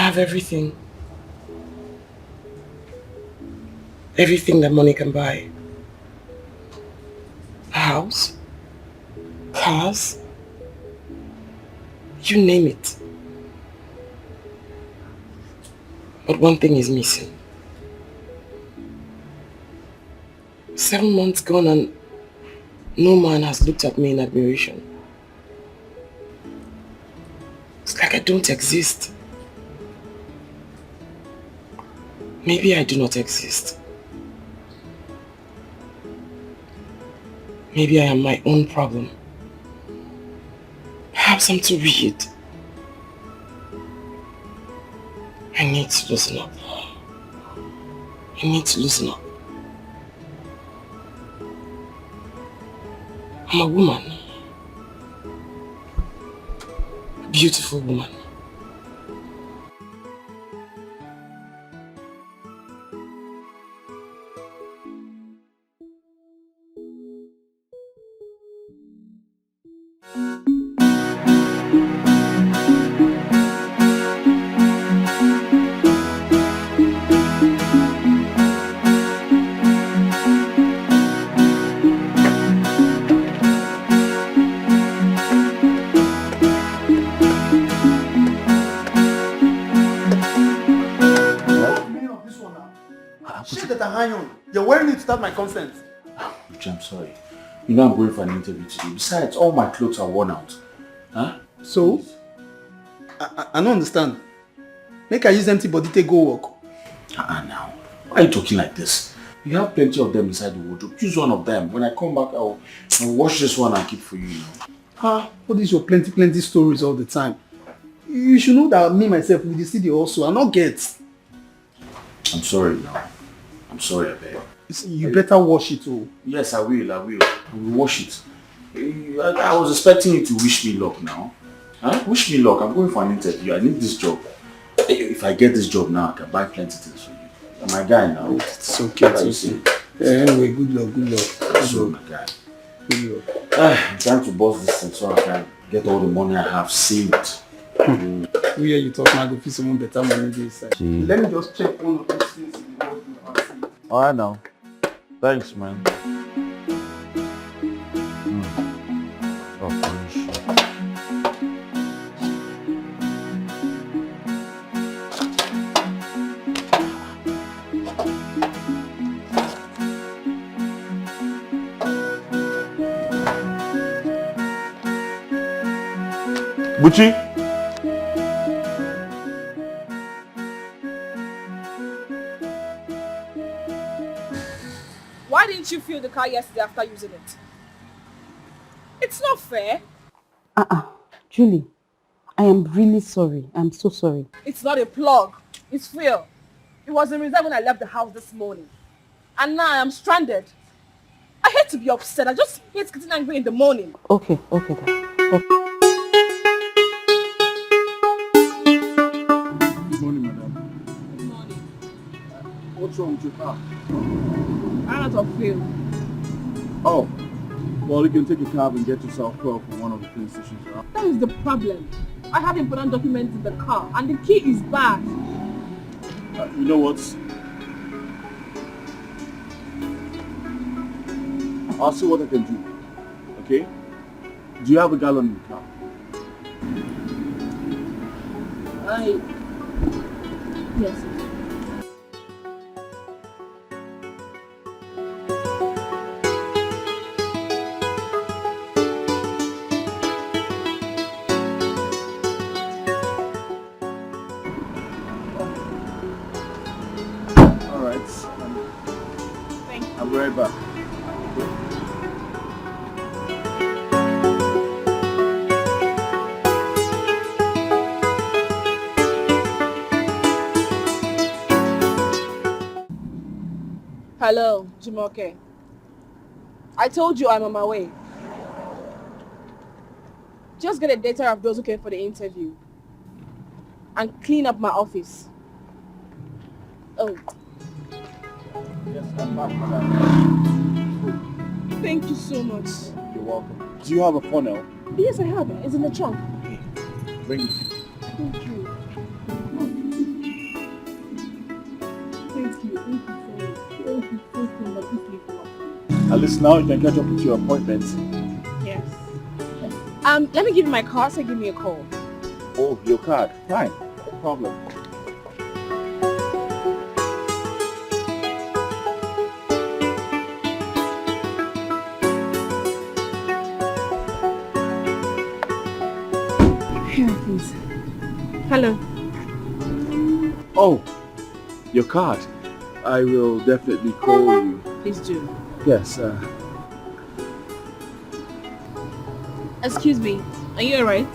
have everything. Everything that money can buy. A house, cars, you name it. But one thing is missing. 7 months gone and no man has looked at me in admiration. It's like I don't exist. Maybe I do not exist. Maybe I am my own problem. Perhaps I'm too rigid. I need to loosen up. I need to loosen up. I'm a woman. A beautiful woman. You're wearing it without my consent. Which I'm sorry. You know I'm going for an interview today. Besides, all my clothes are worn out. Huh? So? I don't understand. Make I use empty body to go work. Now. Why are you talking like this? You have plenty of them inside the wardrobe. Choose one of them. When I come back, I'll wash this one and keep for you. What is your plenty stories all the time? You should know that me myself with the city also. I not get. I'm sorry now. I'm sorry, I beg. You better wash it all. Yes, I will. I will wash it. I was expecting you to wish me luck now. Huh? Wish me luck. I'm going for an interview. I need this job. If I get this job now, I can buy plenty things for you. I'm my guy now. It's okay. It's okay. Anyway, good luck. So, my guy. Good luck. I'm trying to boss this thing so I can get all the money I have saved. We hear you talk now, go feel someone better money this side. Let me just check one of these things in the world. Alright now. Thanks, man. Oh, finish. Buchi? Why didn't you fill the car yesterday after using it? It's not fair. Julie, I am really sorry. I'm so sorry. It's not a plug. It's fuel. It was in reserve when I left the house this morning. And now I am stranded. I hate to be upset. I just hate getting angry in the morning. Okay then. Okay. Good morning, madam. Good morning. What's wrong with your car? I'm out of fuel. Oh, well, you can take a cab and get yourself fuel from one of the train stations around. That is the problem. I have important documents in the car and the key is bad. You know what? I'll see what I can do. Okay? Do you have a gallon in the car? Yes. I'll be right back. Hello, Jumoke. I told you I'm on my way. Just get a data of those who came for the interview and clean up my office. Oh. Yes, I'm back, madam. Thank you so much. You're welcome. Do you have a funnel? Yes, I have it. It's in the trunk. Bring it. Thank you. At least now you can catch up with your appointments. Yes. Let me give you my card, so give me a call. Oh, your card. Fine. No problem. Here, please. Hello. Oh, your card. I will definitely call you. Please do. Yes. Excuse me. Are you alright?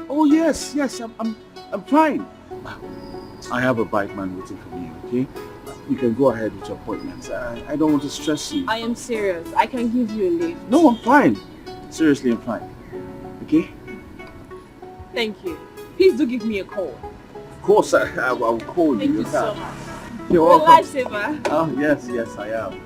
Oh yes, I'm fine. I have a bike man waiting for me. Okay, you can go ahead with your appointments. I don't want to stress you. I am serious. I can give you a lift. No, I'm fine. Seriously, I'm fine. Okay. Thank you. Please do give me a call. Of course, I will call you. Thank you so much. You're You're a welcome. lifesaver. Oh yes, I am.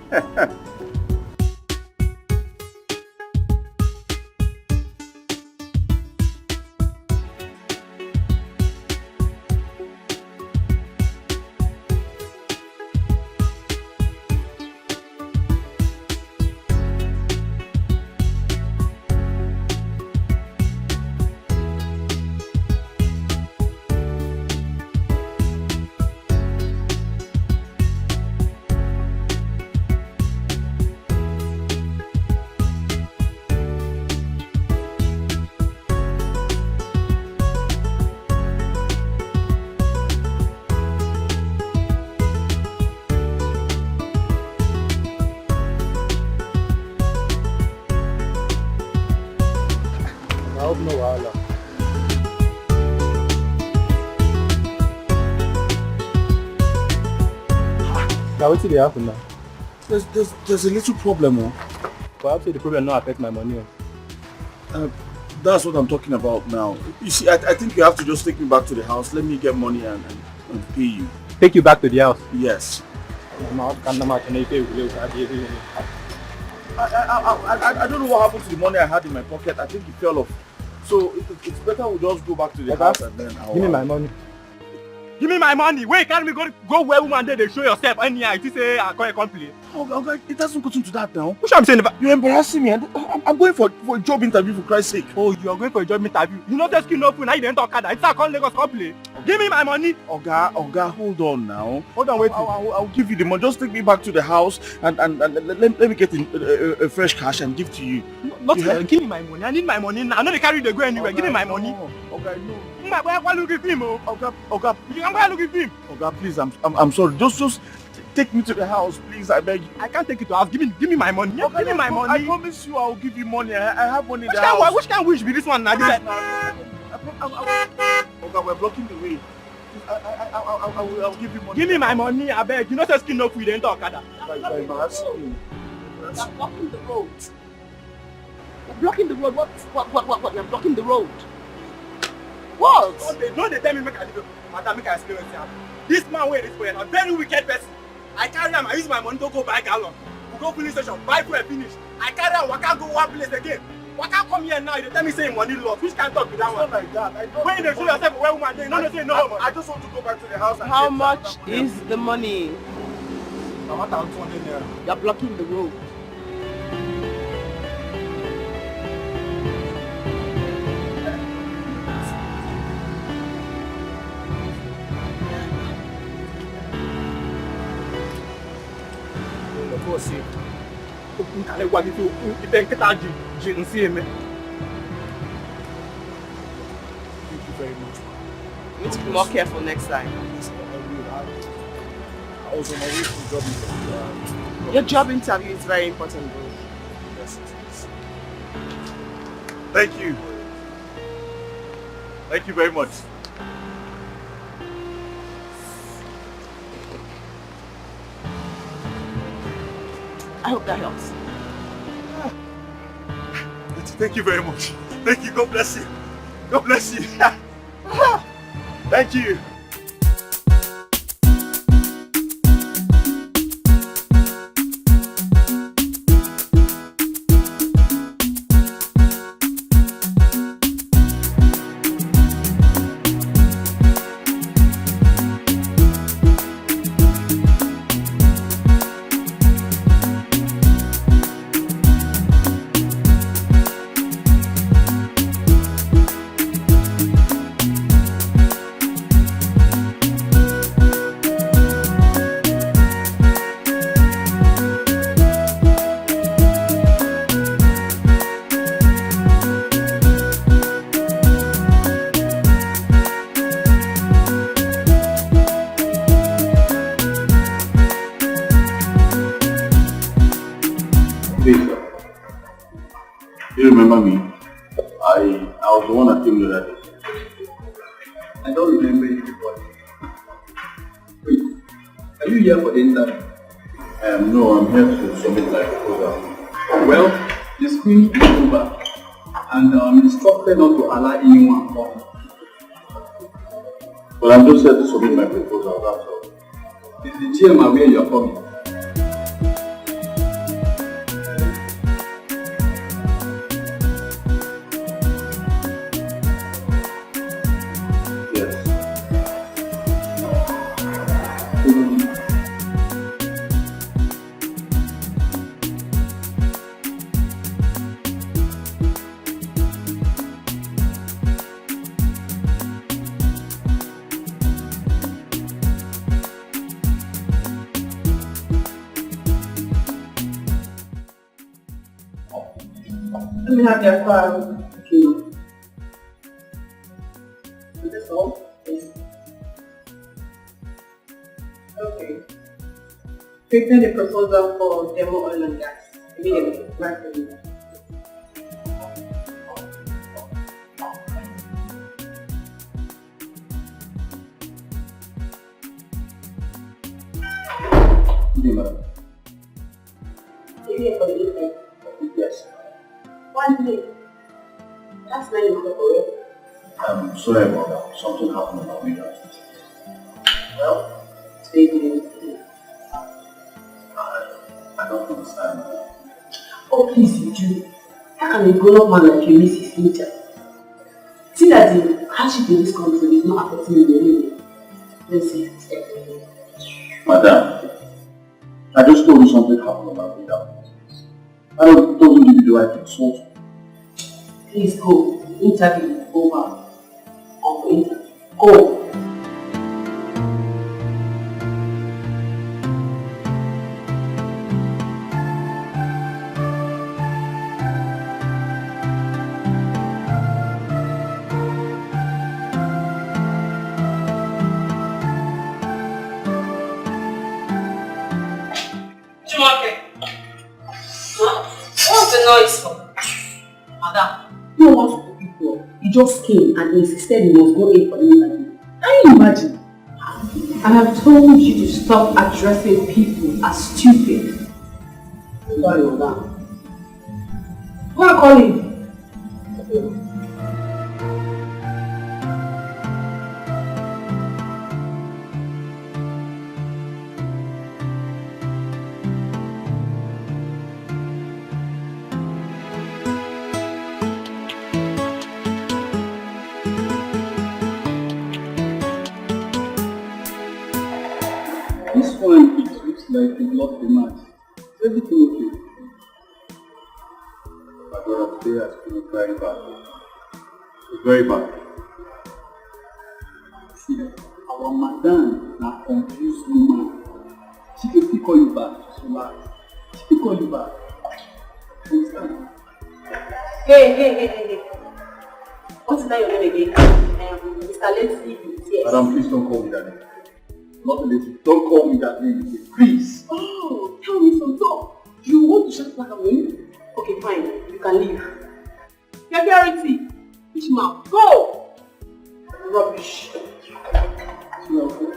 I hope no wahala. Now what did happen now? There's a little problem. Perhaps the problem not affect my money. That's what I'm talking about now. You see, I think you have to just take me back to the house. Let me get money and pay you. Take you back to the house. Yes. I I don't know what happened to the money I had in my pocket. I think it fell off. So it's better we just go back to the house and then give me my money. Give me my money. Wait, can't we go where woman there they show yourself anyhow? It is I call a complaint. Okay, it doesn't go into that now. Which I'm saying about You're embarrassing me. I'm going for a job interview for Christ's sake. oh, you are going for a job interview. You know the skin open now you didn't talk that. It's a call Lagos complaint. Give me my money. Oga, hold on now. Hold on, wait. I'll give you the money. Just take me back to the house and let me get a fresh cash and give to you. Not give me my money. I need my money now. I know they carry the go anywhere. Give me my money. Okay, no. Why look at him? Oh, Oga, you can go look at him. Oga, please, I'm sorry. Just take me to the house, please. I beg you. I can't take it to house. Give me my money. Okay, give me my money. I promise you, I'll give you money. I have money in Which the house. which can wish be this one now? Oga, we're blocking the way. I'll give you money. Give me my money. I beg. You know the skin open. You didn't talk that. You're embarrassing me. You're blocking the road. You're blocking the road. What? You're blocking the road. What? Don't they tell me make I do. Madam, make I explain what happened. This man where is for a very wicked person. I carry him. I use my money to go buy gallon. We go police station. Buy food and finish. I carry him. Waka go one place again. Waka come here now. You tell me saying money lost. Which can't talk with that one? It's not like that. I don't. When you show yourself where woman, they don't say no. I just want to go back to the house. And How get much that. is the money? I want 200 naira. You're blocking the road. Você, o cara igual que tu tem que estar de em cima. Thank you very much. You need to be more careful next time. I was on my way to job interview. Your job interview is very important, bro. Yes, it is. Thank you. Thank you very much. I hope that helps. Thank you very much. Thank you. God bless you. God bless you. Thank you. you remember me? I was the one that came the other day. I don't remember you before. Wait, are you here for the interview? No, I'm here to submit my proposal. Well, the screening is over, and I'm instructed not to allow anyone come. But I'm just here to submit my proposal, that's all. Is the GM aware you're coming? Yes. Let me have your card. Okay. Is this all? Yes. Okay. Prepare the proposal for demo oil and gas. Immediately. Right for you. Here for the evening. Yes. 1 day. That's not enough for you. I'm sorry about that. Something happened on my way down. Well, today's the I don't understand. Oh, please, you do. How can a grown-up man like you miss his future? See that the hardship in this country is not affecting you anyway. Let's see. Madam, I just told you something happened on my way down. I don't give you the right to insult you. Please go. Interview is over. On for interview. Go. What's the noise for? Madam, you don't want to people. He just came and insisted he must go in for the interview. Can you imagine? I have told you to stop addressing people as stupid. Sorry, madam. Go and call him. This one, it looks like he lost the match. Is everything okay? My brother today has been very bad. It's very bad. See, our madam is a confused woman. She can still call you back. Just relax. She can call you back. Understand? Hey. What's that your name again? Mr. Leslie is here. Madam, please don't call me that name. Not Leslie. Don't call me that name again. Please. Oh, tell me some talk. You want to shut back at me? Okay, fine. You can leave. Security. Which man? Go! Rubbish. No.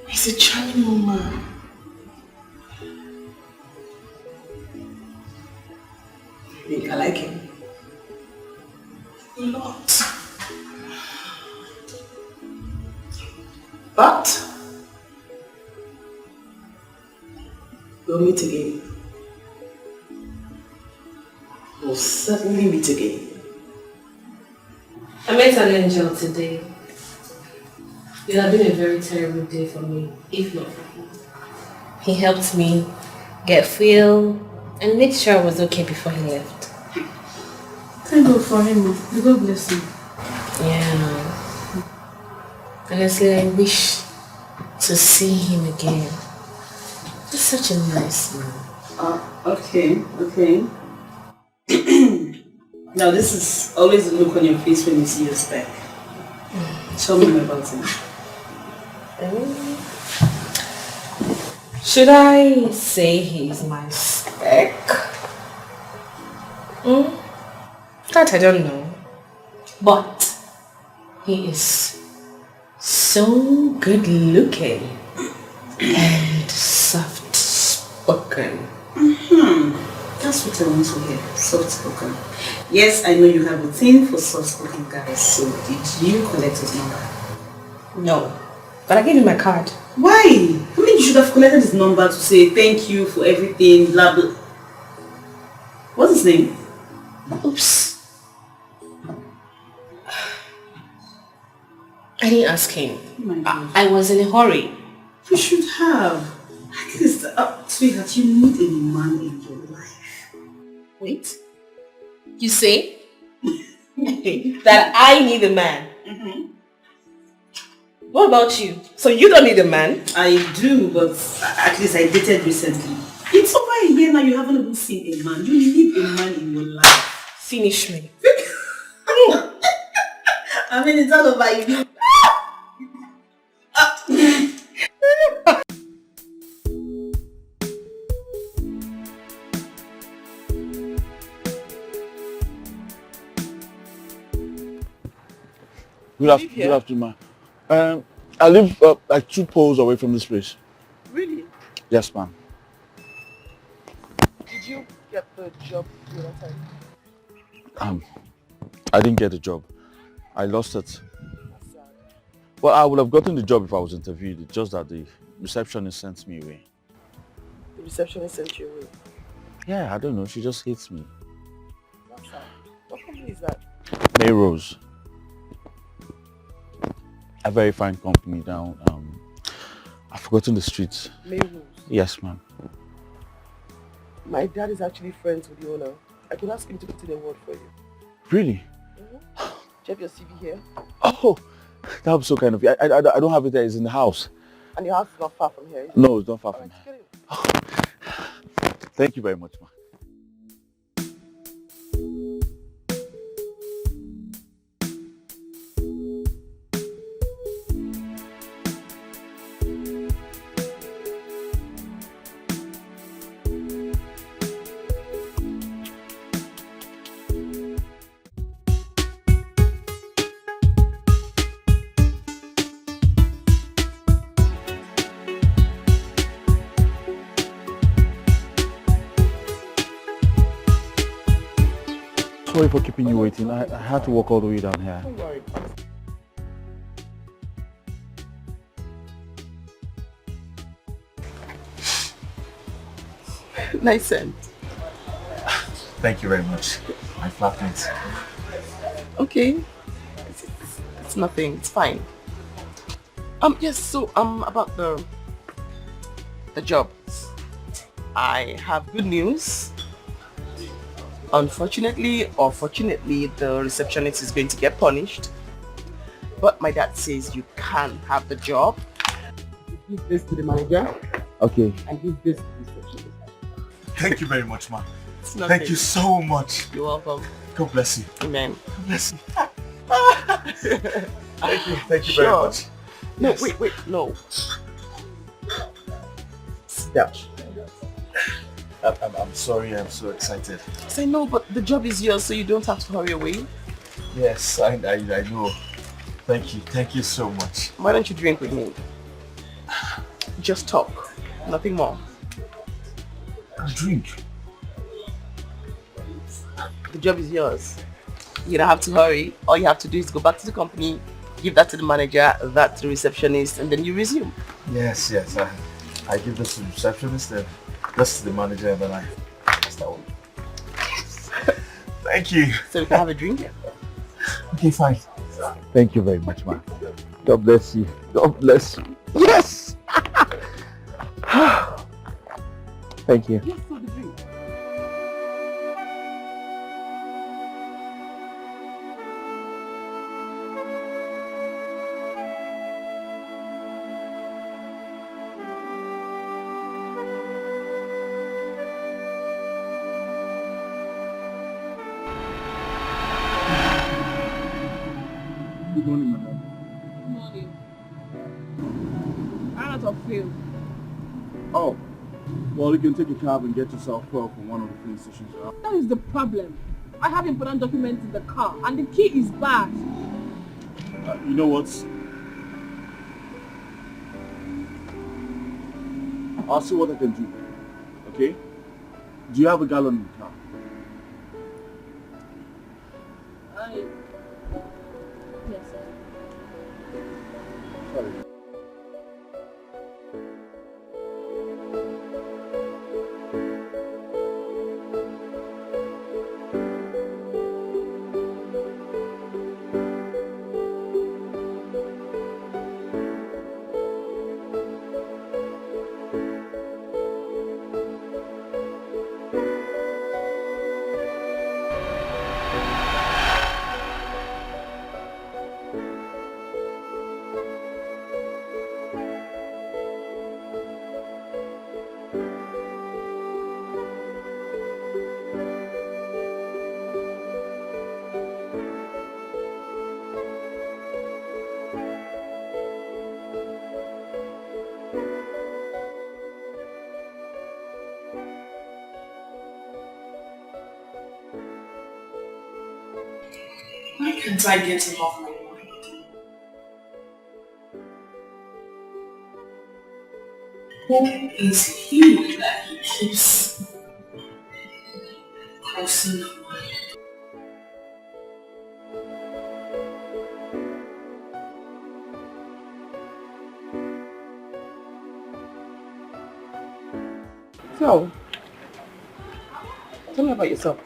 He's a charming woman. I think I like him. A lot. But we'll meet again. We'll certainly meet again. I met an angel today. It had been a very terrible day for me, if not for him. He helped me get fuel and made sure I was okay before he left. Thank God for him. May God bless him. Yeah. Honestly, I wish to see him again. He's such a nice man. Okay. Now this is always the look on your face when you see your spec. Tell me more about him. Should I say he's my spec? That I don't know. But he is so good looking and soft spoken. That's what I want to hear. Soft spoken. Yes, I know you have a thing for soft spoken guys. So did you collect his number? No. But I gave him my card. Why? I mean, you should have collected his number to say thank you for everything, blah blah. What's his name? Oops. I didn't ask him. Oh my God. I was in a hurry. You should have. At least, sweetheart, you need a man in your life. Wait. You say? That I need a man? What about you? So you don't need a man? I do, but at least I dated recently. It's over a year now, you haven't even seen a man. You need a man in your life. Finish me. I mean, it's all over you. Good afternoon, ma'am. I live like 2 poles away from this place. Really? Yes, ma'am. Did you get the job the other time? I didn't get the job. I lost it. Well, I would have gotten the job if I was interviewed. It's just that the receptionist sent me away. The receptionist sent you away? Yeah, I don't know. She just hates me. That's sad. What company is that? Mayrose. A very fine company down. I've forgotten the streets. Mayrose? Yes, ma'am. My dad is actually friends with the owner. I could ask him to put in a word for you. Really? Do you have your CV here? Oh, that was so kind of you. I don't have it there. It's in the house. And your house is not far from here, is it? No, it's not far from Alright, here. get in. Thank you very much, ma'am. Sorry for keeping you waiting. I had to walk all the way down here. Don't worry. Nice scent. Thank you very much. My flatmates. Okay. It's nothing. It's fine. Yes, so about the job. I have good news. Unfortunately or fortunately, the receptionist is going to get punished. But my dad says you can have the job. You give this to the manager. Okay. And give this to the receptionist. Thank you very much, ma. It's nothing. Thank you so much. You're welcome. God bless you. Amen. God bless you. Thank you very Sure. much. No, Yes. wait, no. Sit down. I'm sorry, I'm so excited. Say no, but the job is yours, so you don't have to hurry away. Yes, I know. Thank you so much. Why don't you drink with me? Just talk, nothing more. Drink. The job is yours. You don't have to hurry. All you have to do is go back to the company, give that to the manager, that to the receptionist, and then you resume. Yes. I give this to the receptionist, then this to the manager, and then I start working. Thank you. So we can have a drink. Okay, fine. Thank you very much, man. God bless you. God bless you. Yes! Thank you. Yes, for the drink. out of fuel. Oh, well, you can take a cab and get yourself fuel from one of the filling stations around. That is the problem. I have important documents in the car and the key is bad. You know what? I'll see what I can do. Okay? Do you have a gallon in the car? Yes, sir. Sorry. Why can't I get him off my mind? Who is he that he keeps crossing my mind? So, tell me about yourself.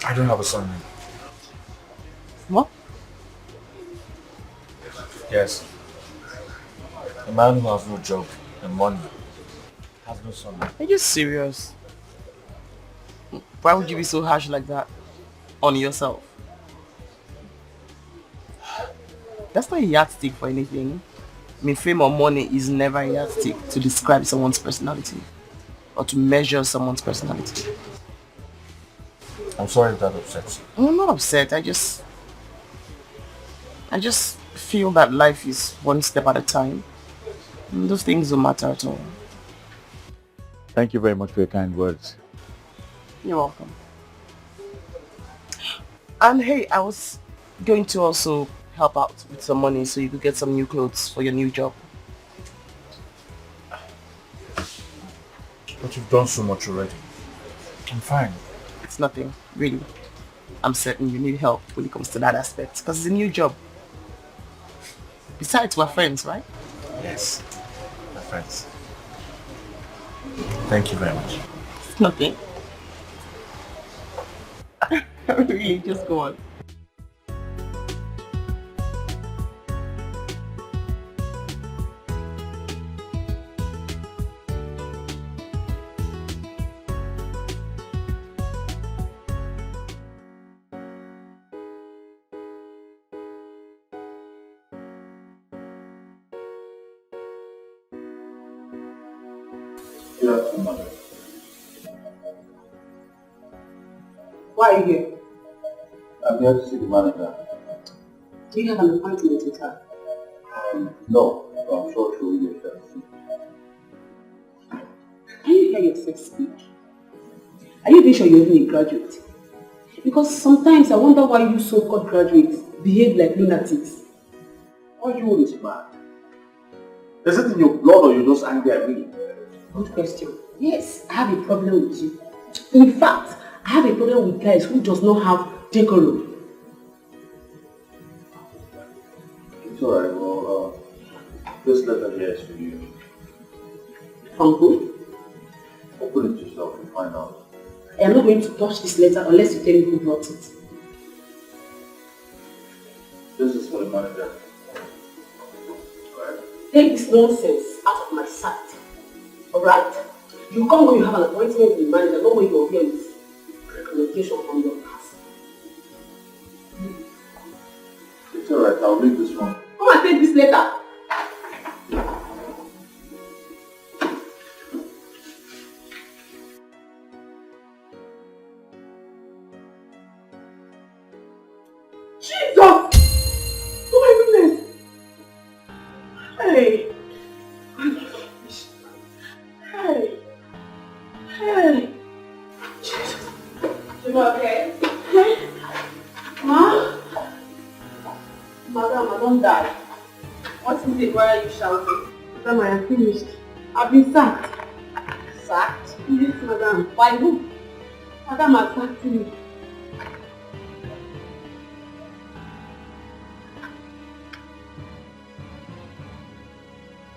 I don't have a son. What? Yes. A man who has no job and money has no son. Are you serious? Why would you be so harsh like that on yourself? That's not a yardstick for anything. I mean, fame or money is never a yardstick to describe someone's personality or to measure someone's personality. I'm sorry if that upsets you. I'm not upset. I just feel that life is one step at a time. And those things don't matter at all. Thank you very much for your kind words. You're welcome. And hey, I was going to also help out with some money so you could get some new clothes for your new job. But you've done so much already. I'm fine. It's nothing, really. I'm certain you need help when it comes to that aspect because it's a new job. Besides, we're friends, right? Yes, my friends. Thank you very much. It's nothing. Really, just go on. Why are you here? I'm here to see the manager. Do you have an appointment with her? No, I'm sure she will be here soon. Can you hear yourself speak? Are you even sure you're even a graduate? Because sometimes I wonder why you so-called graduates behave like lunatics. Why you always mad? Is it in your blood or you're just angry at me? Good question. Yes, I have a problem with you. In fact, I have a problem with guys who does not have decorum. It's alright, well, this letter here is for you. From who? Open it yourself and find out. I am not going to touch this letter unless you tell me who brought it. This is for the manager. Alright? Take this nonsense out of my sight. Alright? You come when you have an appointment with the manager, not when you're here with recommendation from your past. It's alright, I'll leave this one. Come and take this letter. Jesus! Oh my goodness! Hey! Hey! Hey! Jesus! You okay? Hey! Ma? Madam, I don't die. What is it? Why are you shouting? Madam, I am finished. I've been sacked. Sacked? Yes, madam. By who? Madam has sacked me.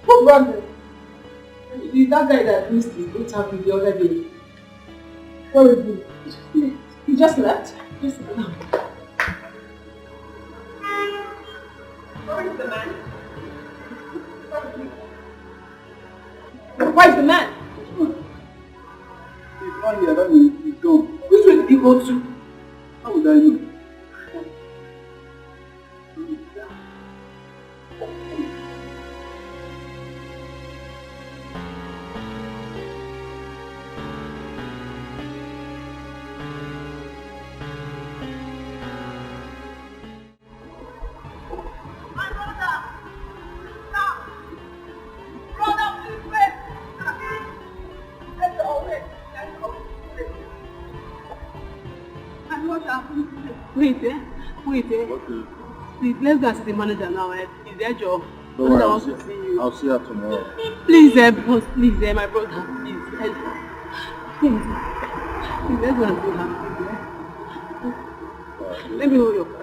Who brought them? It's that guy that missed his interview the other day. What is he? He just left? Yes, madam. Where is the man? Where is the man? He's not here, that means he's gone. Which way did he go to? How would I know? Please, let's go and see the manager now. It's their job. Don't worry, wants to see you. I'll see her tomorrow. Please, boss, please, my brother, please. Please, let's go and see her. Let me hold your phone.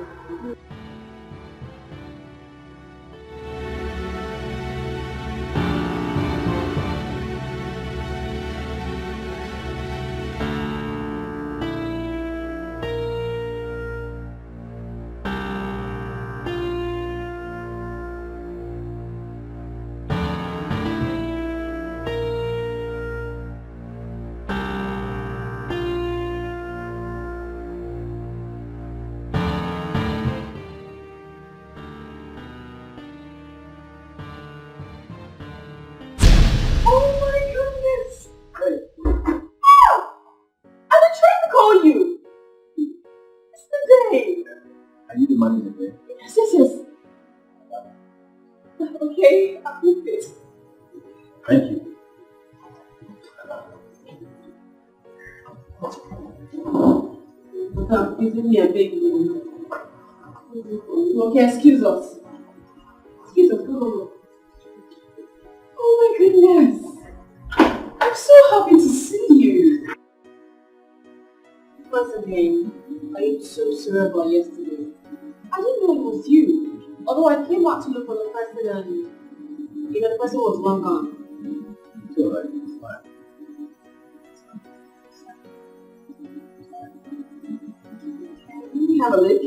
Okay, I'll do this. Thank you. Madam, isn't me a baby? Okay, excuse us. Excuse us, go. Oh my goodness. I'm so happy to see you. Once again, I am so sorry about yesterday. I didn't know it was you. Although I came out to look for the person and the person was long gone. It's alright, it's fine. Let me have a look.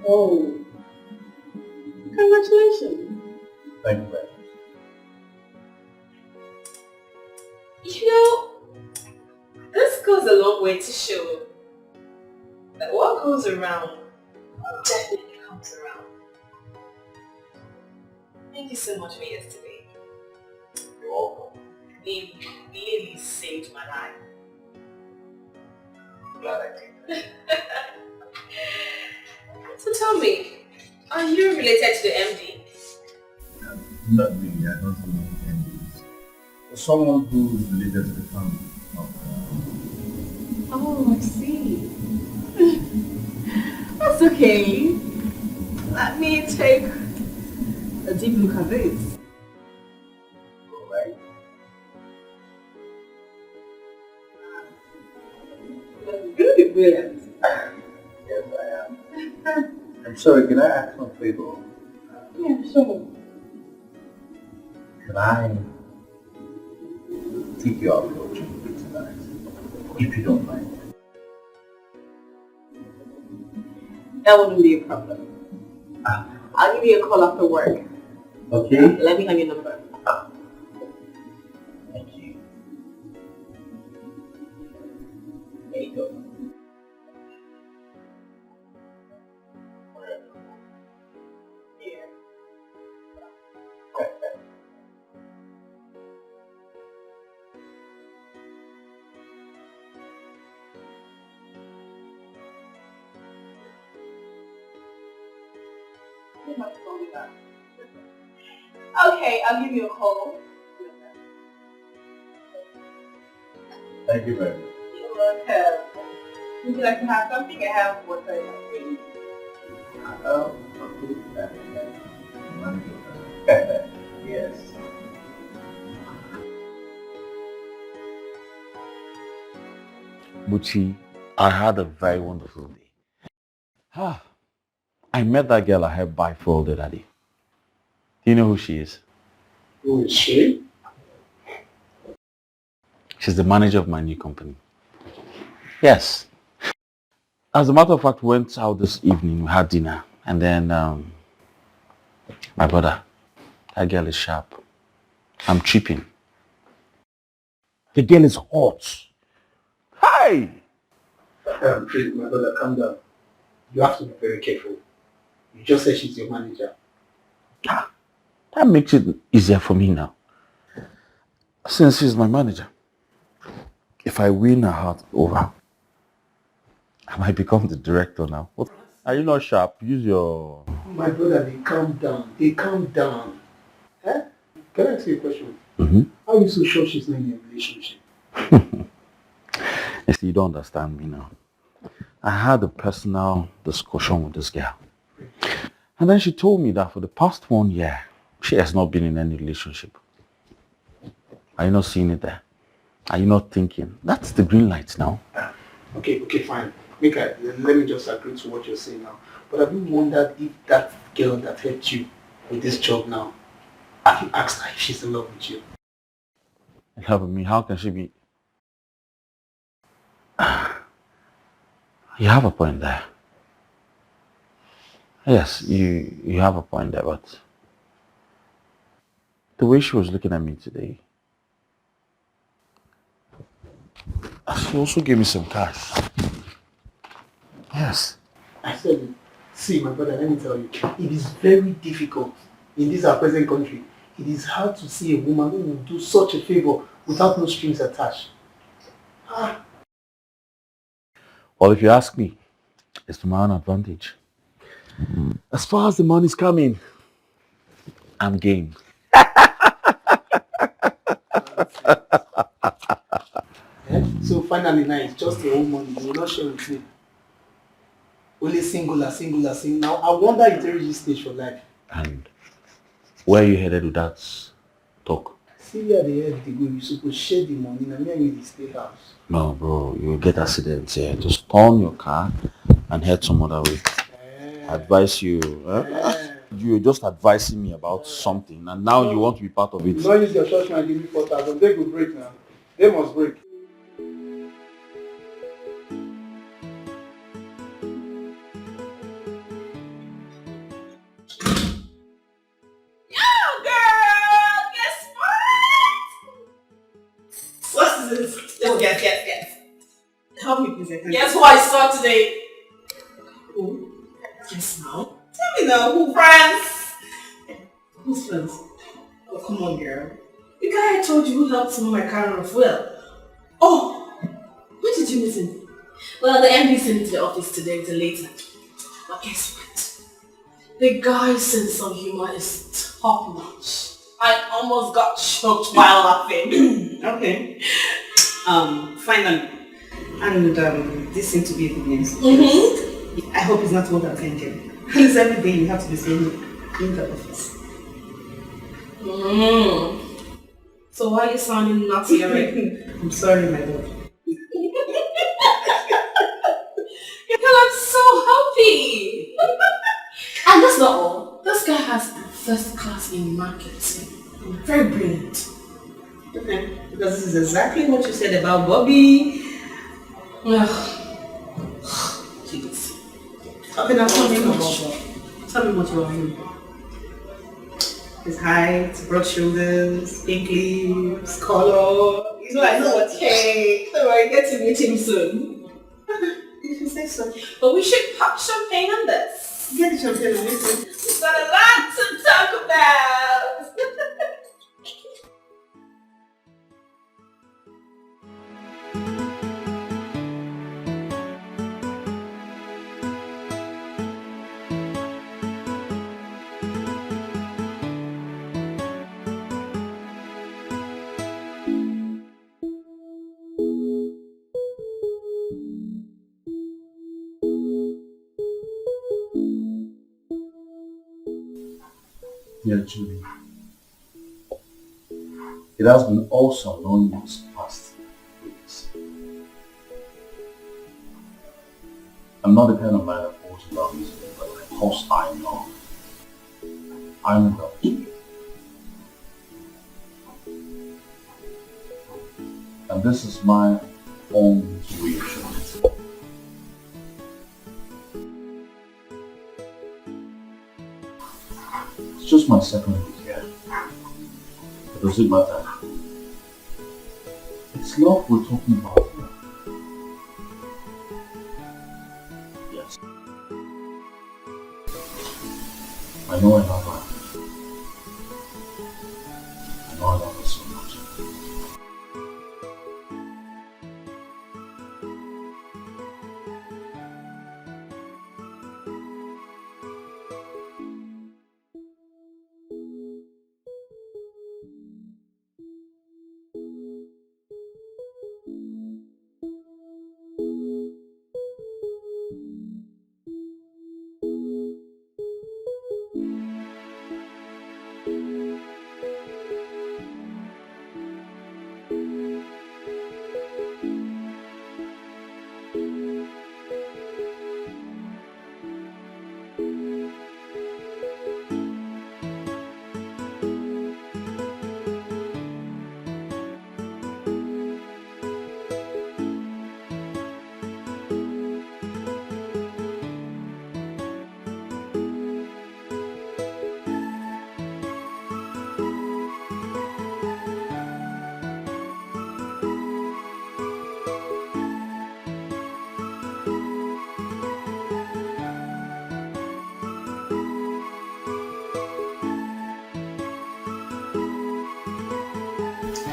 Oh, congratulations. Thank you very much. This goes a long way to show that what goes around definitely comes around. Thank you so much for yesterday. You're welcome. You really saved my life. Glad I did. So tell me, are you related to the MD? Not really, I don't know MDs. Someone who is related to the family. Oh, I see. That's okay. Let me take a deep look at this. Alright. You're really brilliant. Yes, I am. I'm sorry, can I ask one favor? Yeah, sure. Can I take you out for a drink tonight? If you don't mind. That wouldn't be a problem. I'll give you a call after work. Okay? Let me have your number. Thank you. Edo. Okay, I'll give you a call. Thank you very much. You're welcome. Would you like to have something? I have water in my fridge. Yes. Buchi, I had a very wonderful day. I met that girl I helped buy for the other day. Do you know who she is? Who is she? She's the manager of my new company. Yes. As a matter of fact, we went out this evening, we had dinner, and then my brother, that girl is sharp. I'm tripping. The girl is hot. Hi! Please, my brother, calm down. You have to be very careful. You just said she's your manager. That makes it easier for me now. Since she's my manager, if I win her heart over, I might become the director now. What? Are you not sharp? Use your... My brother, they calm down. They calm down. Eh? Can I ask you a question? Mm-hmm. How are you so sure she's not in a relationship? You see, you don't understand me now. I had a personal discussion with this girl. And then she told me that for the past 1 year, she has not been in any relationship. Are you not seeing it there? Are you not thinking? That's the green light now. Okay, fine. Let me just agree to what you're saying now. But have you wondered if that girl that helped you with this job now, have you asked her if she's in love with you? In love with me? How can she be? You have a point there. Yes, you have a point there, but the way she was looking at me today, she also gave me some cash. Yes. I said it. See, my brother, let me tell you, it is very difficult in this our present country. It is hard to see a woman who will do such a favor without no strings attached. Well, if you ask me, it's to my own advantage. As far as the money's coming, I'm game. So finally now it's just your own money. You will not share with me. Only singular. Now I wonder if there is this stage for life. And where are you headed with that talk? See where the head they go, you supposed to share the money. Now me and you stay house. No, bro, you will get accidents here. Just turn your car and head some other way. Advise you. You're just advising me about something, and now you want to be part of it. You don't use your church man give me 4,000. They go break now. They must break. Yes. Help me, please. Guess who I saw today? Who? Yes, now. Tell me now, who? Friends. Who's friends? Oh, come on, girl. The guy I told you who helped some of my car off well. Oh, when did you meet him? Well, the MD sent me to the office today with a late night. But guess what? The guy's sense of humor is top notch. I almost got choked while laughing. Okay. Finally. And this seems to be a good news. I hope it's not what I'm thinking. Because every day you have to be saying in the office. So why are you sounding naughty already? I'm sorry, my love. Girl, I'm so happy. And that's not all. This guy has first class in marketing. Very brilliant. Okay. Because this is exactly what you said about Bobby. Jeez. Okay, now tell me what you are. His height, broad shoulders, pink lips, color. You know I know what. Hey, don't worry, get to meet him soon. think so. But we should pop champagne on this. Get the champagne on this. We've got a lot to talk about. Dear Julie, it has been awesome knowing you these past weeks. I'm not the kind of man that falls in love easily, but of course I know I'm in love with you. And this is my own reassurance. It's just my second week here. It doesn't matter. It's love we're talking about here. Yes. I know I love her. I know I love her so much.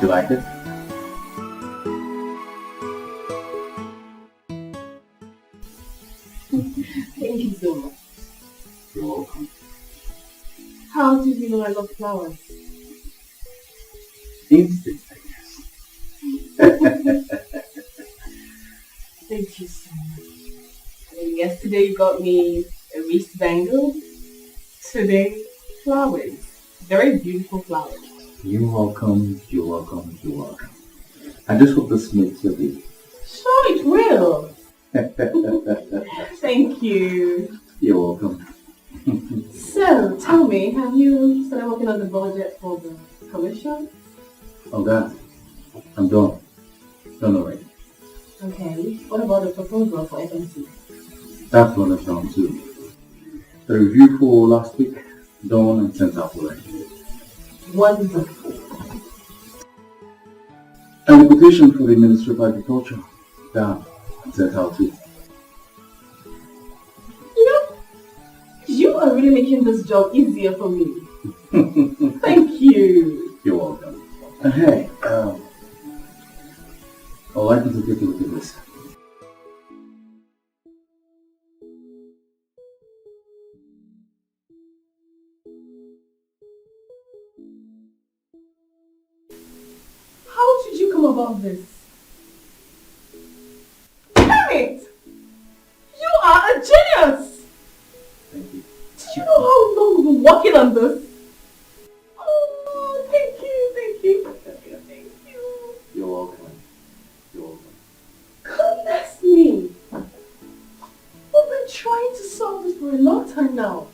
You like it? Thank you so much. You're welcome. How did you know I love flowers? Instinct, I guess. Thank you so much. And yesterday you got me a wrist bangle. Today, flowers. Very beautiful flowers. You're welcome, you're welcome, you're welcome. I just hope this makes your day. Sure, it will. Thank you. You're welcome. So, tell me, have you started working on the budget for the commission? Oh, that. I'm done. Done already. Okay. What about the proposal for FMC? That one is done too. The review for last week, done and sent out already. Wonderful. And the quotation for the Ministry of Agriculture, done and sent out too. You are really making this job easier for me. Thank you. You're welcome. And hey, I'd like you to take a look at this. How did you come about this? Damn it! You are a genius! Thank you. Did you know how long we've been working on this? Oh, thank you. You're welcome. You're welcome. Goodness me! We've been trying to solve this for a long time now.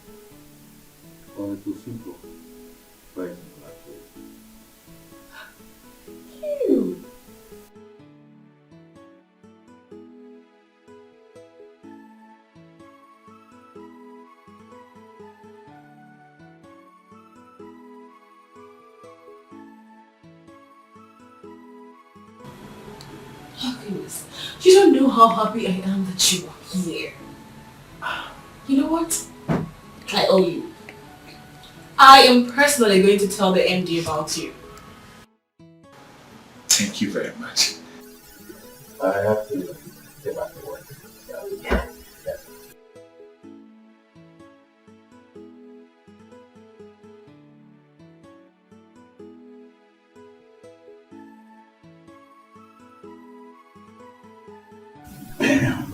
Well, it was simple. Very simple, actually. Thank you. Oh goodness, you don't know how happy I am that you are Here. You know what? I owe you. I am personally going to tell the MD about you. Thank you very much. I have to get back to work. Yeah. Damn.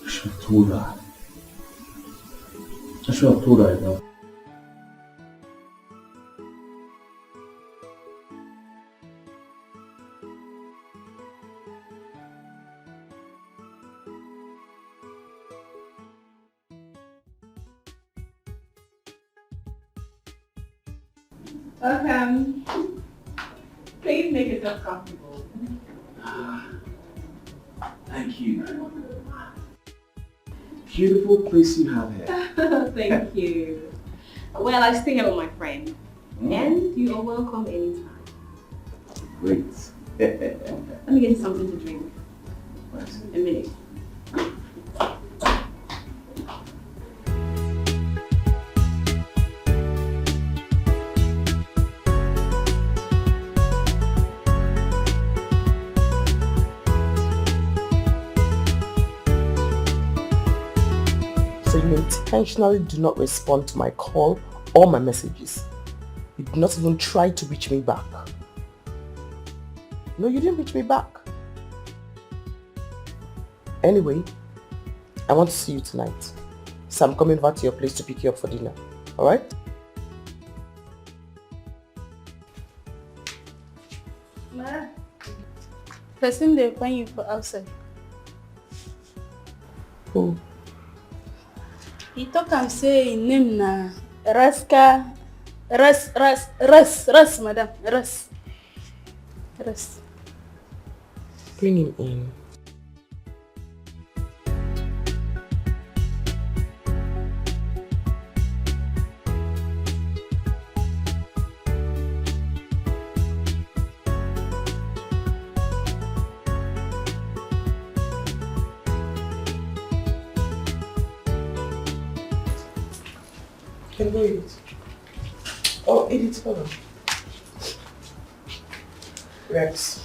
I should have told her. I should have told her enough. Welcome. Please make yourself comfortable. Thank you. Beautiful place you have here. Thank you. Well, I stay here with my friend. And you are welcome anytime. Great. Let me get you something to drink. A minute. So you intentionally do not respond to my call or my messages. You did not even try to reach me back. No, you didn't reach me back. Anyway, I want to see you tonight. So I'm coming over to your place to pick you up for dinner. Alright? Ma, person they find you for outside. Who? He talk and say his name na Ras, madam. Ras. Bring him in. Can go eat it. Oh, eat it, hold on. Rex.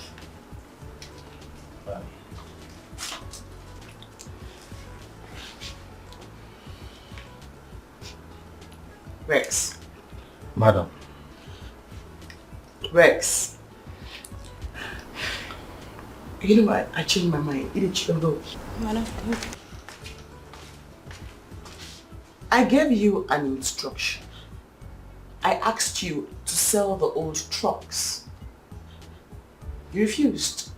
Rex. Madam. Rex. You know what? I changed my mind. Eat it, you can go. Madam. I gave you an instruction. I asked you to sell the old trucks. You refused.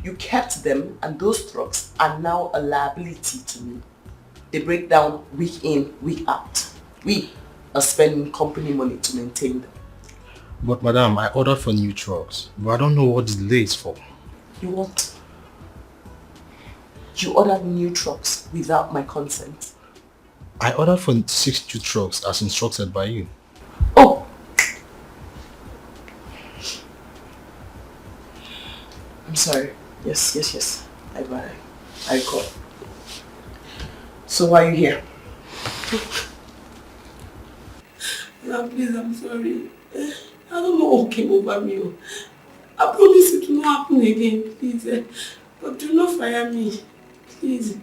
You kept them, and those trucks are now a liability to me. They break down week in, week out. We are spending company money to maintain them. But madam, I ordered for new trucks, but I don't know what the delay is for. You what? You ordered new trucks without my consent. I ordered for 6 new trucks as instructed by you. Oh! I'm sorry. Yes. I recall. So why are you here? Now, please, I'm sorry. I don't know what came over me. I promise it will not happen again, please. But do not fire me, please.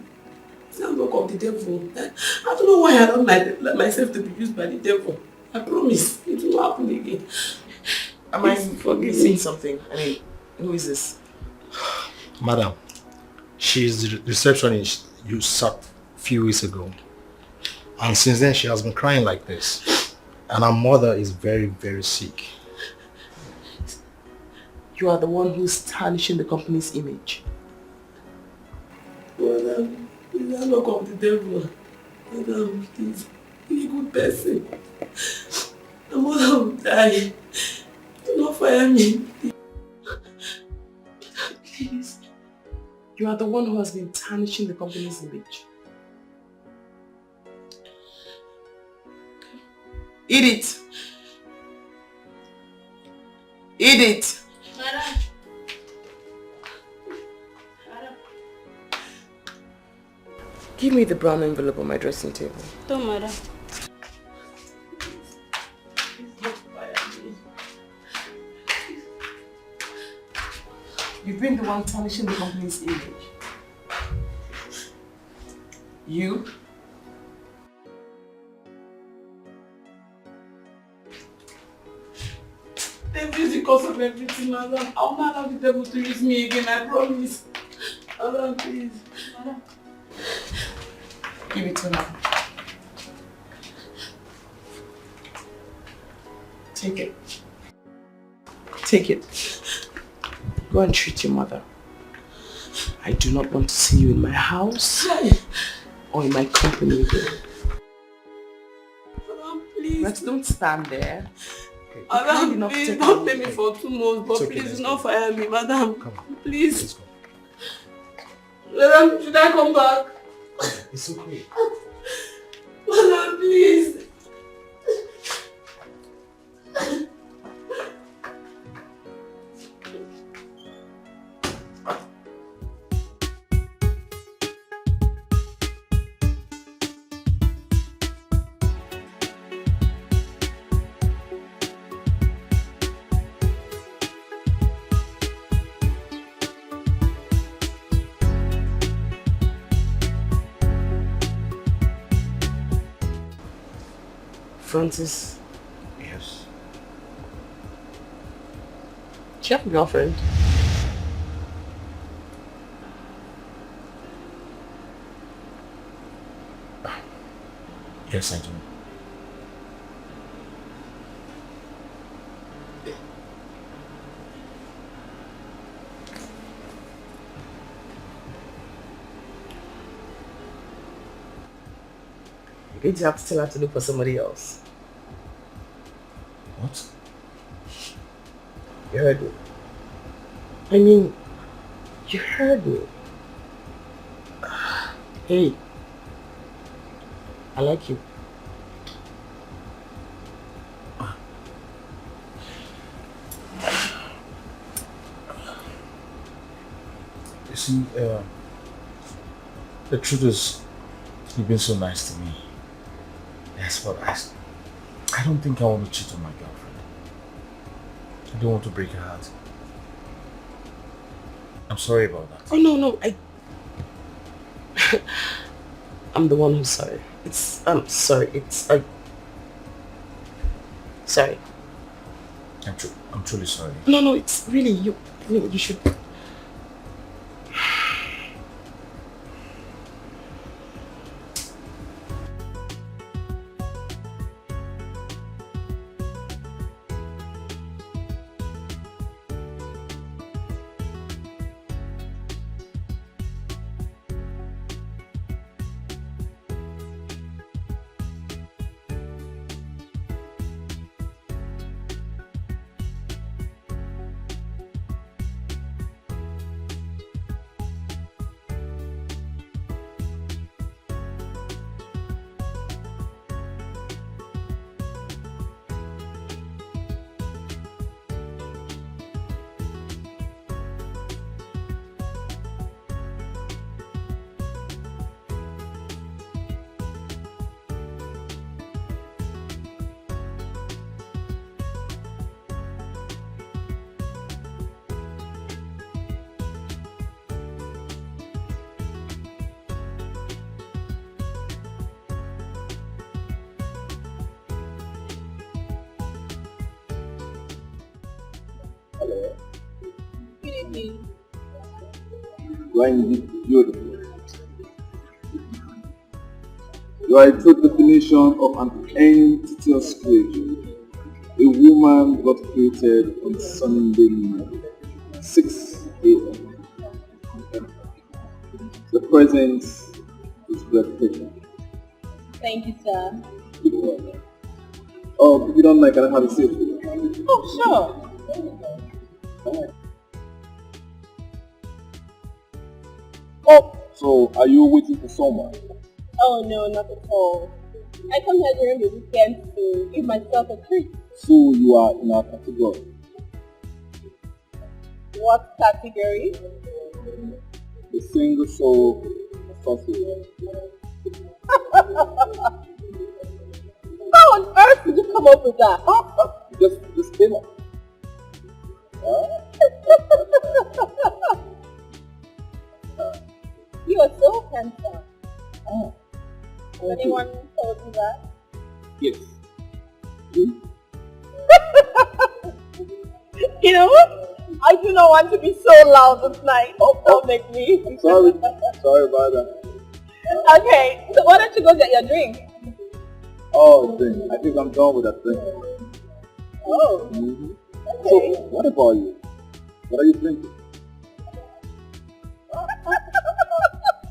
It's not work of the devil. I don't know why I don't let myself to be used by the devil. I promise it will not happen again. Am I forgetting something? I mean, who is this? Madam, she is the receptionist you sacked a few weeks ago. And since then she has been crying like this. And her mother is very, very sick. You are the one who's tarnishing the company's image. Madam, it's not work of the devil. Madam, please, be a good person. The mother will die. Do not fire me. Please. You are the one who has been tarnishing the company's image. Eat it. Eat it. Madam. Give me the brown envelope on my dressing table. Don't matter. You've been the one tarnishing the company's image. You? Devil is the cause of everything, madam. I'll not allow the devil to use me again, I promise. Madam, please. Madam. Give it to me. Take it. Take it. Go and treat your mother. I do not want to see you in my house or in my company again. Madam, please. Rex, don't stand there. Madam, please don't pay me for 2 months, but okay, please do not fire me, madam. Come on. Please. Let's go. Madam, should I come back? It's okay. Madam, please. Francis, Yes. do you have a girlfriend? Yes, I do. Did you have to tell her to look for somebody else? What? You heard me. I mean, you heard me. Hey, I like you. You see, the truth is, you've been so nice to me. Yes, but I don't think I want to cheat on my girlfriend. I don't want to break her heart. I'm sorry about that. Oh no, I'm the one who's sorry. I'm sorry. Sorry. I'm truly sorry. No, it's really you. I mean, you should. You are indeed beautiful. You are a true definition of an entity of creation. A woman got created on Sunday morning, 6 a.m. The presence is breathtaking. Thank you, sir. You're welcome. Oh, if you don't mind, can I have a seat? Oh, sure. Oh, so are you waiting for someone? Oh, no, not at all. I come here during the weekend to give myself a treat. So you are in our category. What category? The single soul sausage. How on earth did you come up with that? Just came up. You are so handsome. Oh. Anyone told you that? Yes. You know what? I do not want to be so loud this night. Don't make me. I'm sorry. Sorry about that. Okay, so why don't you go get your drink? Oh, thing. I think I'm done with that thing. Oh. Mm-hmm. Okay. So, what about you? What are you drinking?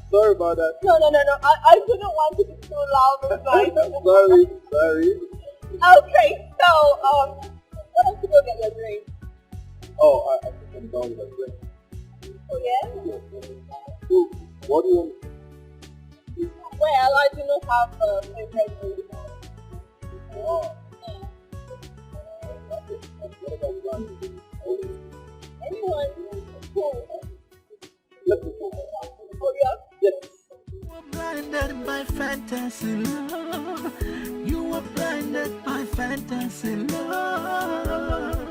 Sorry about that. No. I do not want to be so loud this night. Sorry. Okay, so, why don't you go get your drink? Oh, I think I'm done with that drink. Oh, yeah? So, what do you want? Well, I do not have a favorite drink. Oh. What about wine? Anyone? Cool. Let me go. Oh, yeah? Yes. You were blinded by fantasy love. You were blinded by fantasy love.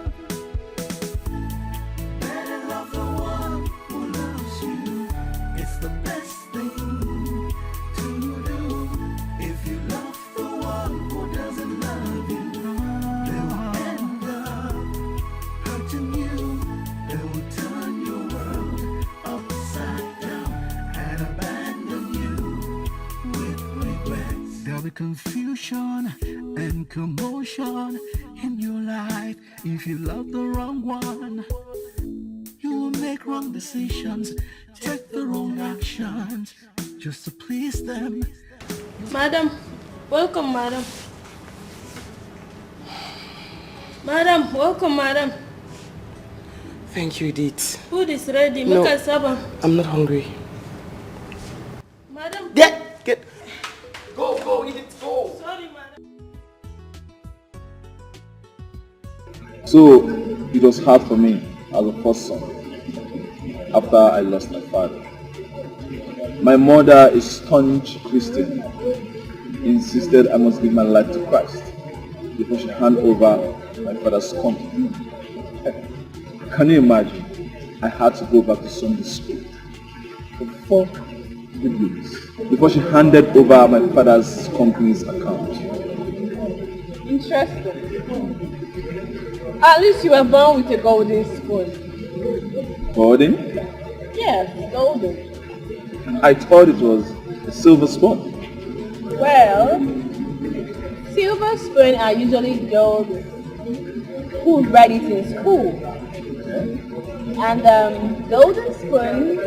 Better love the one who loves you. It's the best thing to do. If you love the one who doesn't love you, they will end up hurting you. They will turn your world upside down and abandon you with regrets. There'll be confusion and commotion in your life if you love the wrong one. You will make wrong decisions, take the wrong actions just to please them. Madam, welcome, madam. Madam, welcome, madam. Thank you, Edith. Food is ready. No. Make us saba. I'm not hungry. Madam. Get. Go, Edith, go. Sorry, madam. So, it was hard for me as a first son after I lost my father. My mother, a staunch Christian, insisted I must give my life to Christ before she hand over my father's company. Can you imagine? I had to go back to Sunday school for 4 good weeks before she handed over my father's company's account. Interesting. At least you were born with a golden spoon. Golden? Yes, golden. I thought it was a silver spoon. Well, silver spoon are usually those who read it in school. And golden spoon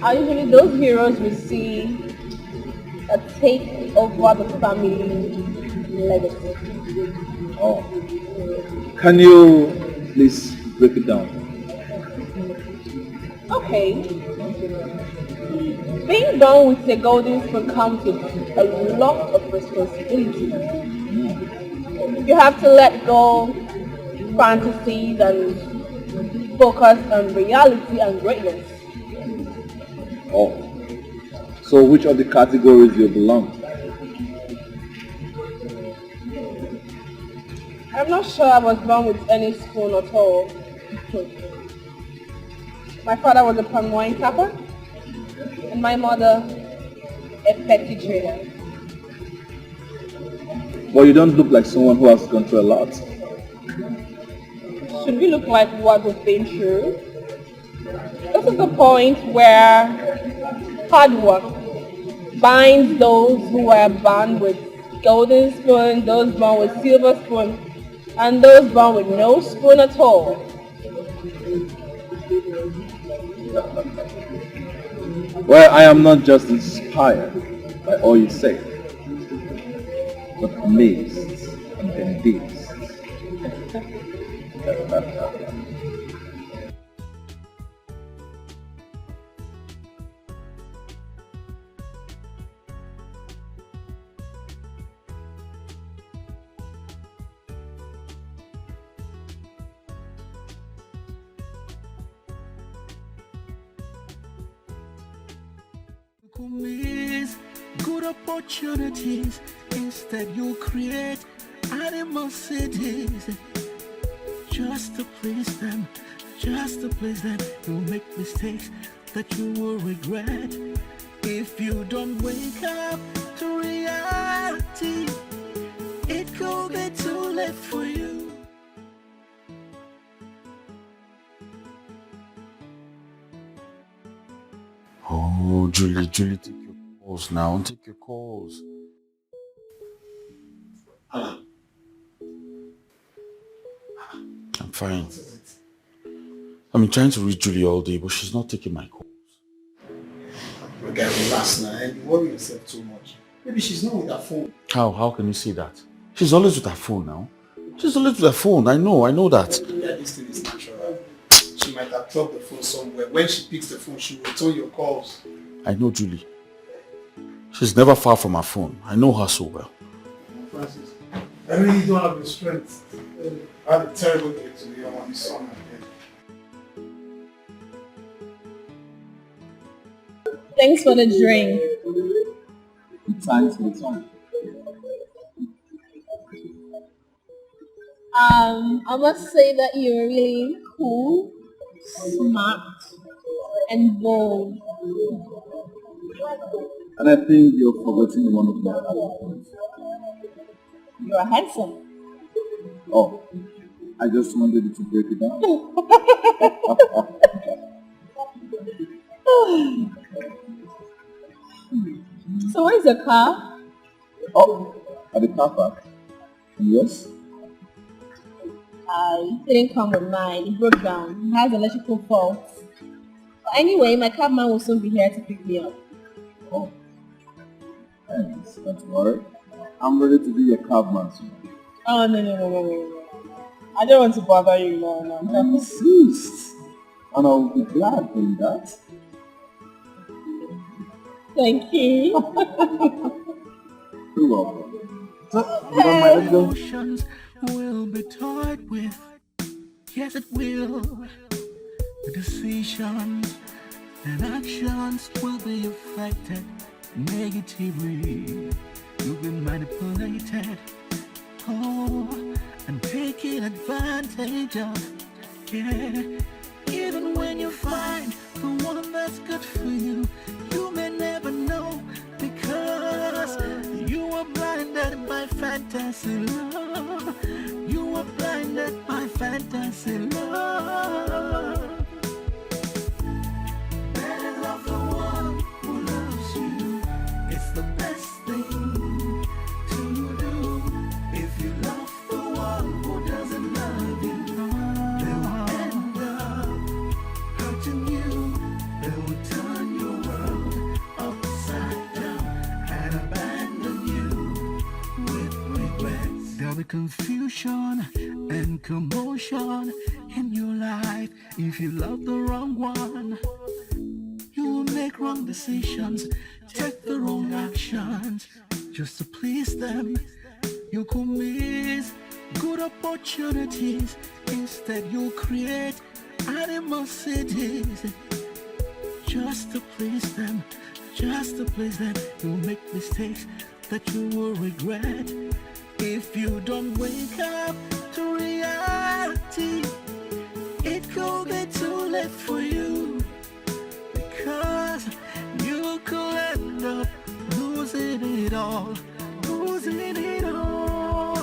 are usually those heroes we see that take over the family legacy. Oh. Can you please break it down? Okay. Being born with a golden spoon comes with a lot of responsibility. You have to let go fantasies and focus on reality and greatness. Oh. So which of the categories you belong? I'm not sure I was born with any spoon at all. My father was a palm wine tapper and my mother a petty trader. But you don't look like someone who has gone through a lot. Should we look like what we've been through? This is the point where hard work binds those who are born with golden spoon, those born with silver spoon, and those born with no spoon at all. Well, I am not just inspired by all you say, but amazed and convinced. could miss good opportunities. Instead you create animosities just to please them, just to please them. You'll make mistakes that you will regret if you don't wake up to reality. It could be too late for you. Oh, Julie, take your calls now. Take your calls. I'm fine. I've been trying to reach Julie all day, but she's not taking my calls. You guys relax now, and you worry yourself too much. Maybe she's not with her phone. How can you say that? She's always with her phone now. She's always with her phone. I know that. Yeah, this thing is natural. She might have dropped the phone somewhere. When she picks the phone, she will return your calls. I know Julie. She's never far from her phone. I know her so well. Francis, I really don't have the strength. I had a terrible day today. I'm on the sun again. Thanks for the drink. Thanks for the time. I must say that you're really cool, smart, and bold. And I think you're forgetting one of my other points. You're handsome. Oh, I just wanted you to break it down. So where's your car? Oh, at the car park. Yes? It didn't come with mine. It broke down. It has electrical faults. But anyway, my cabman will soon be here to pick me up. Oh. Thanks. Don't worry. I'm ready to be your cabman soon. Oh, no. I don't want to bother you, no. I insist. And I'll be glad doing that. Thank you. You're welcome. So, Emotions will be toyed with. Yes, it will. The decisions and actions will be affected negatively. You've been manipulated. Oh, and taking advantage of. Yeah. Even when you find the one that's good for you, you may never know, because you are blinded by fantasy love. You are blinded by fantasy love. Better love the one who loves you. It's the best thing to do. If you love the one who doesn't love you, they will end up hurting you. They will turn your world upside down and abandon you with regrets. There'll be confusion and commotion in your life if you love the wrong one. You'll make wrong decisions, take the wrong actions just to please them. You could miss good opportunities. Instead you'll create animosities just to please them, just to please them. You'll make mistakes that you will regret if you don't wake up to reality. It could be too late for you, because you could end up losing it all, losing it all.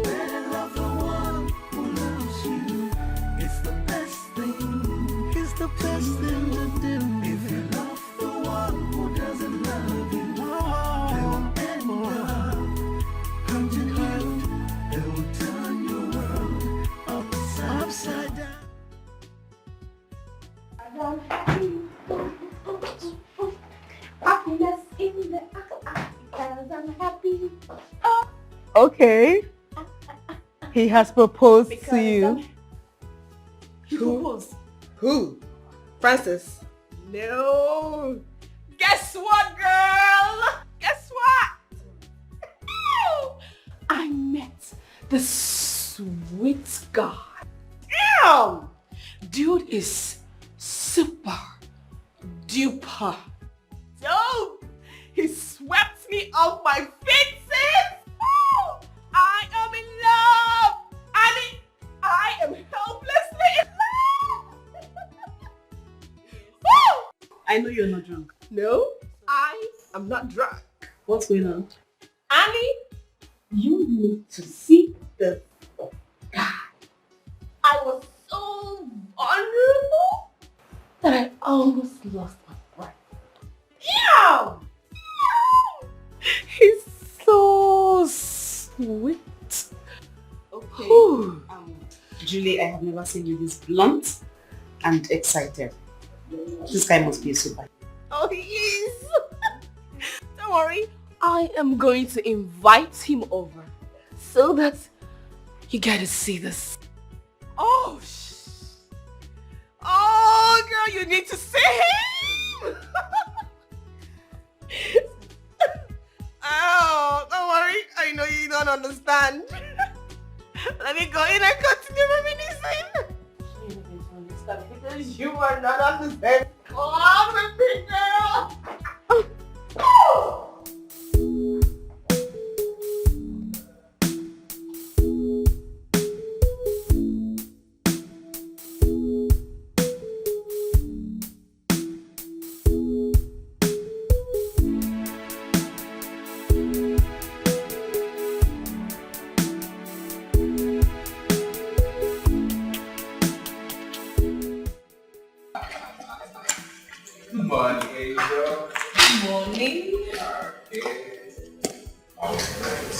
Better love the one who loves you. It's the best thing, it's the best thing to do. If you love the one who doesn't love you, they will end up hurting you. They will turn your world upside down. I'm happy. Happiness in the eyes. I'm happy. Okay. He has proposed Because to you. Who? Francis? No. Guess what, girl? Guess what? I met this sweet guy. Damn! Dude is super duper. Dope! He swept me off my feet, sis! Oh, I am in love! Annie, I am helplessly in love! Woo! I know you're not drunk. No, I am not drunk. What's going on? Annie, you need to see this guy. I was so vulnerable that I almost lost my breath. Yeah! He's so sweet. Okay. Julie, I have never seen you this blunt and excited. This guy must be a super. Oh, he is. Don't worry. I am going to invite him over so that you get to see this. Oh, oh, girl, you need to see him. Oh, don't worry. I know you don't understand. Let me go in and continue reminiscing. You don't understand because you are not on the same club with me, girl. Oh. Good morning, Angel. Good morning.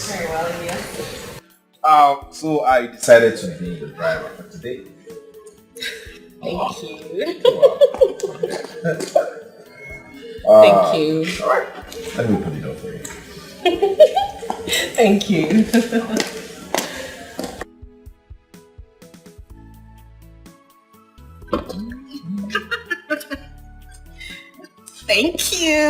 Very well, yeah. So I decided to be the driver for today. Thank you. Thank you. Alright, let me put it up for you. Thank you. Thank you.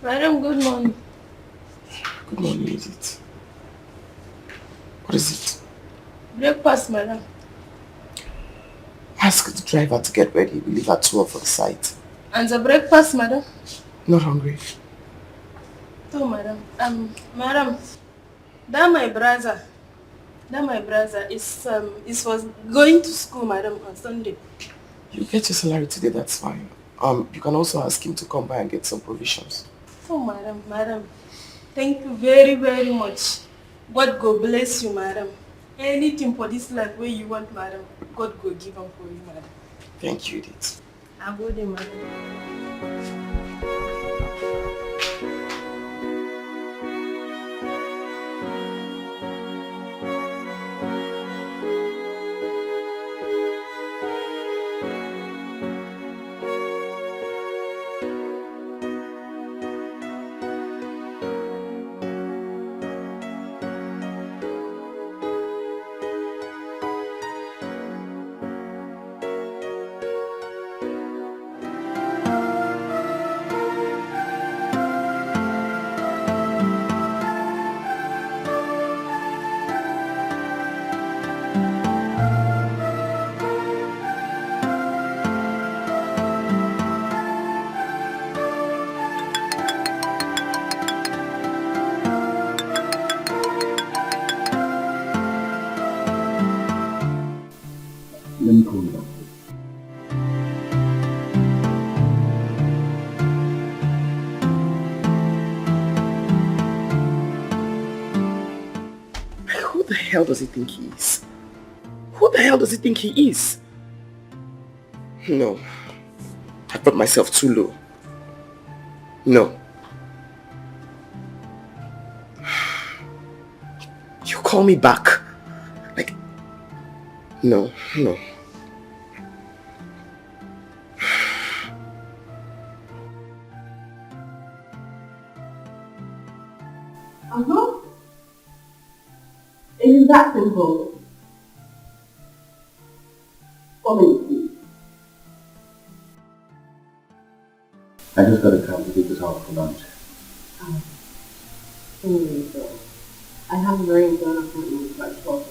Madam, good morning. Good morning, is it? What is it? Breakfast, madam. Ask the driver to get ready. We leave at 12 for the site. And the breakfast, madam? Not hungry. Oh, madam. Madam, that my brother is was going to school, madam, on Sunday. You get your salary today, that's fine. You can also ask him to come by and get some provisions. Oh, madam. Thank you very, very much. God go bless you, madam. Anything for this life where you want, madam, God go give them for you, madam. Thank you, Edith. I go there, madam. Let me call you back. Who the hell does he think he is? Who the hell does he think he is? No, I brought myself too low. No. You call me back. Like, no. Isn't that simple? Follow me. I just got a cab to take this out for lunch. I have a very important appointment by 12.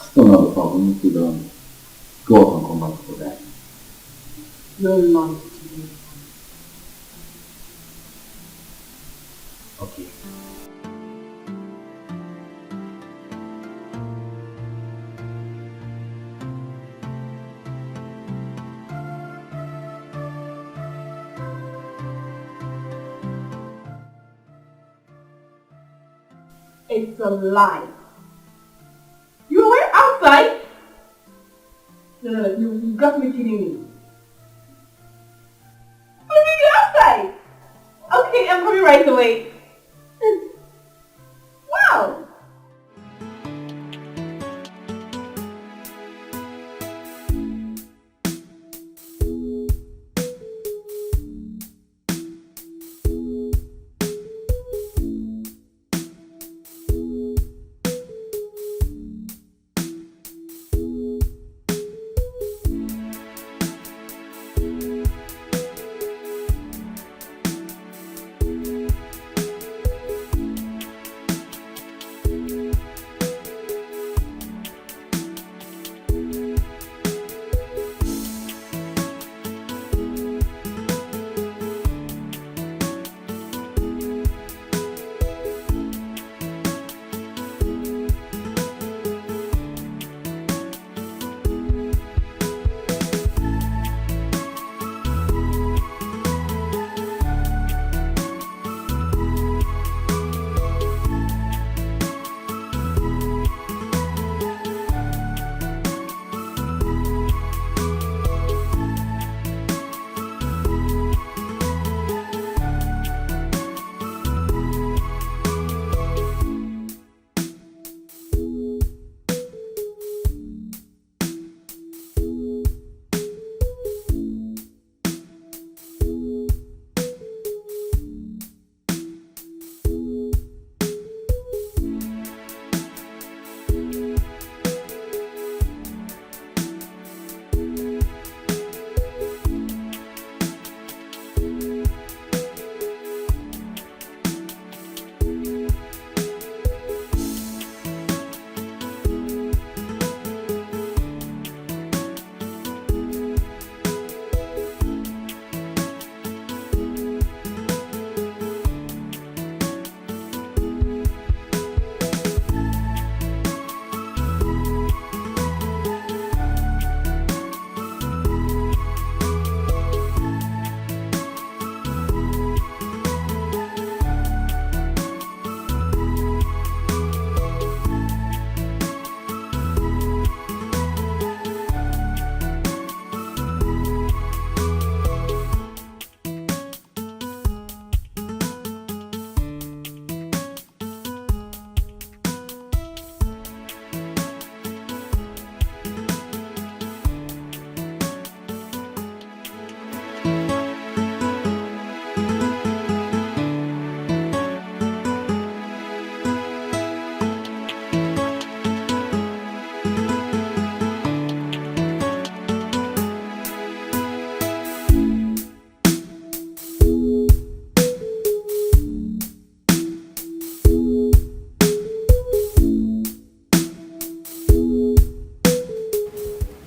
Still not a problem. You could go out and come back for that. No lunch today. Okay. It's a lie. You were outside? No, you got me kidding me. Oh, you outside? Okay, I'm coming right away. Wow.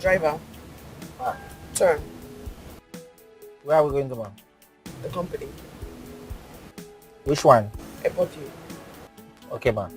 Driver. Turn. Where are we going to, man? The company. Which one? I bought you. Okay, man.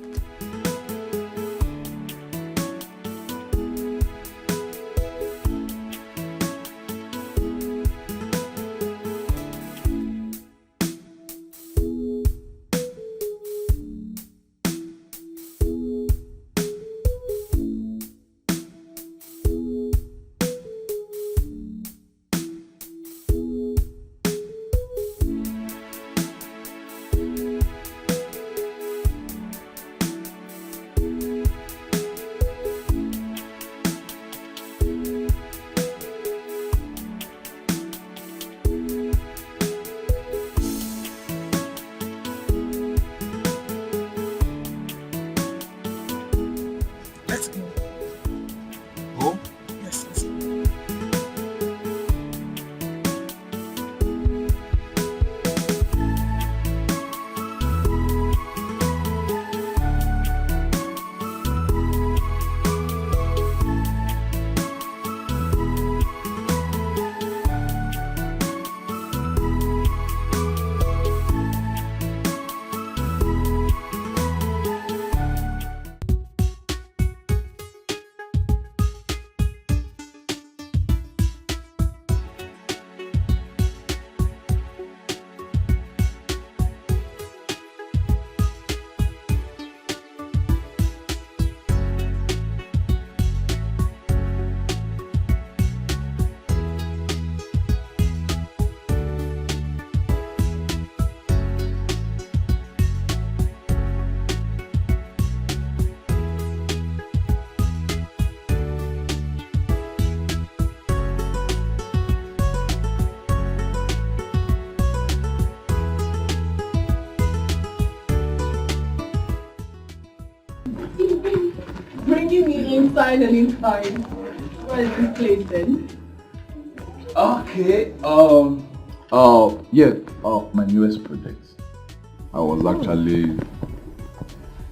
Inside and inside. Where is this place then? Okay, my newest project. I was actually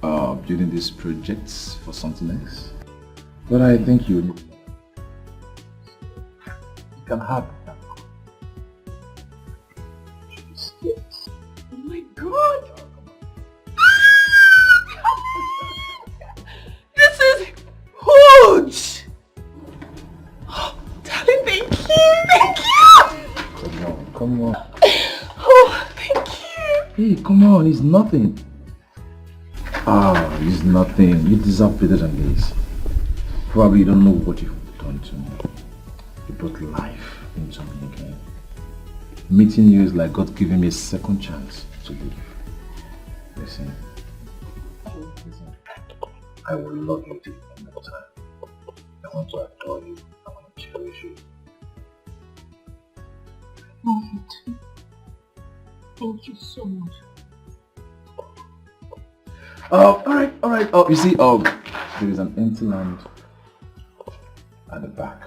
building these projects for something else. But I think you can have it now. Oh my god! This is huge! Darling, thank you! Thank you! Come on. Oh, thank you! Hey, come on, it's nothing. It's nothing. You deserve better than this. Probably you don't know what you've done to me. You brought life into me again. Meeting you is like God giving me a second chance to live. Listen, I will love you till the end of time. I want to adore you. I want to cherish you. Love you too. Thank you so much. Alright. Oh, you see, there is an empty land at the back.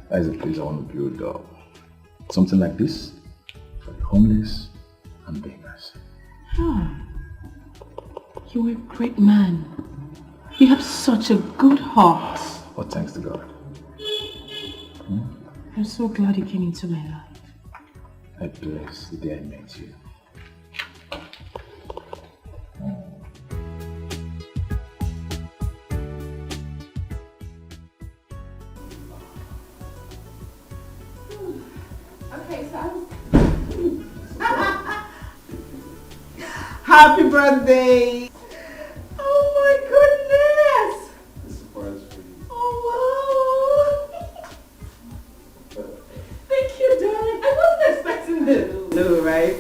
That is a place I want to build something like this for the homeless and beggars. You're a great man. You have such a good heart. Oh, thanks to God. I'm so glad you came into my life. I bless the day I met you. Okay, so Happy birthday! Oh my goodness! It's a surprise for you. Oh wow! Thank you, darling. I wasn't expecting this. No, right?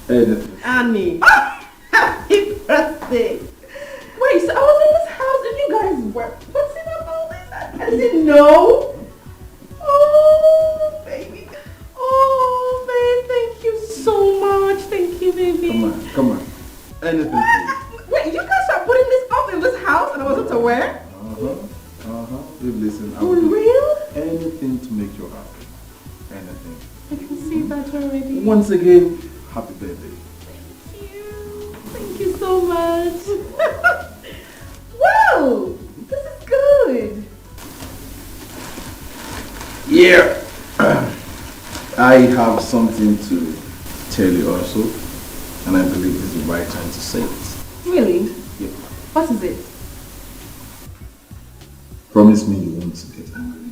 Hey, Annie. Happy birthday! Wait, so I was in this house and you guys were putting up all this? I didn't know. Oh, baby. Oh, babe, thank you so much. Thank you, baby. Come on. Anything for you. Wait, you guys are putting this up in this house and I wasn't aware? Babe, listen. I For will do real? anything to make you happy. Anything. I can see that already. Once again, happy birthday. Thank you so much. Wow, this is good. Yeah. I have something to tell you also, and I believe this is the right time to say it. Really? Yeah. What is it? Promise me you won't get angry.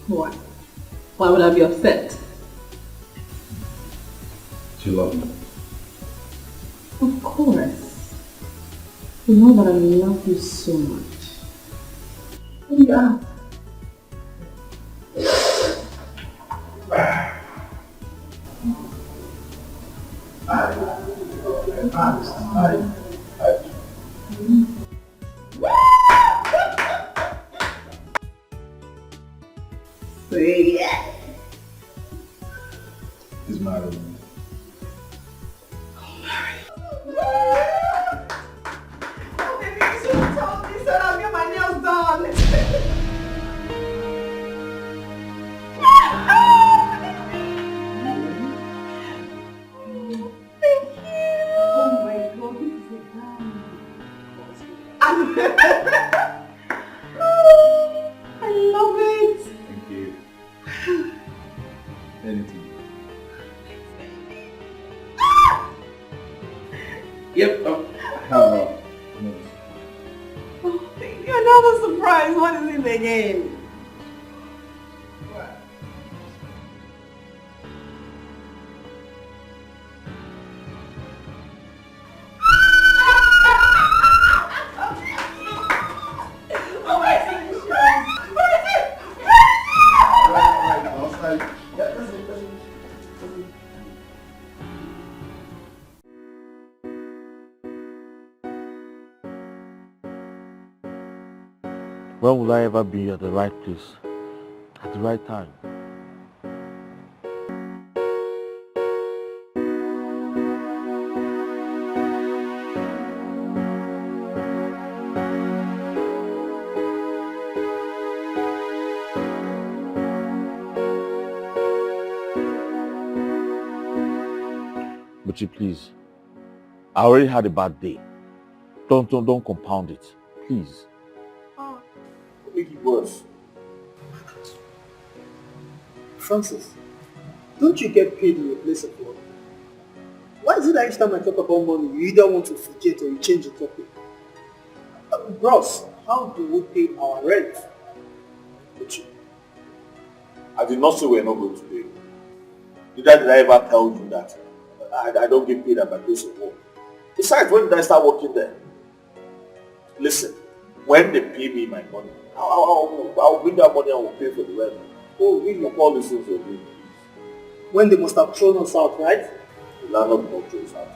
Why? Why would I be upset? Do you love me? Of course. You know that I love you so much. Yeah. He's married. Oh, baby, you should have told me so I'll get my nails done. Thank you. Oh my God, this is a guy. Oh, I love it. Thank you. Anything. Yep. I have notes. Oh, thank you. Another surprise. What is it again? When will I ever be at the right place, at the right time? Buchi, please. I already had a bad day. Don't compound it. Please. Make it worse. Francis, don't you get paid in your place of work? Why is it that each time I talk about money, you either want to forget or you change the topic? Bros, how do we pay our rent? Buchi, I did not say we're not going to pay. Neither did I ever tell you that I don't get paid at my place of work. Besides, when did I start working there? Listen, when they pay me my money, I'll bring that money and we'll pay for the rent. Oh, really? Of all the things you're doing, please. When they must have thrown us out, right? The landlord will not throw us out.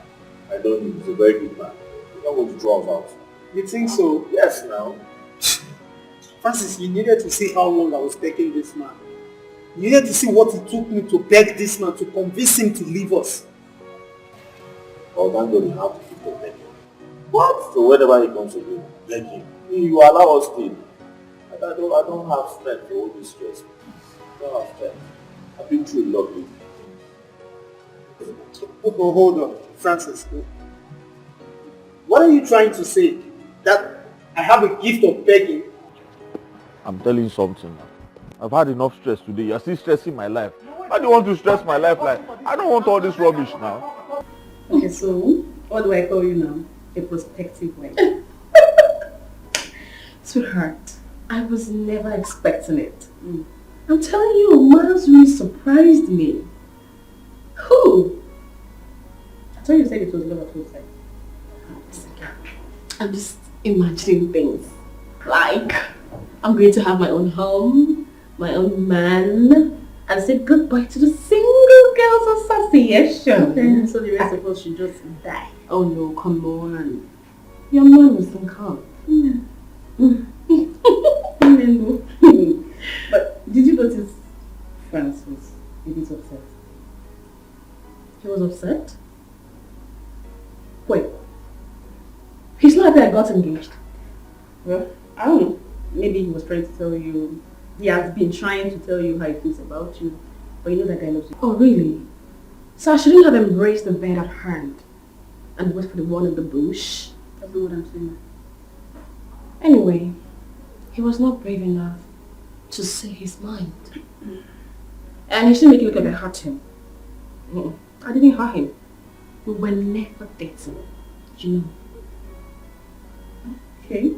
I know him, he's a very good man. He's not going to throw us out. You think so? Yes, now. Francis, you needed to see how long I was begging this man. You needed to see what it took me to beg this man, to convince him to leave us. Oh, thank God you have to keep on begging. What? So whenever he comes again, beg him. You allow us to. I don't have strength for all this stress. I don't have strength. I've been through a lot lately. Oh, hold on, Francis. What are you trying to say? That I have a gift of begging? I'm telling you something now. I've had enough stress today. You're still stressing my life. Why do you want to stress my life like? I don't want all this rubbish now. Okay, so what do I call you now? A prospective wife. Sweetheart, I was never expecting it. I'm telling you, Miles really surprised me. Who? I thought you said it was love at first sight. I'm just imagining things. Like, I'm going to have my own home, my own man, and say goodbye to the Single Girls Association. Okay, so the rest of us should just die. Oh no, come on. Your man will soon come. But did you notice Franz was a bit upset? He was upset? Wait. He's not happy I got engaged. Well, I don't know. Maybe he was trying to tell you. He has been trying to tell you how he feels about you. But you know that guy loves you. Oh, really? So I shouldn't have embraced the bed at hand and wait for the one in the bush? That's not what I'm saying. Anyway, he was not brave enough to say his mind. And he shouldn't make it look like I hurt him. I didn't hurt him. We were never dating. You know. Okay.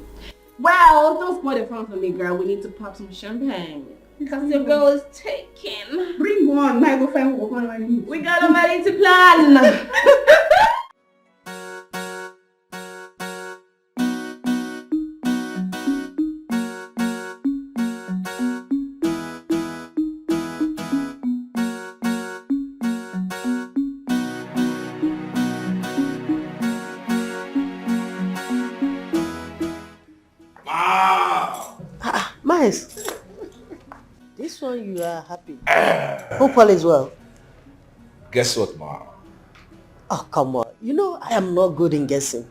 Well, don't spoil the fun for me, girl. We need to pop some champagne. Because your girl is taken. Bring one. I go find one. We got a wedding to plan. Miles, this one you are happy. Hope all is well. Guess what, Ma? Oh, come on. You know I am not good in guessing.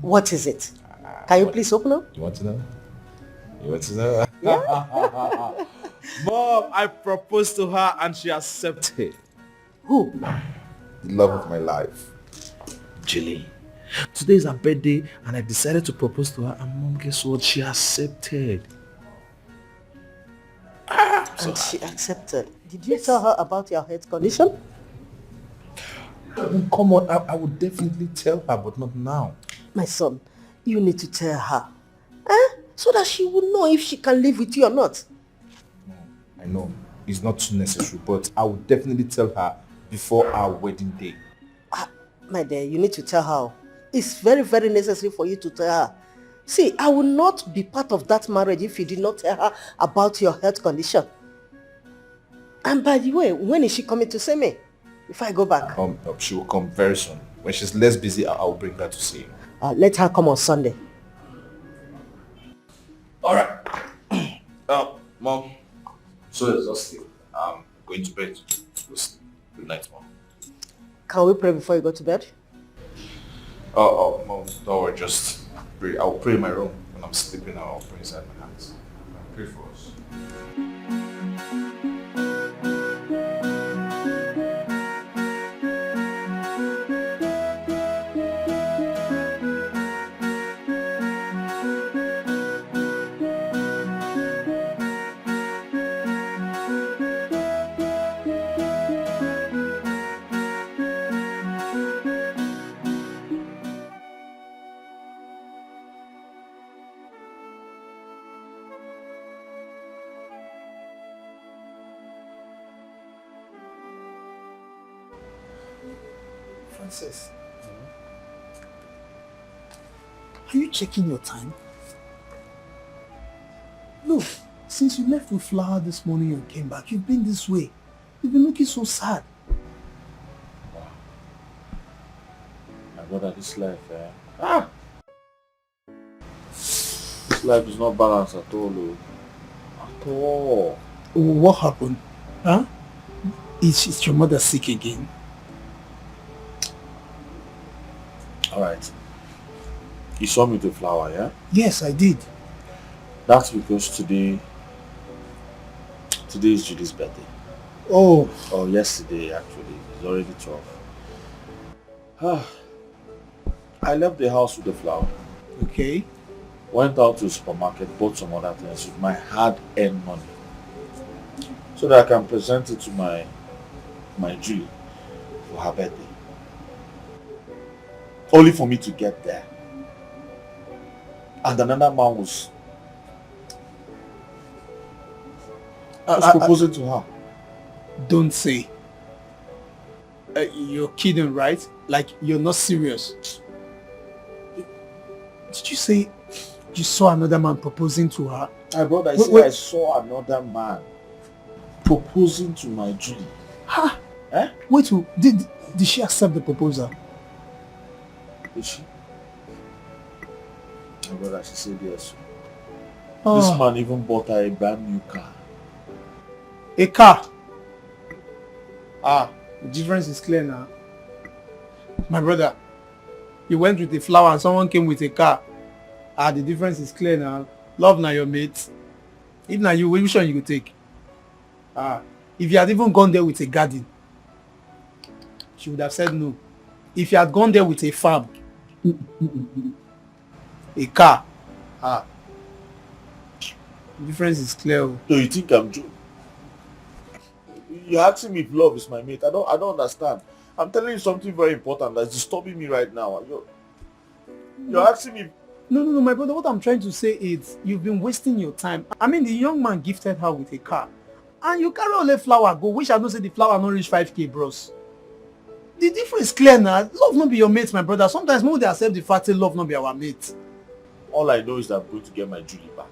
What is it? Can you please open up? You want to know? You want to know? Yeah. Mom, I proposed to her and she accepted. Who? The love of my life. Julie. Today is her birthday and I decided to propose to her and Mom, guess what? She accepted. And she accepted. Did you tell her about your health condition? Come on, I would definitely tell her, but not now. My son, you need to tell her. So that she will know if she can live with you or not. I know, it's not too necessary, but I would definitely tell her before our wedding day. My dear, you need to tell her. It's very, very necessary for you to tell her. See, I will not be part of that marriage if you did not tell her about your health condition. And by the way, when is she coming to see me? If I go back? She will come very soon. When she's less busy, I'll bring her to see you. Let her come on Sunday. Alright. Mom, so exhausted. I'm going to bed. Good night, Mom. Can we pray before you go to bed? Mom, don't worry, just pray. I'll pray in my room. When I'm sleeping, I'll pray inside my hands. I'll pray for us. Francis, are you checking your time? Look, since you left with Flower this morning and came back, you've been this way. You've been looking so sad. My brother, this life, this life is not balanced at all, oh. At all. What happened? Huh? Is your mother sick again? Alright. You saw me with Flower, yeah? Yes, I did. That's because today is Judy's birthday. Oh. Oh, yesterday actually. It's already 12. I left the house with the Flower. Okay. Went out to the supermarket, bought some other things with my hard-earned money. So that I can present it to my Julie for her birthday. Only for me to get there. And another man was proposing to her. Don't say. You're kidding, right? Like, you're not serious. Did you say you saw another man proposing to her? My brother, I saw another man proposing to my Julie. Ha! Wait, did she accept the proposal? Did she? My brother, she said yes. Oh. This man even bought her a brand new car. A car? The difference is clear now. My brother, you went with a Flower and someone came with a car. The difference is clear now. Love now your mates. If now you, which one you could take? If you had even gone there with a garden, she would have said no. If you had gone there with a farm, a car, the difference is clear. So you think I'm joking? You're asking me if love is my mate. I don't understand. I'm telling you something very important that's disturbing me right now. You're asking me. No, my brother, what I'm trying to say is you've been wasting your time. I mean, the young man gifted her with a car. And you carry all a Flower go, which I don't say the Flower not reach 5K, bros. The difference is clear now. Love not be your mate, my brother. Sometimes more they accept the fact that love not be our mate. All I know is that I'm going to get my Julie back.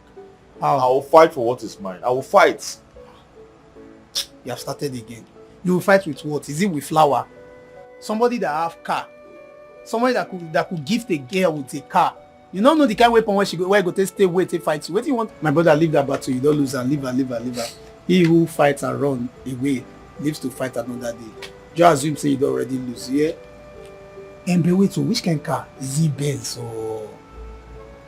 How? I will fight for what is mine. I will fight. You have started again. You will fight with what? Is it with Flower? Somebody that have car. Somebody that could gift a girl with a car. You don't know the kind of weapon where you go to stay, wait, to fight you. What do you want? My brother, leave that battle. You don't lose and leave her. He who fights and run away lives to fight another day. Just assume say you don't already lose, yeah? And be wait, so which kind of car? Is it Benz or...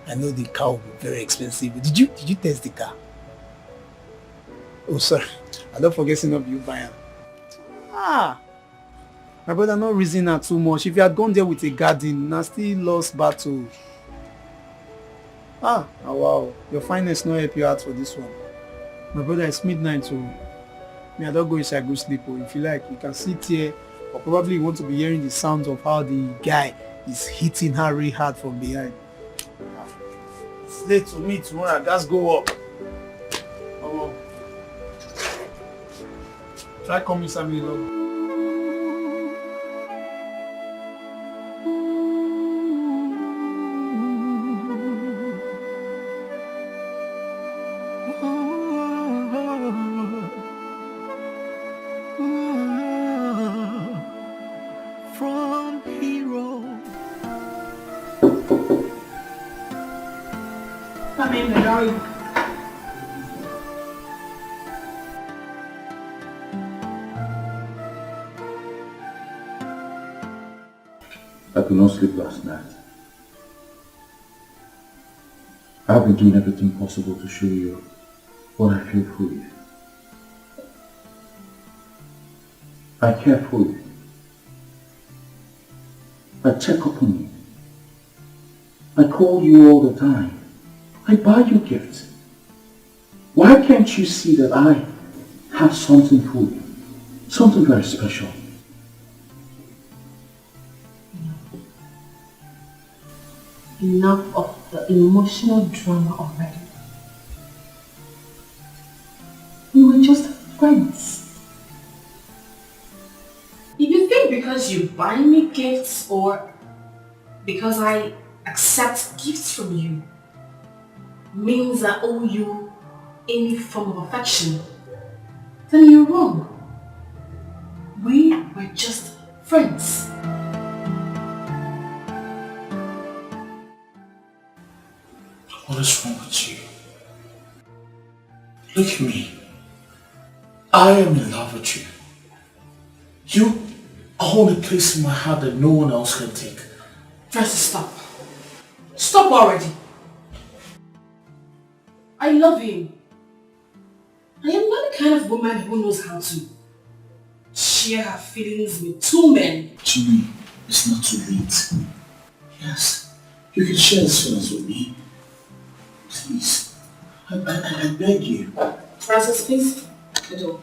I know the car will be very expensive. Did you test the car? Oh, sorry. I don't forget seeing of you buying. My brother, not reason her too much. If you had gone there with a garden, now still lost battle. Wow. Your finance not help you out for this one. My brother, it's midnight, so I don't go inside, go sleep. Or if you like, you can sit here, or probably you want to be hearing the sounds of how the guy is hitting her really hard from behind. It's late to me tomorrow. I just go up. Try coming Sammy long. From hero. Come in, darling. I could not sleep last night. I've been doing everything possible to show you what I feel for you. I care for you. I check up on you. I call you all the time. I buy you gifts. Why can't you see that I have something for you? Something very special. Enough of the emotional drama already. We were just friends. If you think because you buying me gifts or because I accept gifts from you means I owe you any form of affection, then you're wrong. We were just friends. What is wrong with you? Look at me. I am in love with you. You hold a place in my heart that no one else can take. Francis, stop. Stop already. I love him. I am not the kind of woman who knows how to share her feelings with two men. Julie, it's not too late. Yes, you can share this feelings with me. Please, I beg you. Francis, please. The door.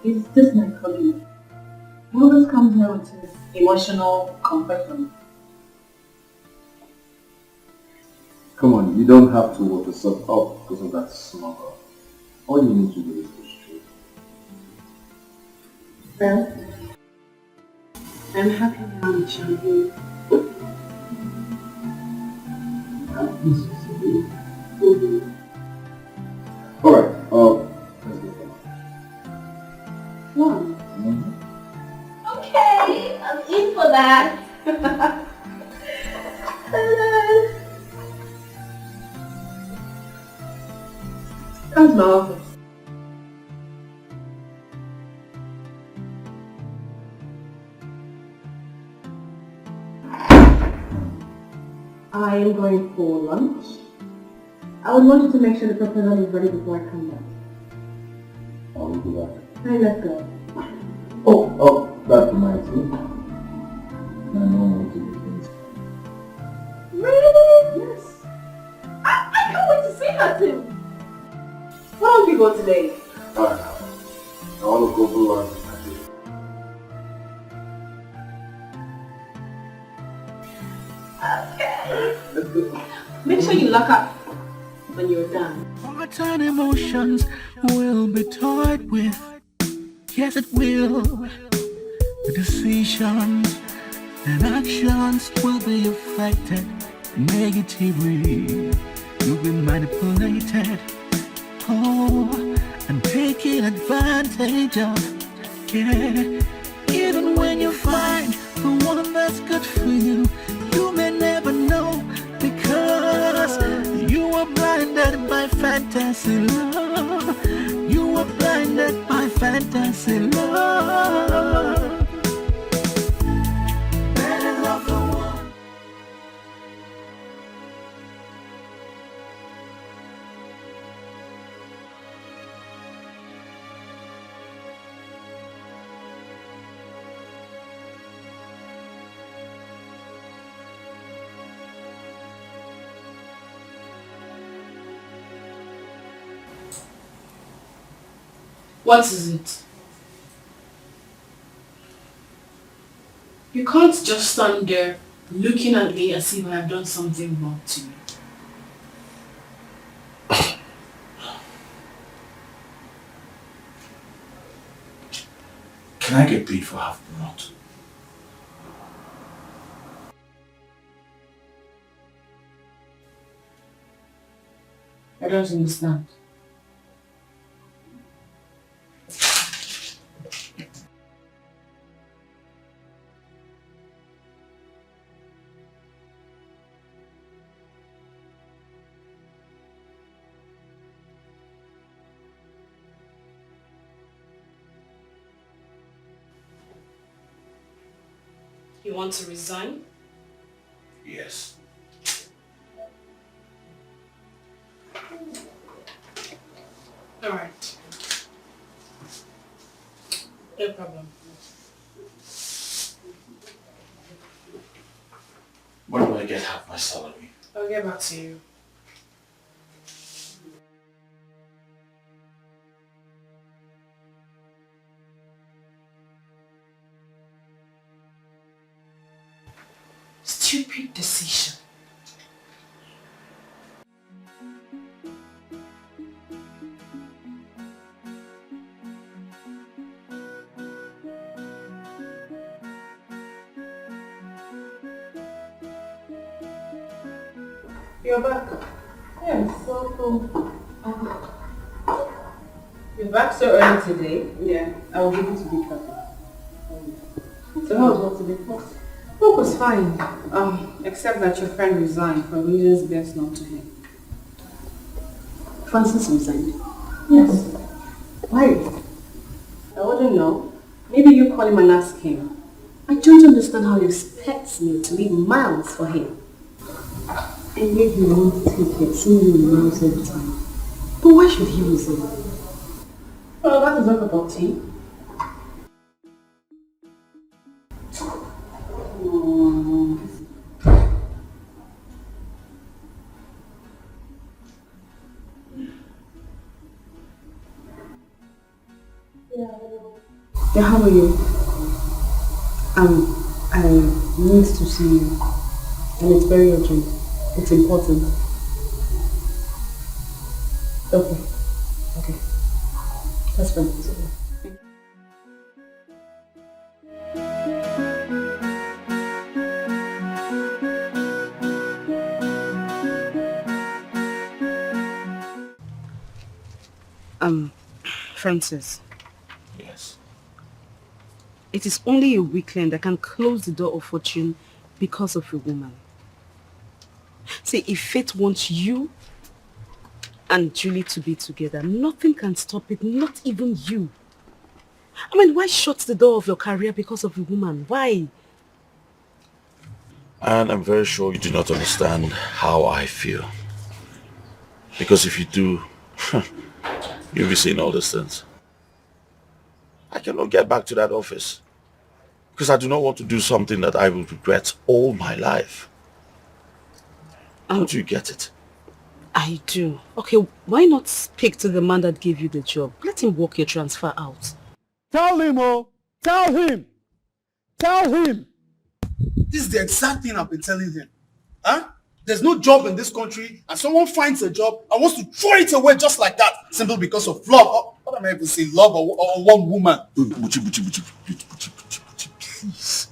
Is this my colleague? He always comes here with his emotional confession. Come on, you don't have to work yourself up because of that smuggle. All you need to do is push through. Well, I'm happy now with you. Alright, let's go. One. Okay, I'm in for that. Come to my office. I am going for lunch. I would want you to make sure the proposal is ready before I come back. I will do that. Alright, let's go. Oh, that reminds me. My mom wants to do things. Really? Yes. I can't wait to see that too. Why don't we go today? Alright, I want to go for lunch with my baby. Okay. Let's go. Make sure you lock up when you're done. Forgotten emotions will be toyed with. Yes, it will. The decisions and actions will be affected negatively. You'll be manipulated. Oh, and taken advantage of. Yeah. Even when you find the one that's good for you, you may never know because you are blinded by fantasy love. You are blinded by fantasy love. Better love the one. What is it? You can't just stand there looking at me as if I have done something wrong to you. Can I get paid for half the month? I don't understand. You want to resign? Yes. All right. No problem. When do I get half my salary? I'll get back to you. stupid decision. You're back. Yes, so cool. You're back so early today? Yeah, I was able to be happy. So how was work today? Work was fine. Except that your friend resigned for reasons best known to him. Francis resigned. Yes. Why? I wouldn't know. Maybe you call him and ask him. I don't understand how he expects me to leave miles for him. And yet he won't take it, seeing you in miles all the time. But why should he resign? Well, that is not about tea. Yeah, how are you? I need to see you. And it's very urgent. It's important. Okay. Okay. That's fine. It's okay. Francis. Yes. It is only a weekend that can close the door of fortune because of a woman. See, if fate wants you and Julie to be together, nothing can stop it, not even you. I mean, why shut the door of your career because of a woman? Why? And I'm very sure you do not understand how I feel. Because if you do, you'll be seeing all these things. I cannot get back to that office. Because I do not want to do something that I will regret all my life. Don't you get it? I do. Okay, why not speak to the man that gave you the job? Let him work your transfer out. Tell him, oh! Tell him! Tell him! This is the exact thing I've been telling him. Huh? There's no job in this country, and someone finds a job and wants to throw it away just like that, simply because of love. What am I even saying? Love or one woman? Buchi, please.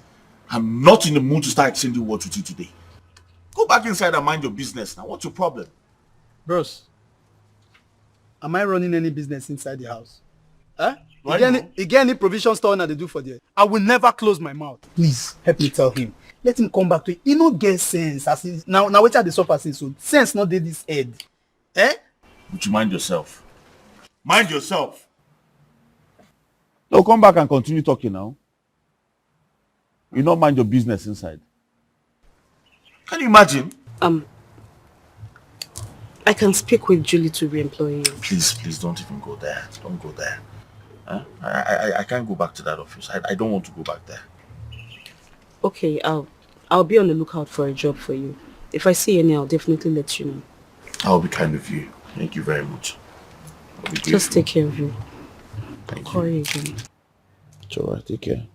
I'm not in the mood to start exchanging words with you today. Go back inside and mind your business now. What's your problem? Bros, am I running any business inside the house? Huh? Why You get any provision store that they do for there? I will never close my mouth. Please, help me tell him. Let him come back to it. He no get sense. As he, now wait at the suffer since so sense not did this head. Eh? Would you mind yourself? Mind yourself. No, come back and continue talking now. You not mind your business inside. Can you imagine? I can speak with Julie to re-employ you. Please don't even go there. Don't go there. Huh? I can't go back to that office. I don't want to go back there. Okay, I'll be on the lookout for a job for you. If I see any, I'll definitely let you know. I'll be kind of you. Thank you very much. Just take care of you. Thank I'll call you again. It's alright, take care.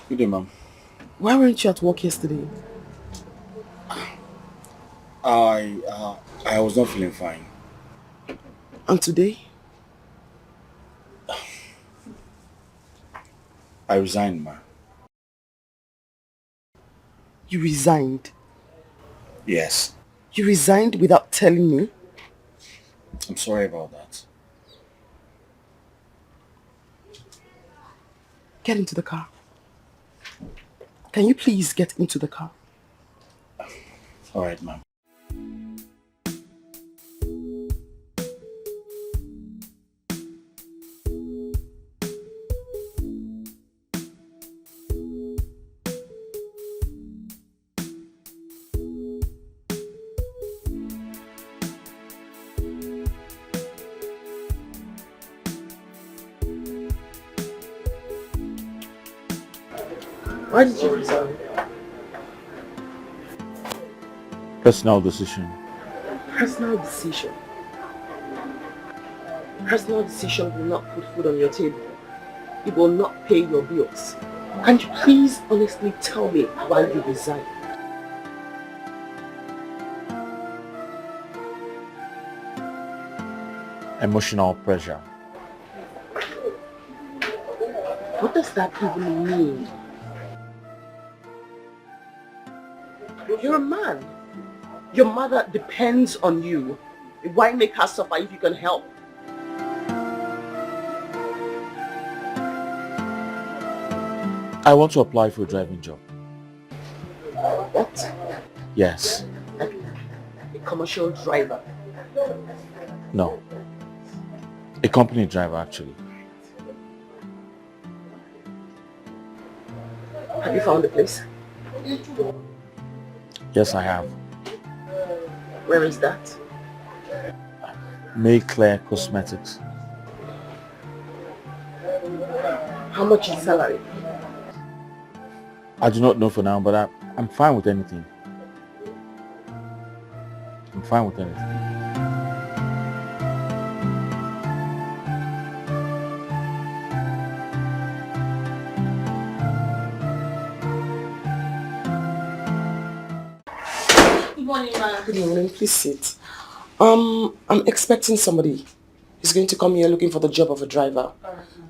Good day, ma'am. Why weren't you at work yesterday? I was not feeling fine. And today? I resigned, ma. You resigned? Yes. You resigned without telling me? I'm sorry about that. Get into the car. Can you please get into the car? All right, ma'am. Why did you resign? Personal decision. Personal decision. Personal decision will not put food on your table. It will not pay your bills. Can you please honestly tell me why you resigned? Emotional pressure. What does that even mean? You're a man. Your mother depends on you. Why make her suffer if you can help? I want to apply for a driving job. What? Yes. A commercial driver. No. A company driver, actually. Have you found a place? Yes, I have. Where is that? Mayclair Cosmetics. How much is salary? I do not know for now, but I'm fine with anything. I'm fine with anything. Good morning, ma'am. Good morning. Please sit. I'm expecting somebody. He's going to come here looking for the job of a driver.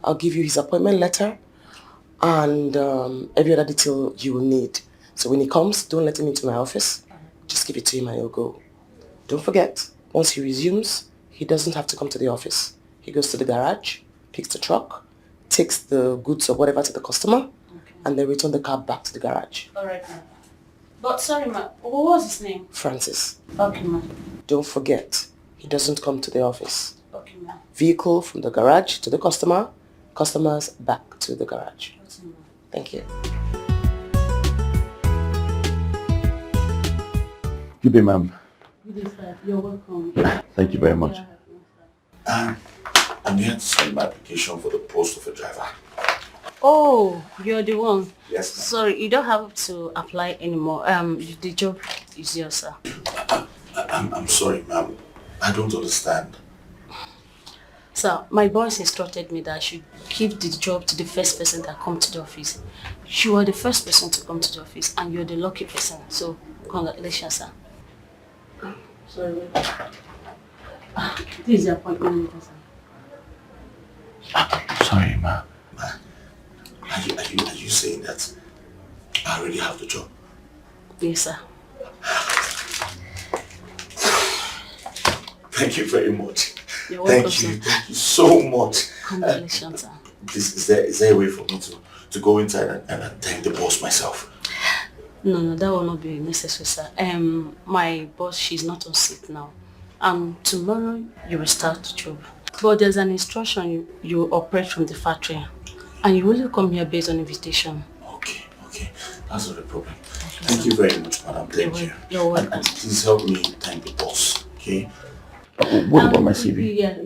I'll give you his appointment letter and every other detail you will need. So when he comes, don't let him into my office. Just give it to him and he'll go. Don't forget, once he resumes, he doesn't have to come to the office. He goes to the garage, picks the truck, takes the goods or whatever to the customer, and then return the car back to the garage. Alright, ma'am. But sorry, ma'am. What was his name? Francis. Okay, ma'am. Don't forget, he doesn't come to the office. Okay, ma'am. Vehicle from the garage to the customer, customers back to the garage. Thank you. Good day, ma'am. Good day, sir. You're welcome. Thank you very much. I'm here to send my application for the post of a driver. Oh, you're the one. Yes, ma'am. Sorry, you don't have to apply anymore. The job is yours, sir. I'm sorry, ma'am. I don't understand. Sir, my boss instructed me that I should give the job to the first person that comes to the office. You are the first person to come to the office and you're the lucky person. So, congratulations, sir. Sorry, wait. This is the appointment letter, sir. Sorry, ma'am. Are you saying that I already have the job? Yes, sir. Thank you very much. You're welcome, Thank you so much. Congratulations, sir. Is there a way for me to go inside and thank the boss myself? No, that will not be necessary, sir. My boss, she's not on sick now. Tomorrow you will start the job. But there's an instruction you operate from the factory. And you will come here based on invitation. Okay. That's not a problem. Thank you very much, madam. Thank you. You're welcome. And please help me thank the boss, okay? What about my CV? Yes,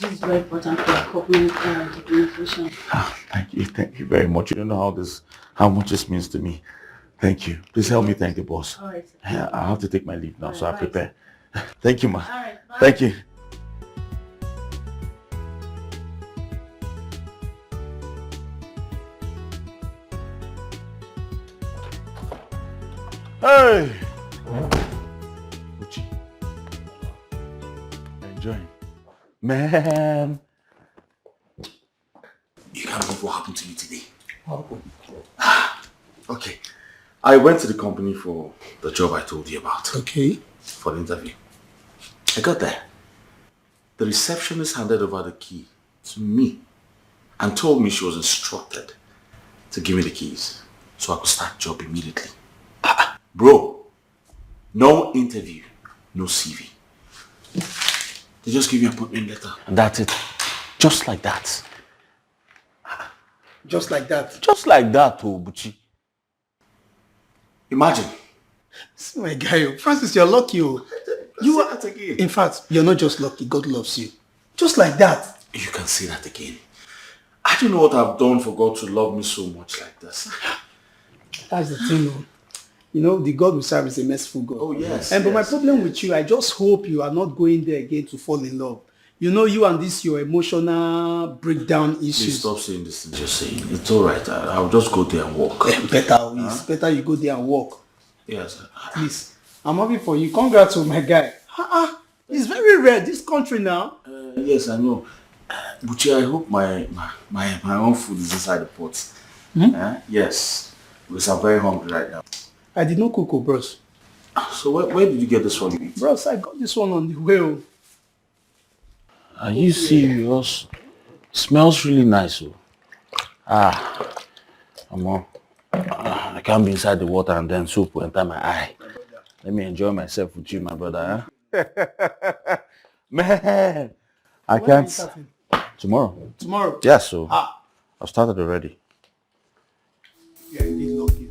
this is very important for corporate documentation. Thank you very much. You don't know how much this means to me. Thank you. Please help me thank the boss. All right. I have to take my leave now, so I prepare. Thank you, ma. All right, bye. Thank you. Hey! Uchi. Enjoying. Man! You can't believe what happened to me today. Okay. I went to the company for the job I told you about. Okay. For the interview. I got there. The receptionist handed over the key to me and told me she was instructed to give me the keys so I could start the job immediately. Bro, no interview, no CV. They just give you an appointment letter. And that's it. Just like that. Just like that? Just like that, oh, Buchi. Imagine. See my guy, Francis, you're lucky. You are, in fact, you're not just lucky, God loves you. Just like that. You can say that again. I don't know what I've done for God to love me so much like this. That's the thing, though. You know, the God we serve is a merciful God. Oh, yes. But my problem with you, I just hope you are not going there again to fall in love. You know, you and this, your emotional breakdown issues. Please stop saying this thing you're saying. It's all right. I'll just go there and walk. It's better you go there and walk. Yes. Please. I'm happy for you. Congrats to my guy. It's very rare, this country now. Yes, I know. Buchi, I hope my own food is inside the pot. Yes. Because I'm very hungry right now. I did not cook, bros. So where did you get this one? Bros, I got this one on the way. Are you serious? Smells really nice. I can't be inside the water and then soup will enter my eye. Let me enjoy myself with you, my brother. Man, I can't. Tomorrow. Tomorrow? Yeah, so I've started already. Yeah, he's lucky.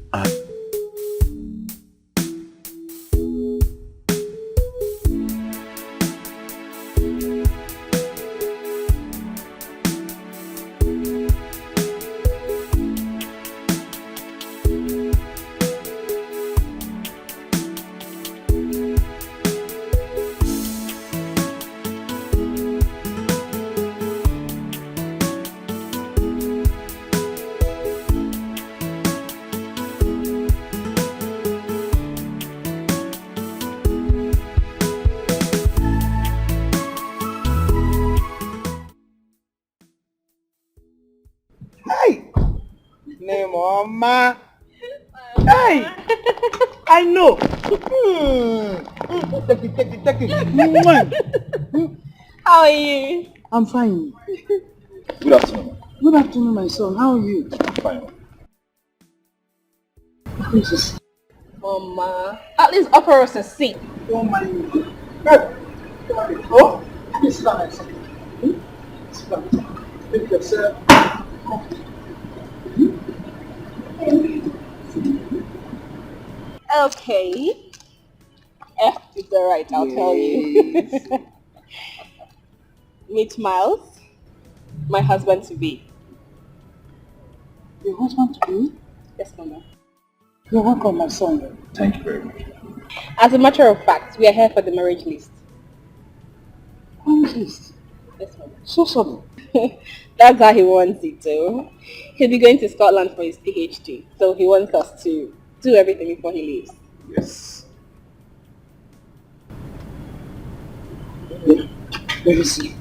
Mama. Hey! I know. Take it. How are you? I'm fine. Good afternoon. Good afternoon, my son. How are you? I'm fine. Princess. Mama, at least offer us a seat. Don't mind me. Oh, please sit down, my son. Sit down. Make yourself comfortable. Okay. F is the right, I'll tell you. Meet Miles, my husband to be. Your husband to be? Yes, Mama. You're welcome, my son. Thank you very much. As a matter of fact, we are here for the marriage list. Marriage list? Yes, Mama. So sudden. That's how he wants it too. He'll be going to Scotland for his PhD, so he wants us to do everything before he leaves. Yes. Let me see.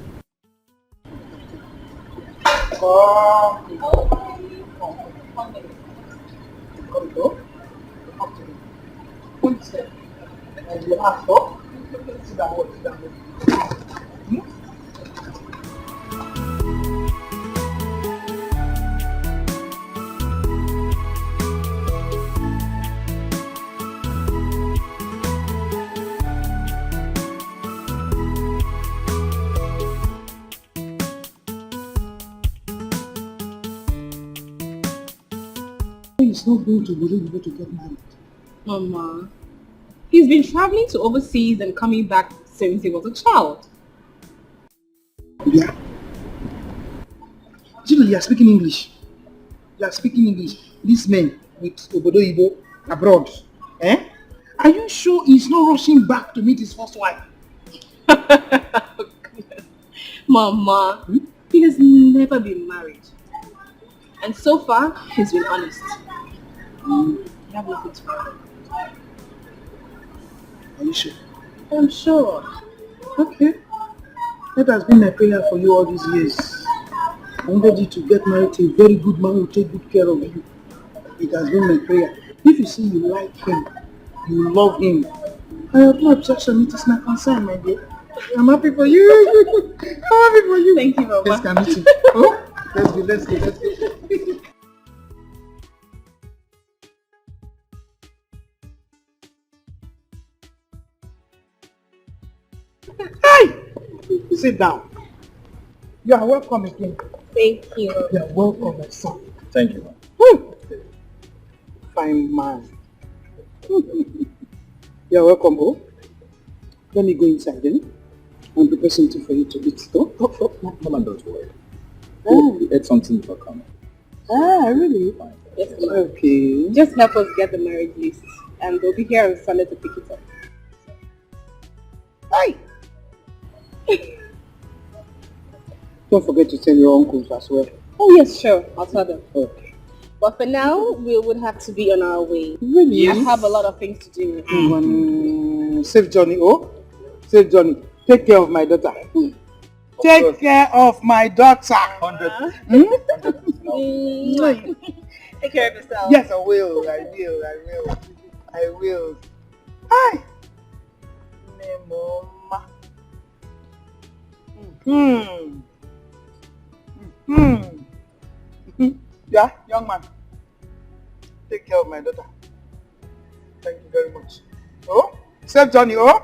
He's not going to be able to get married. Mama, he's been traveling to overseas and coming back since he was a child. Yeah. Jimmy, you are speaking English. You are speaking English. This man with Obodo Ibo abroad. Are you sure he's not rushing back to meet his first wife? Mama, he has never been married. And so far, he's been honest. You have nothing to worry. Are you sure? I'm sure. Okay. That has been my prayer for you all these years. I wanted you to get married to a very good man who will take good care of you. It has been my prayer. If you see you like him, you love him, I have no objection. It is my concern, my dear. I'm happy for you. I'm happy for you. Thank you, Mama. Let's come meet you. Oh, let's go. Hey! Sit down. You are welcome again. Thank you. You are welcome, my son. Thank you, ma'am. Woo! Fine man. You are welcome, oh. Let me go inside then and prepare something for you to eat. Oh. Mama, don't worry. Oh. We ate something before coming. Ah, really? Fine. Yes, Well, Okay. Just help us get the marriage list, and they'll be here on Sunday to pick it up. Hi. Don't forget to tell your uncles as well. Oh yes, sure. I'll tell them. Okay. But for now, we would have to be on our way. Really? I have a lot of things to do. Safe journey, oh? Safe journey. Take care of my daughter. Take care of my daughter. 100. Take care of yourself. Yes, I will. I will. Hi. Yeah, young man. Take care of my daughter. Thank you very much. Oh, safe journey, oh?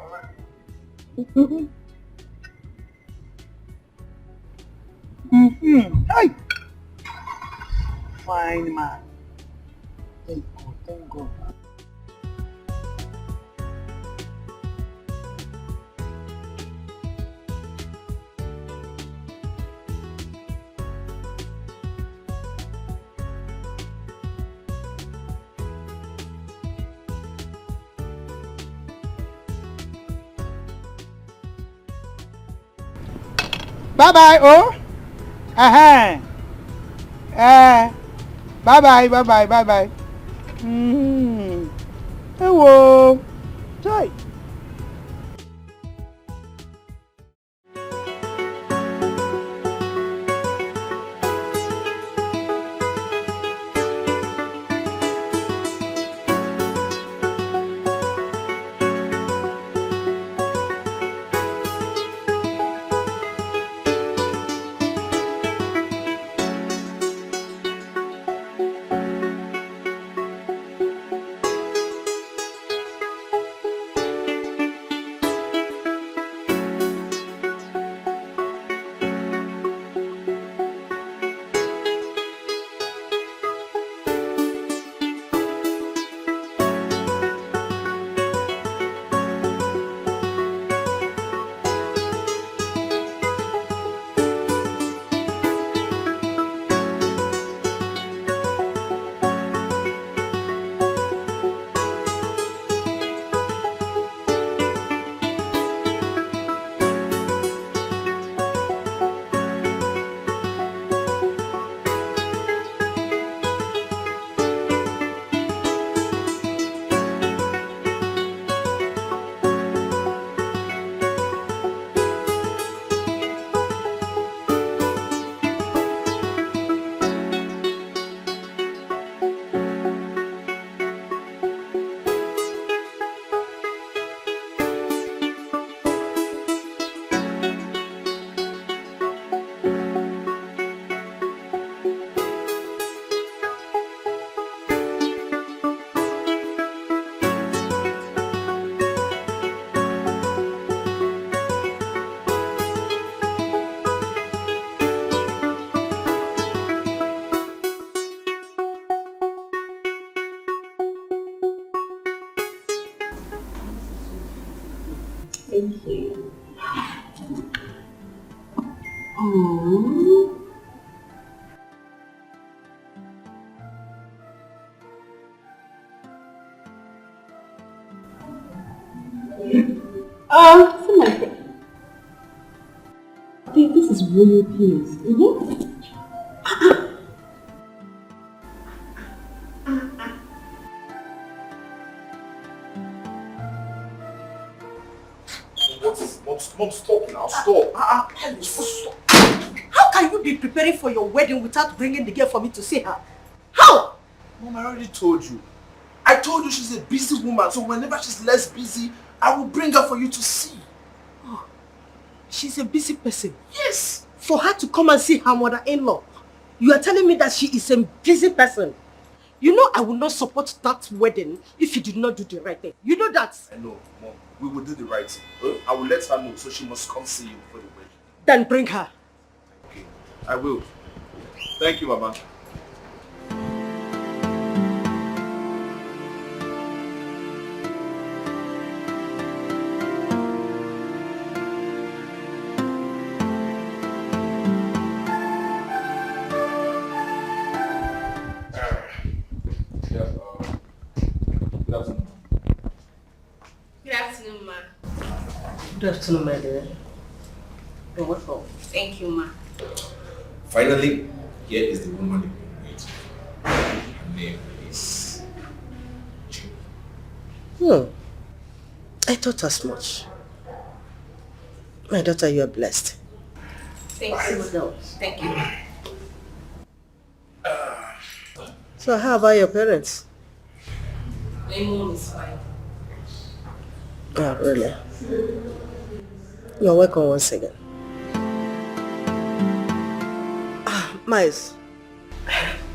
Hi. Fine man. Thank God. Bye-bye, oh? Bye-bye. Hello. Joy. Thank you. Oh. See my friend. I think this is royal penis. Mom, stop now, stop. Stop. How can you be preparing for your wedding without bringing the girl for me to see her? How? Mom, I already told you. I told you she's a busy woman, so whenever she's less busy, I will bring her for you to see. Oh, she's a busy person. Yes. For her to come and see her mother-in-law, you are telling me that she is a busy person. You know I will not support that wedding if you did not do the right thing. You know that. I know, Mom. We will do the right thing. I will let her know, so she must come see you for the wedding. Then bring her. Okay, I will. Thank you, Mama. Good afternoon, my dear. You're welcome. Thank you, ma. Finally, here is the woman you've been waiting for. Her name is Jill. I thought as much. My daughter, you are blessed. Thank you, madam. Thank you. So how about your parents? My mom is fine. Oh, really? You're welcome once again. Miles,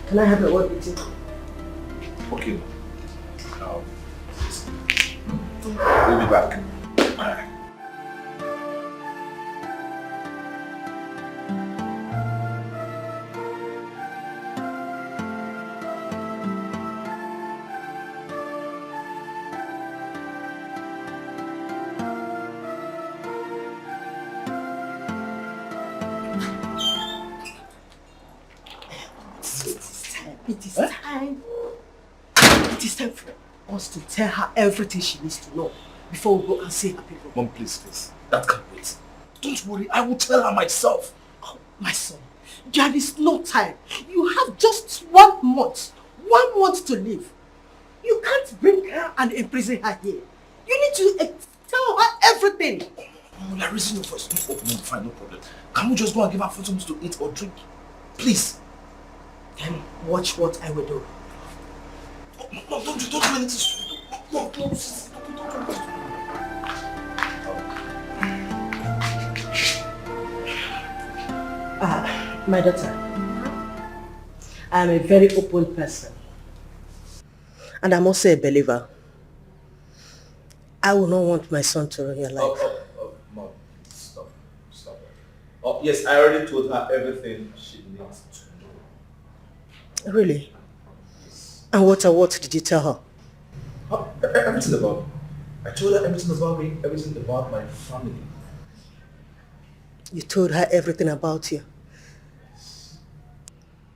can I have a word with you? Okay. We'll be back. It is time. It is time for us to tell her everything she needs to know before we go and see her people. Mom, please. That can't wait. Don't worry, I will tell her myself. Oh, my son, there is no time. You have just 1 month. 1 month to live. You can't bring her and imprison her here. You need to tell her everything. Mom, you're raising your voice. No, fine, no problem. Can we just go and give her food to eat or drink? Please. Then watch what I will do. Mom, don't do anything stupid. Mom, don't. My daughter, I am a very open person. And I'm also a believer. I will not want my son to ruin your life. Mom, stop. Oh, yes, I already told her everything she needs to know. Really? And what did you tell her? Everything about me. I told her everything about me, everything about my family. You told her everything about you.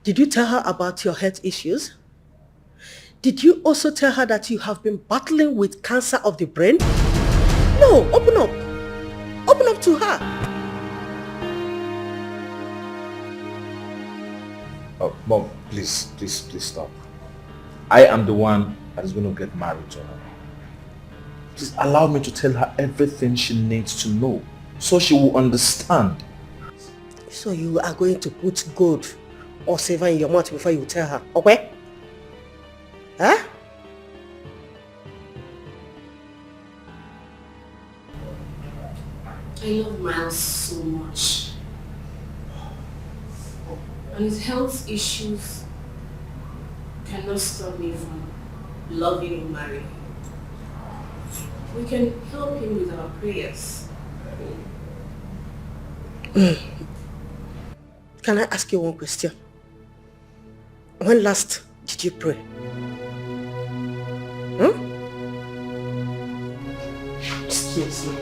Did you tell her about your health issues? Did you also tell her that you have been battling with cancer of the brain? No, open up. Open up to her. Oh, Mom, please stop. I am the one that is going to get married to her. Please allow me to tell her everything she needs to know, so she will understand. So you are going to put gold or silver in your mouth before you tell her, okay? Huh? I love Miles so much. And his health issues cannot stop me from loving and marrying him. We can help him with our prayers. Can I ask you one question? When last did you pray? Excuse me.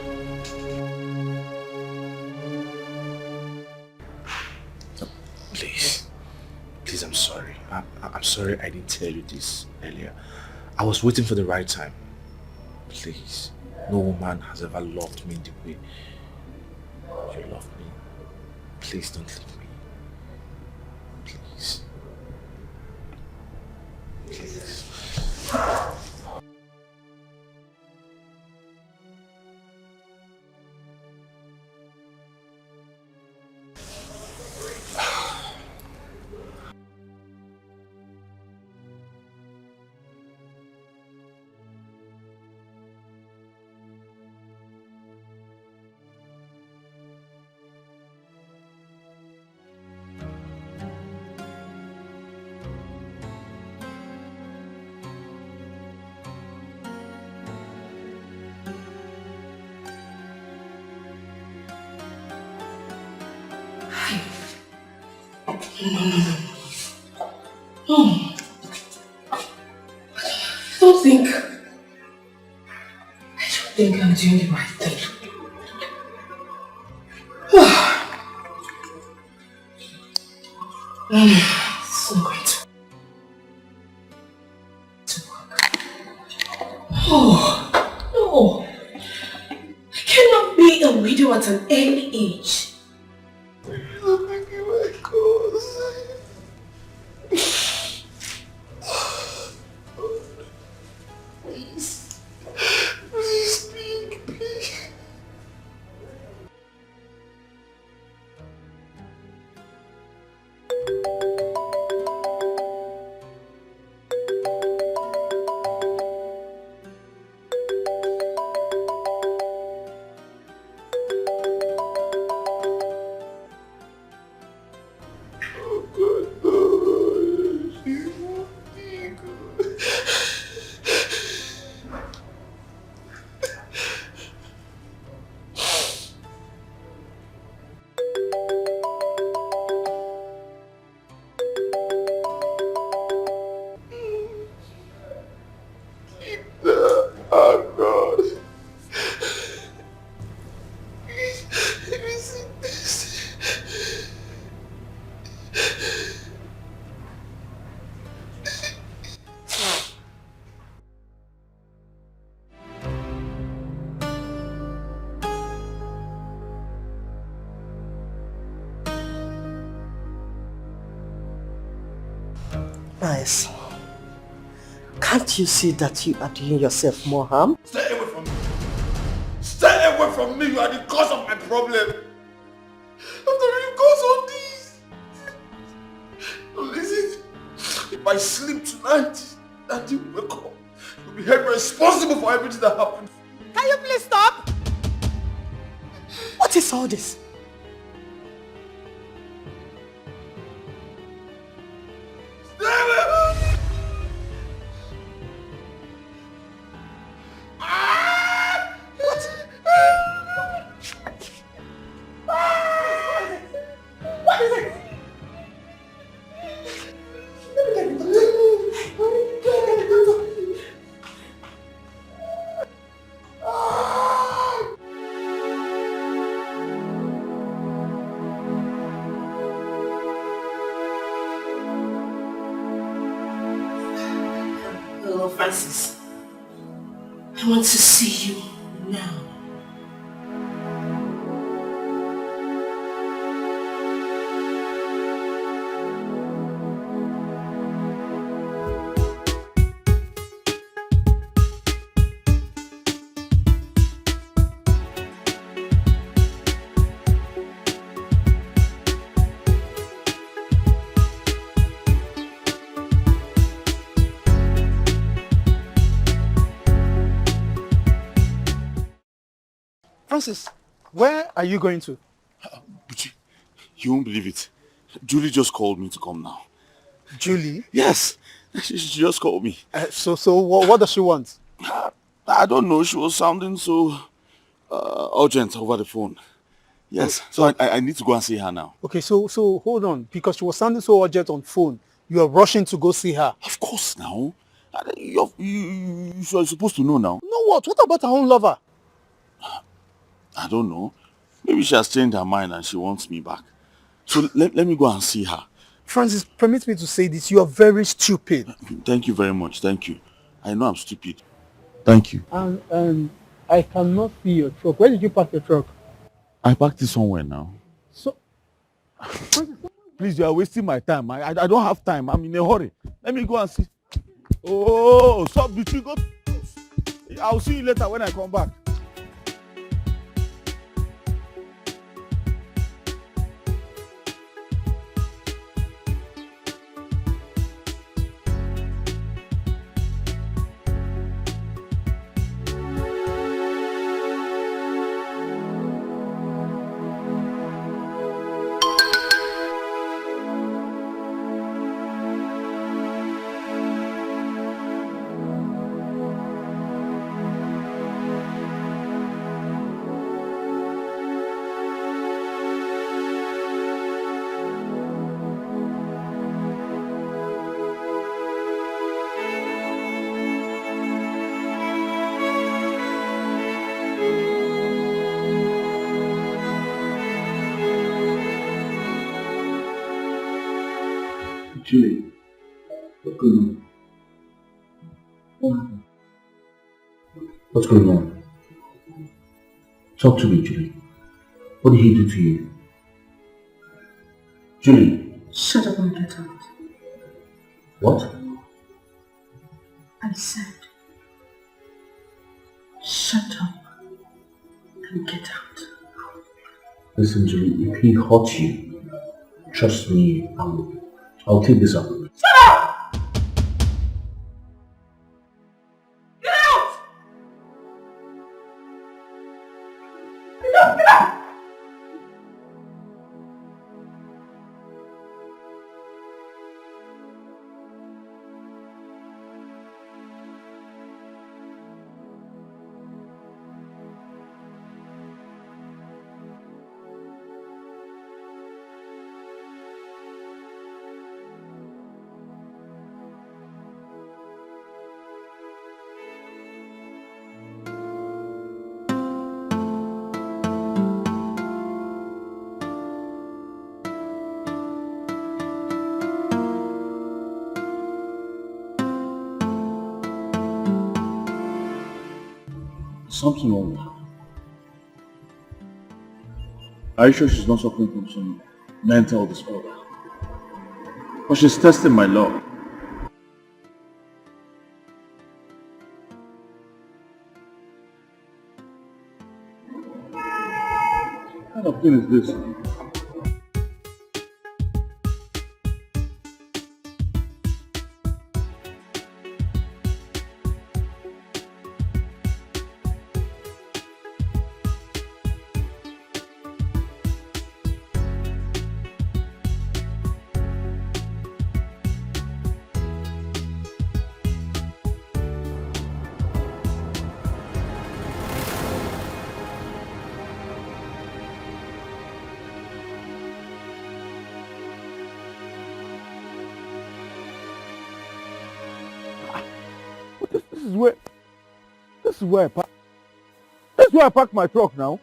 Please, I'm sorry. I'm sorry I didn't tell you this earlier. I was waiting for the right time. Please, no woman has ever loved me the way you love me. Please don't leave me. Please. Please. I don't think I'm doing the right thing. It's not going to work. Oh, no. I cannot be a you at an early age. I'm making my calls. Please. Please speak, please. Nice. Can't you see that you are doing yourself more harm? Stay away from me. Stay away from me. You are the cause of my problem. After you cause all this. Listen, if I sleep tonight and you wake up, you'll be held responsible for everything that happened. Can you please stop? What is all this? Hello, Francis. I want to see you now. Francis, where are you going to? But you won't believe it. Julie just called me to come now. Julie? Yes, she just called me. So what does she want? I don't know. She was sounding so urgent over the phone. Yes, so I need to go and see her now. Okay, so hold on. Because she was sounding so urgent on phone, you are rushing to go see her. Of course now. You are supposed to know now. No, what? What about her own lover? I don't know. Maybe she has changed her mind and she wants me back. So let me go and see her. Francis, permit me to say this. You are very stupid. Thank you very much. Thank you. I know I'm stupid. Thank you. And I cannot see your truck. Where did you park your truck? I parked it somewhere now. So, please, you are wasting my time. I don't have time. I'm in a hurry. Let me go and see. Oh, stop the tree. I'll see you later when I come back. Julie, what's going on? What happened? What's going on? Talk to me, Julie. What did he do to you? Julie. Shut up and get out. What? I said, shut up and get out. Listen, Julie, if he hurts you, trust me, I'll take this up. Shut up! Get out! Get out! Something wrong with her. Are you sure she's not suffering from some mental disorder? But she's testing my love. What kind of thing is this? This is where I park my truck now.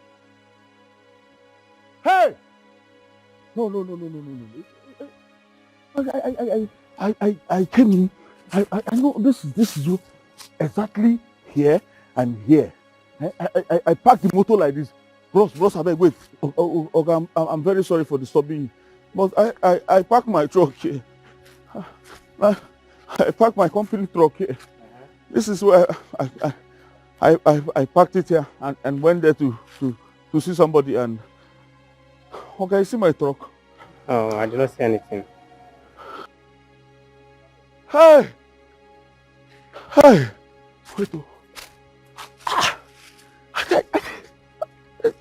Hey! No. I came in. I know this is exactly here and here. I parked the motor like this. Bros, abeg, wait. Okay, I'm very sorry for disturbing you. But I parked my truck here. I parked my company truck here. This is where I parked it here and went there to see somebody and okay, see my truck. Oh, I did not see anything. Hey! Wait.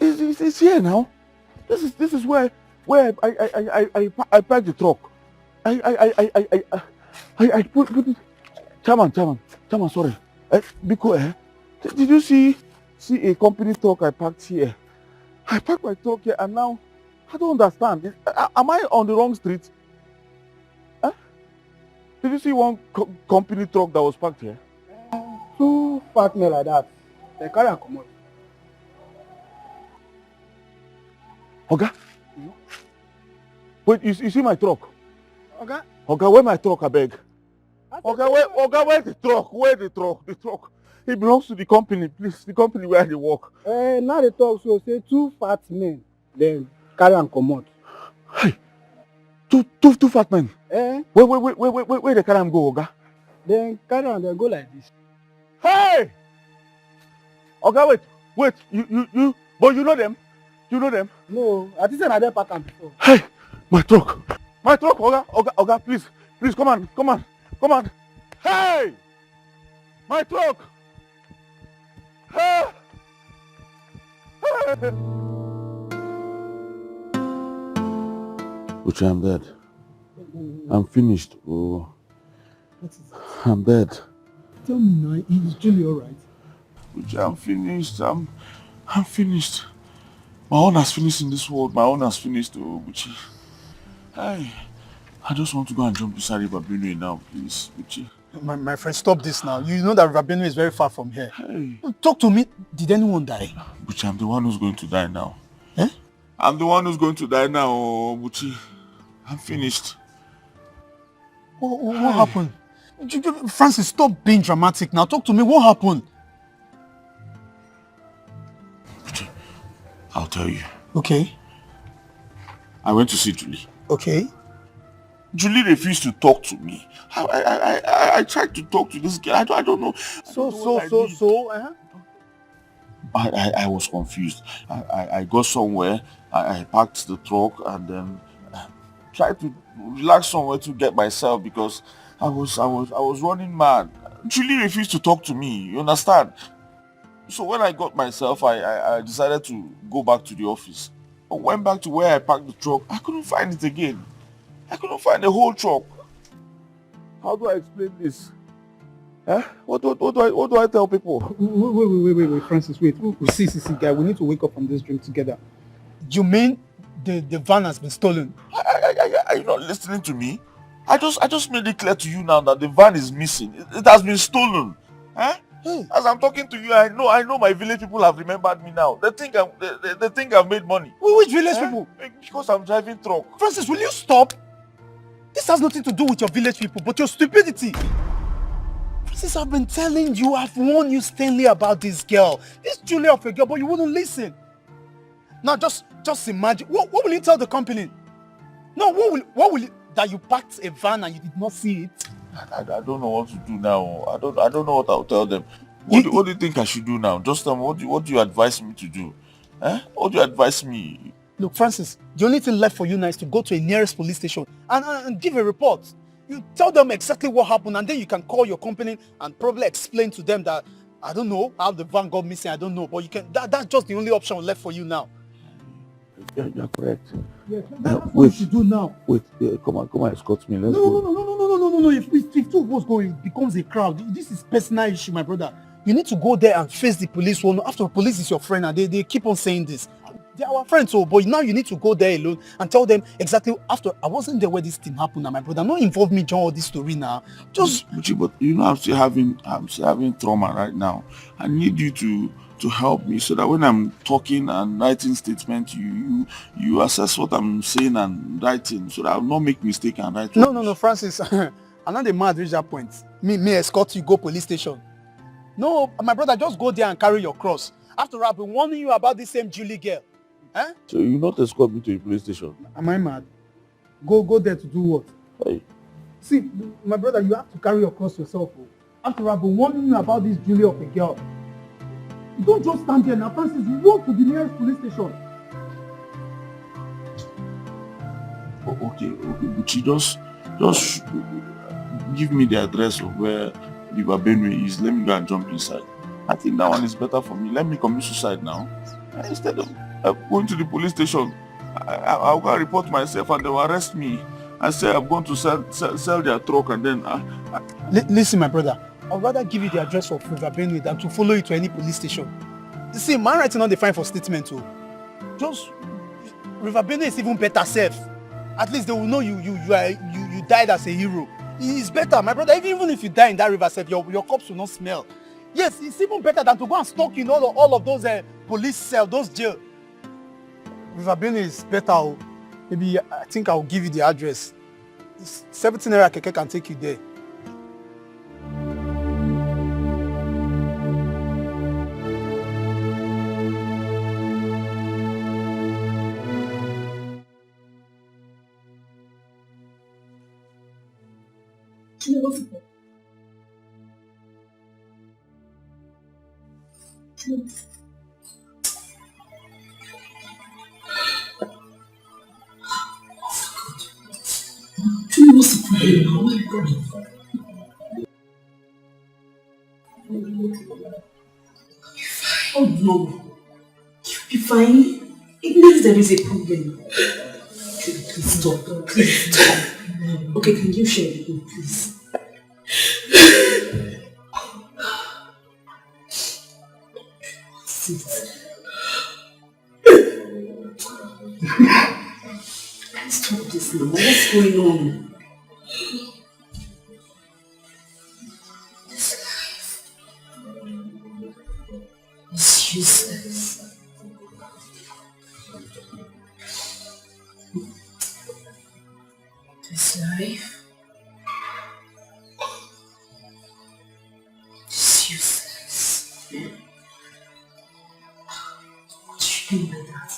It's here now. This is where I parked the truck. I put it. Chairman, sorry. Because did you see a company truck I parked here? I parked my truck here and now I don't understand. Am I on the wrong street? Huh? Did you see one company truck that was parked here? Two fat men like that. They carry and come out. Okay? Wait, you see my truck? Okay. Okay, where my truck, I beg? Okay, where the truck? Where the truck? The truck. It belongs to the company, please. The company where they work. Now they talk so say two fat men. Then carry and come out. Hey, two fat men. Where they carry and go, Oga? Then carry and then go like this. Hey! Okay, wait. You, but you know them? You know them? No, I think I did park them before. Hey, my truck, Oga, please, come on. Hey, my truck. Hey. Uche, I'm dead. I'm finished. Oh, I'm dead. Tell me now, is Julie alright? Uche, I'm finished. I'm finished. My own has finished in this world. My own has finished, oh, Uche. Hey, I just want to go and jump beside River Benue now, please, Uche. My friend, stop this now. You know that River Benue is very far from here. Hey. Talk to me. Did anyone die? Buchi, I'm the one who's going to die now. Eh? I'm the one who's going to die now, oh, Buchi. I'm finished. What happened? Francis, stop being dramatic now. Talk to me. What happened? Buchi, I'll tell you. Okay. I went to see Julie. Okay. Julie refused to talk to me. I tried to talk to this girl. I don't know. I was confused. I got somewhere. I parked the truck and then tried to relax somewhere to get myself because I was running mad. Julie refused to talk to me. You understand? So when I got myself, I decided to go back to the office. I went back to where I parked the truck. I couldn't find it again. I couldn't find the whole truck. How do I explain this? Huh? What do I tell people? Wait, Francis, wait. See, guy, we need to wake up from this drink together. You mean the van has been stolen? Are you not listening to me? I just made it clear to you now that the van is missing. It has been stolen. Huh? Hey. As I'm talking to you, I know my village people have remembered me now. They think I've made money. Which village people? Because I'm driving truck. Francis, will you stop? This has nothing to do with your village people, but your stupidity. Francis, I've been telling you, I've warned you sternly about this girl. This Julia of a girl, but you wouldn't listen. Now just imagine. What will you tell the company? No, what will you, that you packed a van and you did not see it? I don't know what to do now. I don't know what I'll tell them. What do you think I should do now? Just tell me, what do you advise me to do? Eh? What do you advise me? Look, Francis, the only thing left for you now is to go to a nearest police station and give a report. You tell them exactly what happened and then you can call your company and probably explain to them that, I don't know how the van got missing, I don't know, but you can. That's just the only option left for you now. You're correct. Yes, that's what you should do now. Wait, come on, escort me. Let's go. No. If two of us go, it becomes a crowd. This is personal issue, my brother. You need to go there and face the police. Well, after all, police is your friend and they keep on saying this. They're our friends, so but now you need to go there alone and tell them exactly after I wasn't there where this thing happened now, my brother. Not involve me in all this story now. But you know I'm still having trauma right now. I need you to help me so that when I'm talking and writing statements, you assess what I'm saying and writing so that I'll not make mistake and write. No, Francis. I'm not the mad reach that point. Me escort you go police station. No, my brother, just go there and carry your cross. After all, I've been warning you about this same Julie girl. Eh? So you not escort me to the police station? Am I mad? Go there to do what? Hey. See, my brother, you have to carry your cross yourself. After all, I've been warning you about this Julie of a girl. You don't just stand there now, Francis. You walk to the nearest police station. Okay, but you just give me the address of where the Babenwe is. Let me go and jump inside. I think that one is better for me. Let me commit suicide now. Instead of going to the police station, I'll go and report myself and they will arrest me and say I'm going to sell their truck and then... Listen, my brother. I'd rather give you the address of River Benue than to follow you to any police station. You see, man writing on the fine for statement too. Just River Benue is even better safe. At least they will know you died as a hero. It's better, my brother. Even if you die in that river safe, your corpse will not smell. Yes, it's even better than to go and stalk in all of those police cells, those jail. River Benue is better. Maybe I think I'll give you the address. It's 17 naira keke can take you there. Oh no, you'll be fine. It means there is a problem. Please stop. Please stop. Okay, can you share with me, please? Sit. Stop this now. What's going on? This life is useless. This life is useless. What do you mean by that?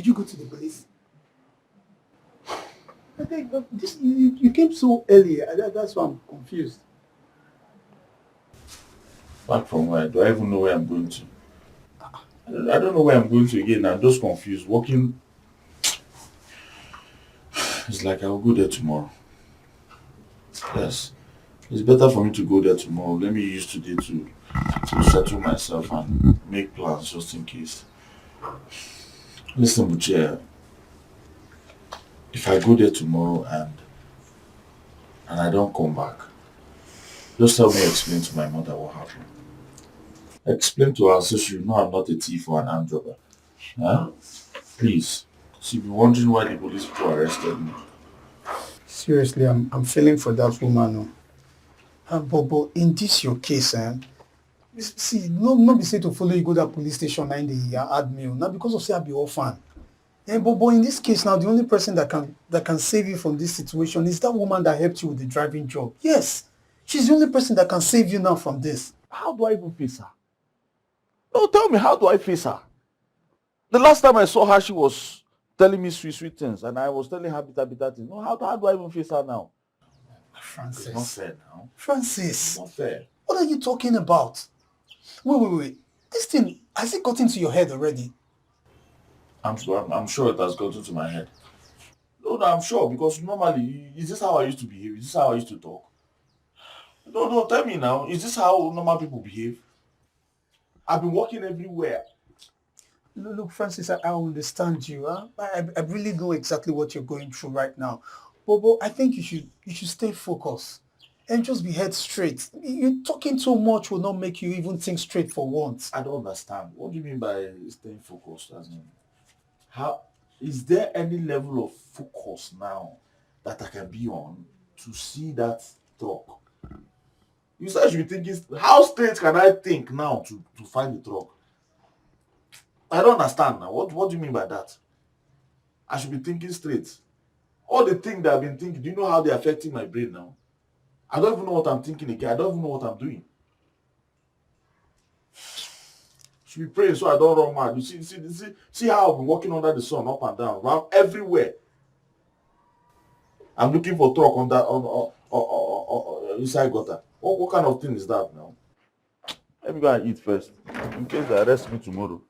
Did you go to the police? I think this, you came so early. That's why I'm confused. Back from where? Do I even know where I'm going to? I don't know where I'm going to again. I'm just confused. Walking. It's like I'll go there tomorrow. Yes. It's better for me to go there tomorrow. Let me use today to settle myself and make plans just in case. Listen, Buche, if I go there tomorrow and I don't come back, just help me explain to my mother what happened. Explain to her so she will know I'm not a thief or an armed robber. Huh? Please. She'll be wondering why the police people arrested me. Seriously, I'm feeling for that woman. But in this your case, see, no be say to follow you go that police station and they add me. Not because of say I be orphan. But in this case now, the only person that can save you from this situation is that woman that helped you with the driving job. Yes, she's the only person that can save you now from this. How do I even face her? No, tell me, how do I face her? The last time I saw her, she was telling me sweet things, and I was telling her bitter things. No, how do I even face her now? Francis. It's not fair now. Francis. It's not fair. What are you talking about? Wait. This thing, has it got into your head already? I'm sure it has gotten to my head. No, I'm sure, because normally, is this how I used to behave? Is this how I used to talk? No, tell me now. Is this how normal people behave? I've been walking everywhere. Look, Francis, I understand you. I really know exactly what you're going through right now. But I think you should stay focused and just be head straight. You talking too much will not make you even think straight for once. I don't understand. What do you mean by staying focused? As in, how is there any level of focus now that I can be on to see that truck? You said I should be thinking. How straight can I think now to find the truck? I don't understand now. What do you mean by that? I should be thinking straight. All the things that I've been thinking, do you know how they're affecting my brain now? I don't even know what I'm thinking again. I don't even know what I'm doing. Should be praying so I don't run mad. You see how I've been walking under the sun, up and down, around everywhere. I'm looking for truck on that inside gutter. What kind of thing is that now? Let me go and eat first, in case they arrest me tomorrow.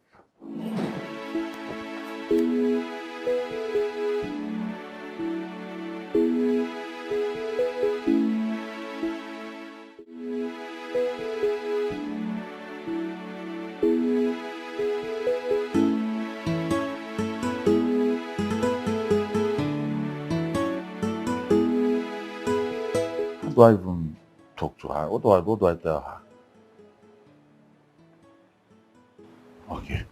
How do I even talk to her? What do I tell her? Okay.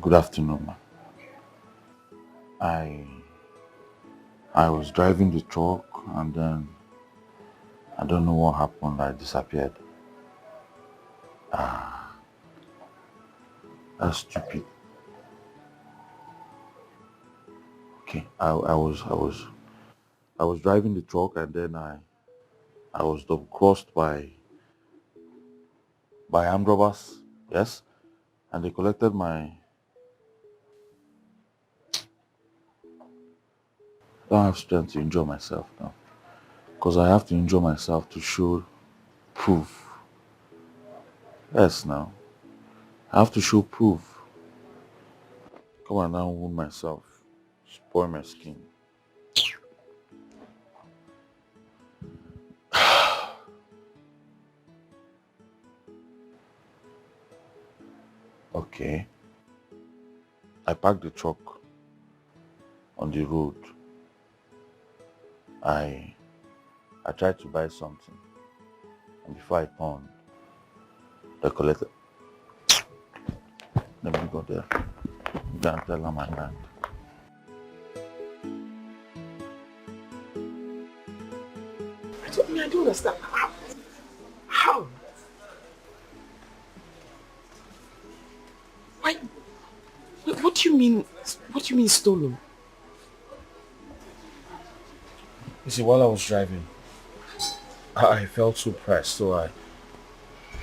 Good afternoon, ma'am. I was driving the truck and then I don't know what happened. I disappeared. That's stupid. Okay, I was driving the truck and then I was double crossed by armed robbers, yes, and they collected my. I don't have strength to injure myself now, because I have to injure myself to show proof. Yes, now I have to show proof. Come on now, wound myself, spoil my skin. Okay. I parked the truck on the road. I tried to buy something, and before I turned, they collected. Let me go there. You can't tell her my mind. I don't understand. How? Why? What do you mean? What do you mean stolen? You see, while I was driving, I felt so pressed, so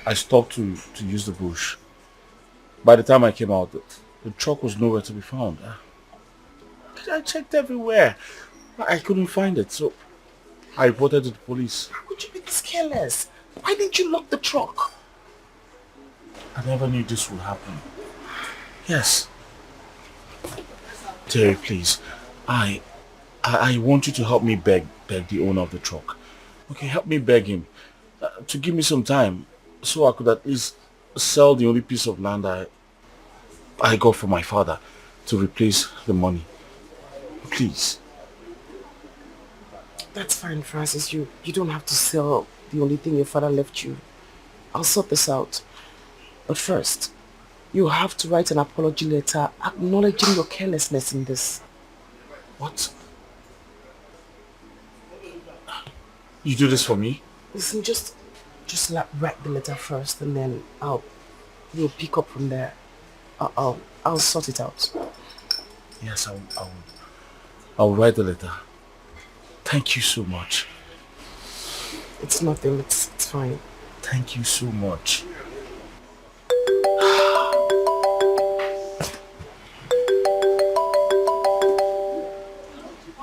I stopped to use the bush. By the time I came out, the truck was nowhere to be found. I checked everywhere. I couldn't find it, so I reported to the police. How could you be this careless? Why didn't you lock the truck? I never knew this would happen. Yes. Terry, please. I want you to help me beg the owner of the truck. Okay, help me beg him to give me some time so I could at least sell the only piece of land I got from my father to replace the money. Please. That's fine, Francis. You don't have to sell the only thing your father left you. I'll sort this out. But first, you have to write an apology letter acknowledging your carelessness in this. What? You do this for me? Listen, just write the letter first, and then we'll pick up from there. I'll sort it out. Yes, I'll write the letter. Thank you so much. It's nothing. It's fine. Thank you so much.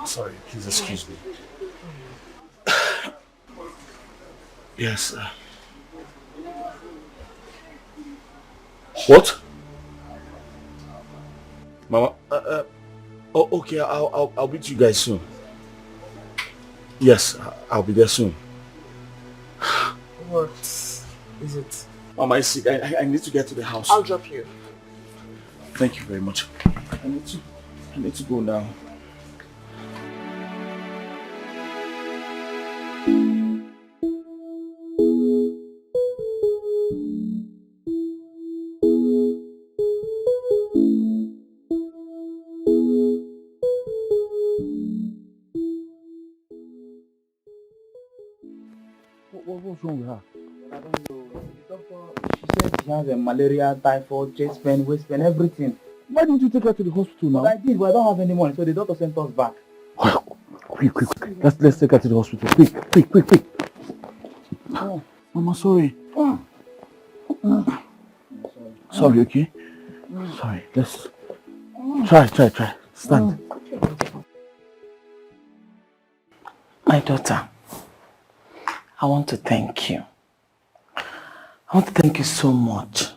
Sorry, please excuse me. Yes. What? Mama? Oh, okay. I'll meet you guys soon. Yes, I'll be there soon. What is it? Mama, I need to get to the house. I'll drop you. Thank you very much. I need to go now. What's wrong with her? I don't know. The doctor, she said she has a malaria, typhoid, chest pain, waist pain, everything. Why don't you take her to the hospital now? But I did, but I don't have any money, so the doctor sent us back. Quick. Let's take her to the hospital. Quick. Oh, Mama, sorry. Sorry, okay? Sorry, let's try. Stand. My daughter, I want to thank you. I want to thank you so much.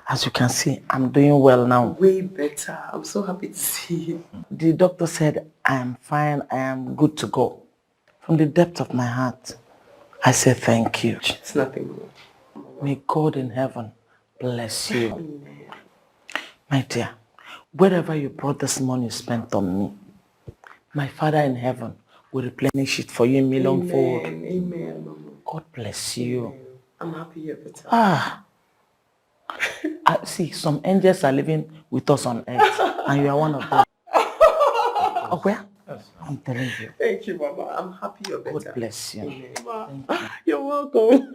As you can see, I'm doing well now. Way better. I'm so happy to see you. The doctor said I am fine, I am good to go. From the depth of my heart, I say thank you. It's nothing more. May God in heaven bless you. My dear, wherever you brought this money spent on me, my Father in heaven will replenish it for you in millionfold. Amen, Mama. God bless you. Amen. I'm happy you're better. I see, some angels are living with us on earth, and you are one of them. Okay? I'm telling you. Thank you, Mama. I'm happy you're better. God bless you. Amen. Mama, you're welcome.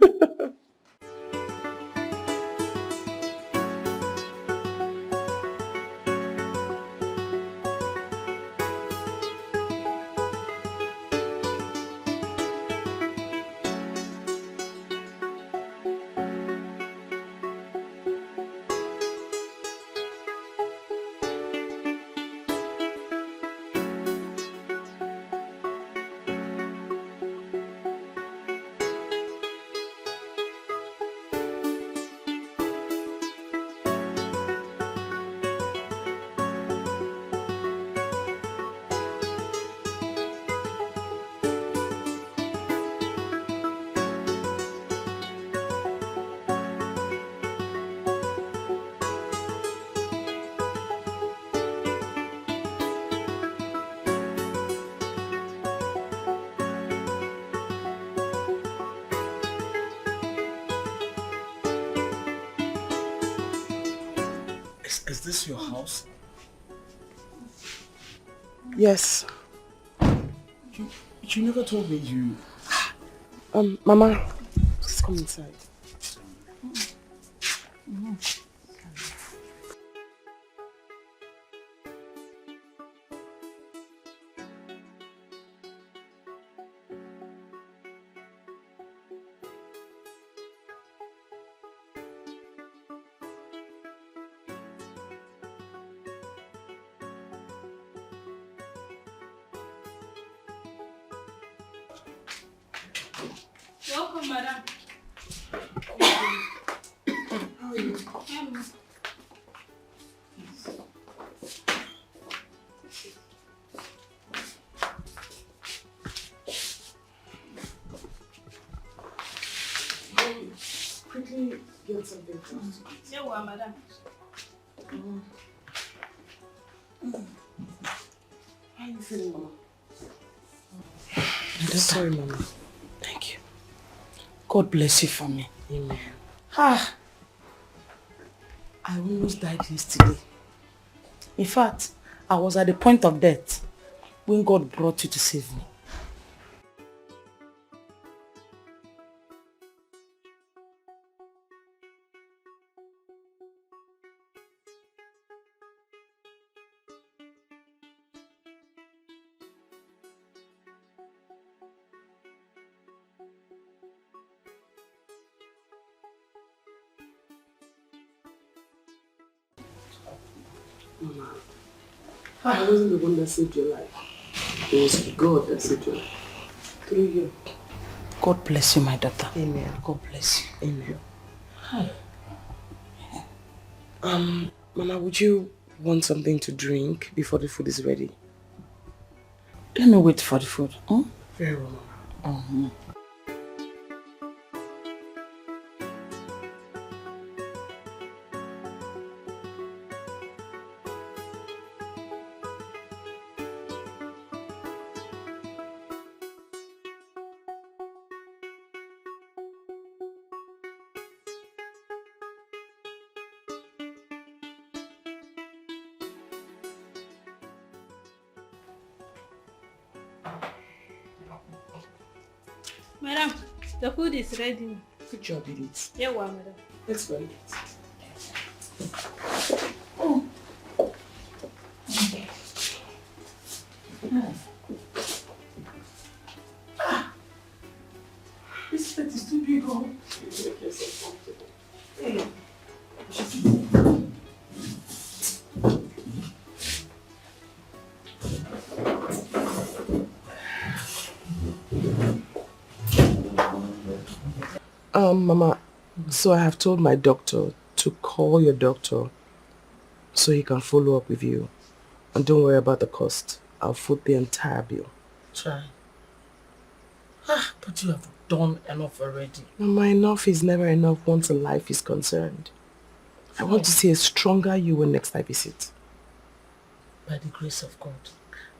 Is this your house? Yes. You never told me you... Mama, please come inside. Welcome, madam. How are you? Hello. Quickly get something for us to eat. Yeah, well, madam. How are you feeling, Mama? I'm sorry, Mama. Thank you. God bless you for me. Amen. Ah, I almost died yesterday. In fact, I was at the point of death when God brought you to save me. Mama, I wasn't the one that saved your life. It was God that saved your life. Through you. God bless you, my daughter. Amen. God bless you. Amen. Hi. Mama, would you want something to drink before the food is ready? Let me wait for the food. Hmm? Very well, Mama. Madam, the food is ready. Good job, Edith. Yeah, well, madam. Let's go eat. Oh. Ah. This plate is too big, oh. Make yourself comfortable. Hey. Mama, so I have told my doctor to call your doctor so he can follow up with you. And don't worry about the cost. I'll foot the entire bill. Try. Ah, but you have done enough already. Mama, enough is never enough once a life is concerned. I want to see a stronger you when next I visit. By the grace of God,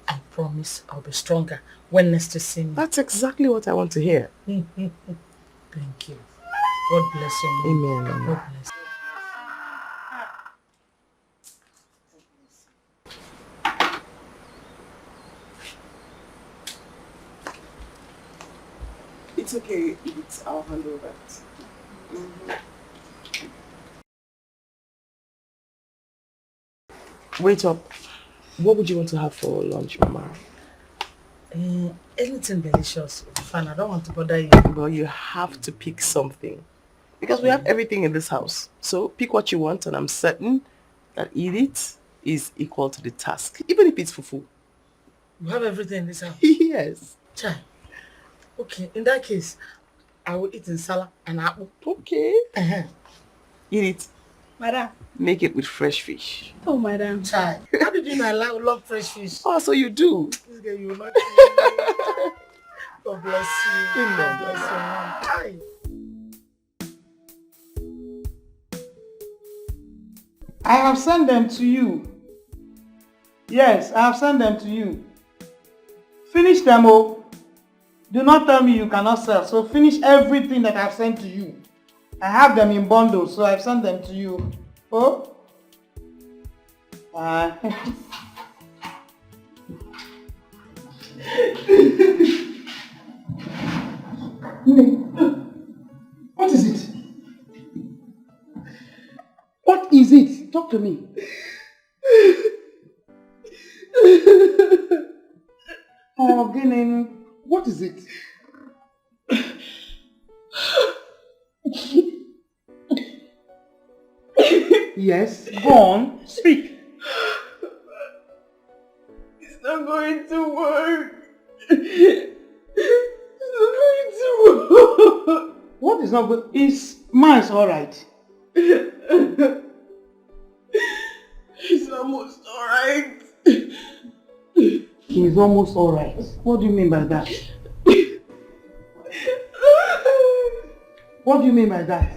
I promise I'll be stronger when next you see me. That's exactly what I want to hear. Thank you. God bless you, Mom. Amen, Mama. God bless you. It's okay. I'll handle that. Wait up. What would you want to have for lunch, Mama? Anything delicious. Fine, I don't want to bother you. Well, you have to pick something. Because we have everything in this house. So pick what you want and I'm certain that eat it is equal to the task. Even if it's fufu. You have everything in this house? Yes. Chai. Okay, in that case, I will eat in salad and apple. Okay. Eat it. Madam. Make it with fresh fish. Oh, madam. Chai. How did you know I love fresh fish? Oh, so you do. This girl, you will not. God bless you. Amen. God bless you, Mom. Hi. I have sent them to you. Yes, I have sent them to you. Finish them, oh. Do not tell me you cannot sell. So finish everything that I have sent to you. I have them in bundles, so I've sent them to you. Oh? What is it? What is it? Talk to me. Oh, Ginen, what is it? Yes, go on, speak. It's not going to work. It's not going to work. What is not good? Is Miles alright? He's almost alright. He's almost alright. What do you mean by that? What do you mean by that?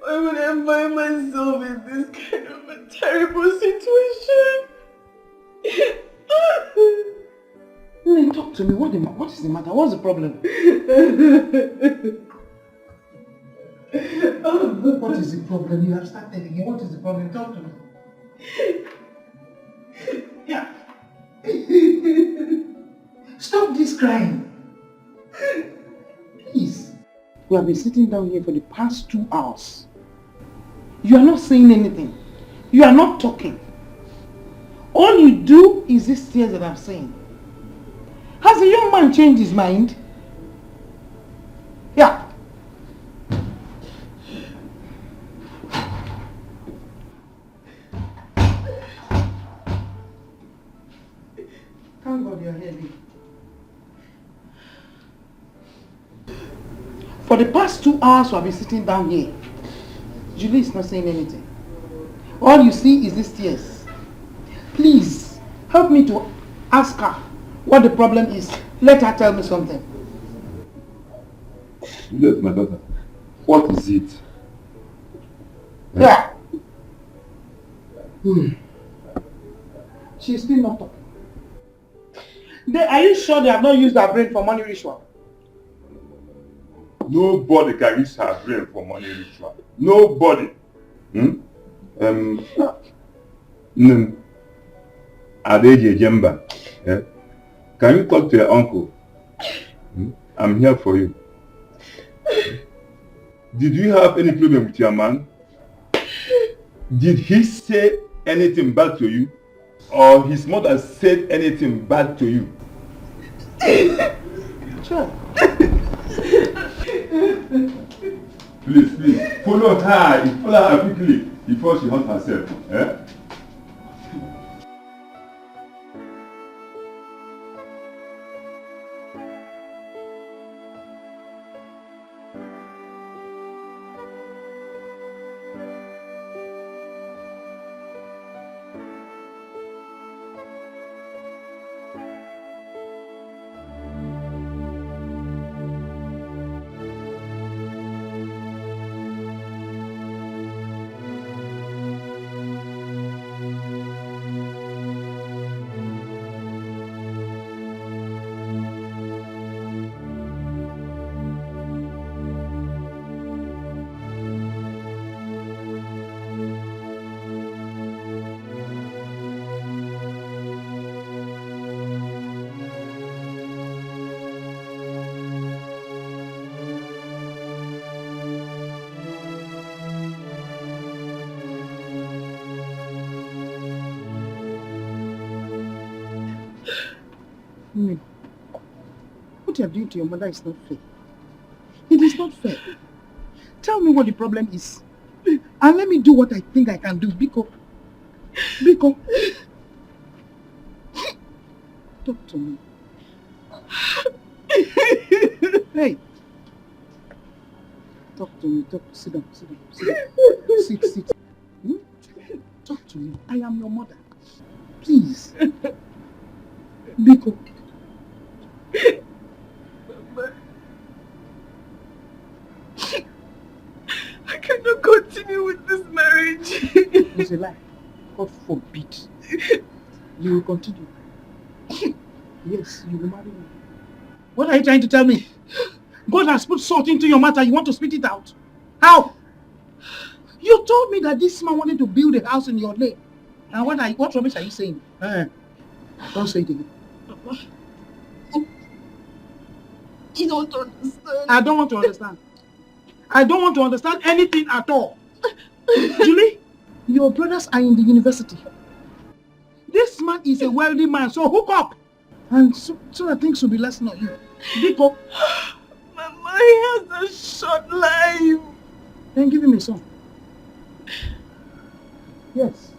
Why would I find myself in this kind of a terrible situation? Then talk to me. What is the matter? What's the problem? What is the problem? You have started again. What is the problem? Talk to me. Yeah. Stop this crying. Please. We have been sitting down here for the past 2 hours. You are not saying anything. You are not talking. All you do is these tears that I'm saying. Has the young man changed his mind? Yeah. Thank God you're here. For the past 2 hours we have been sitting down here. Julie is not saying anything. All you see is these tears. Please, help me to ask her what the problem is. Let her tell me something. Juliet, my daughter, what is it? Yeah. She's still not talking. Are you sure they have not used their brain for money ritual? Nobody can use her brain for money ritual. Nobody. Adeje Jemba. Can you talk to your uncle? I'm here for you. Did you have any problem with your man? Did he say anything bad to you? Or his mother said anything bad to you? Sure. Please, follow her quickly before she hurts herself. What you are doing to your mother is not fair. It is not fair. Tell me what the problem is. And let me do what I think I can do. Biko. Talk to me. Hey. Talk to me. Sit down. Sit. Talk to me. I am your mother. Please. Biko. I cannot continue with this marriage. It's a lie. God forbid. You will continue. Yes, you will marry me. What are you trying to tell me? God has put salt into your matter. You want to spit it out? How? You told me that this man wanted to build a house in your name. And what rubbish are you saying? Don't say it again. You don't understand. I don't want to understand. I don't want to understand anything at all. Julie, your brothers are in the university. This man is a wealthy man, so hook up. And so that things will be lesson on you. Biko. Mama, he has a short life. Then give him a son. Yes.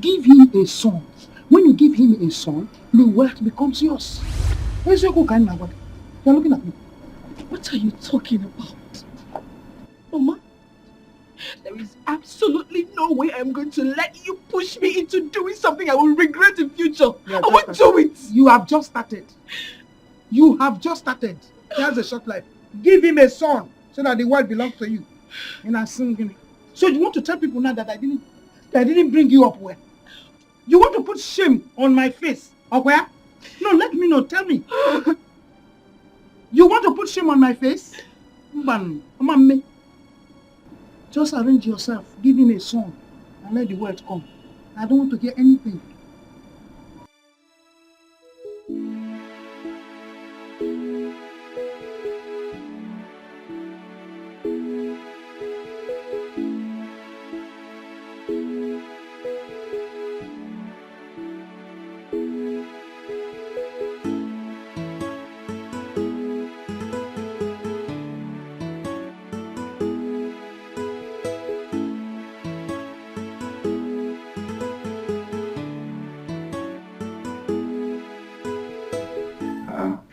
Give him a son. When you give him a son, the wealth becomes yours. Where's your cook? You're looking at me. What are you talking about? Mama, there is absolutely no way I'm going to let you push me into doing something I will regret in future. I won't do it. You have just started. You have just started. He has a short life. Give him a son so that the world belongs to you. And I sing him. So you want to tell people now that I didn't bring you up well? You want to put shame on my face? Up where? No, let me know. Tell me. You want to put shame on my face? Just arrange yourself. Give him a son and let the world come. I don't want to hear anything.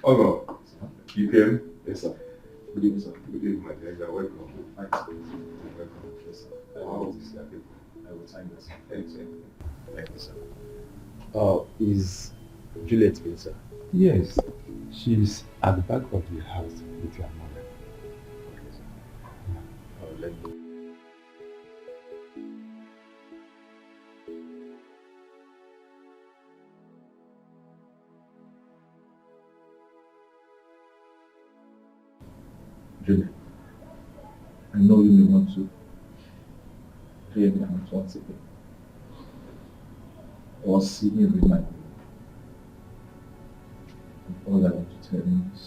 Ogo, you came? Yes, sir. Good evening, sir. Good evening, my dear. You're welcome. Thanks. Welcome. Yes, sir. How is this people? I will sign this. Thanks, sir. Thank you, sir. Is Juliet here, sir? Yes. She's at the back of the house with your mother. Okay, sir. Let me. Juliet, I know you may want to hear me out once again. Or see me remind me. And all I want to tell you is,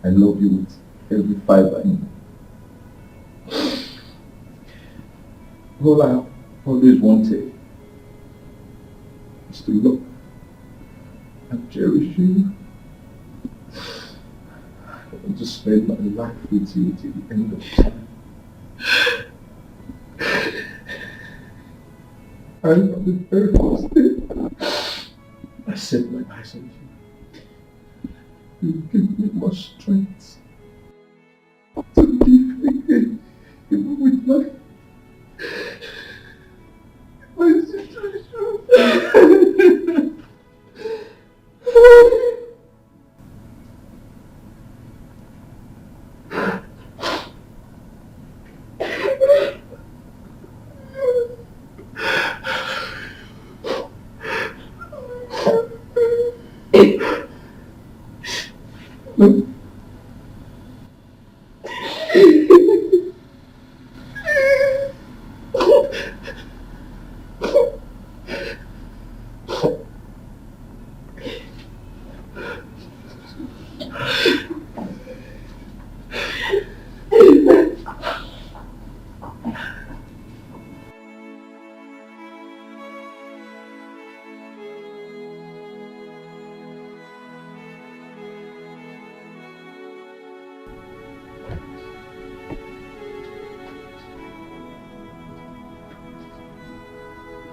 I love you with every fiber in me. All I always wanted is to love and cherish you. I want to spend my life with you till the end of time. And on the very first day I set my eyes on you, you give me much strength to live again, even with my situation.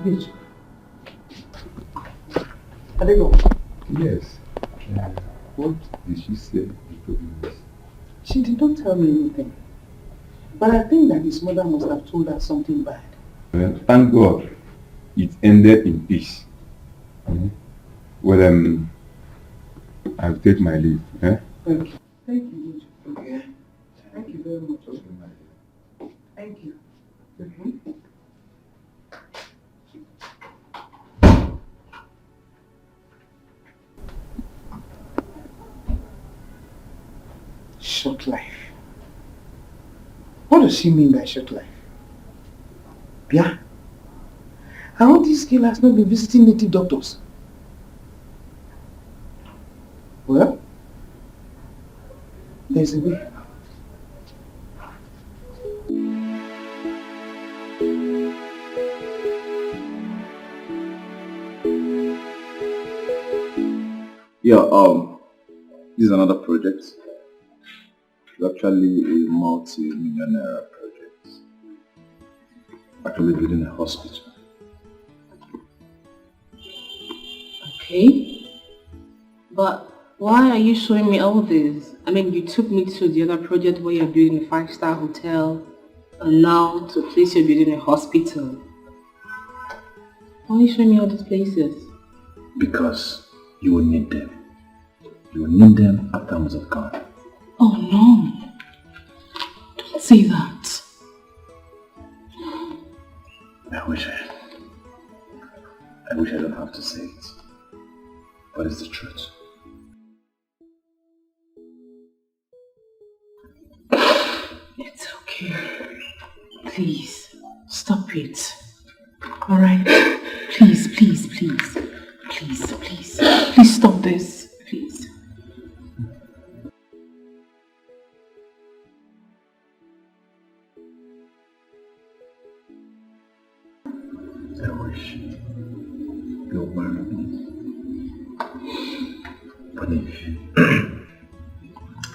Bitch. I don't know. Yes. What did she say before you? She did not tell me anything. But I think that his mother must have told her something bad. Well, thank God it ended in peace. Well, I'll take my leave. Thank you. Thank you, Bitch. Okay. Thank you very much. Thank you. Short life. What does she mean by short life? Yeah? I hope this girl has not been visiting native doctors. Well, there's a way. Yeah, this is another project. It's actually a multi-millionaire project. Actually building a hospital. Okay. But why are you showing me all this? I mean, you took me to the other project where you're building a 5-star hotel, and now to a place you're building a hospital. Why are you showing me all these places? Because you will need them. You will need them after I must have gone. Oh no! Don't say that. I wish I don't have to say it. But it's the truth. It's okay. Please, stop it. Alright? Please, please, please. Please, please. Please stop this. Please. I wish you'll marry me.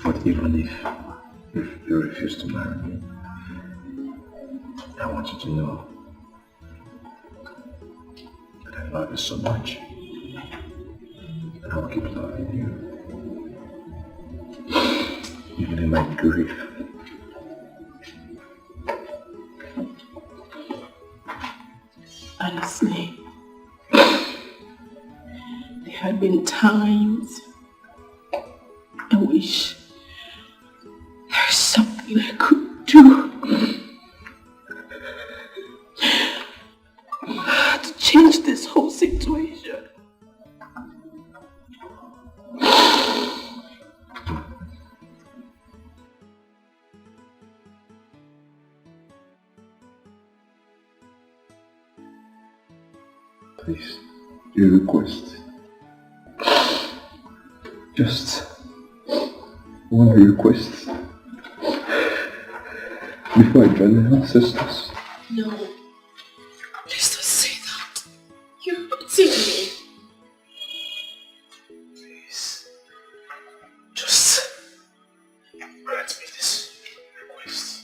But even if you refuse to marry me, I want you to know that I love you so much. And I will keep loving you. Even in my grief. Honestly, there had been times I wish there's something I could do to change this whole situation. Please, your request. Just one request. Before I join the ancestors. No, please don't say that. You're hurting me. Please, just grant me this request.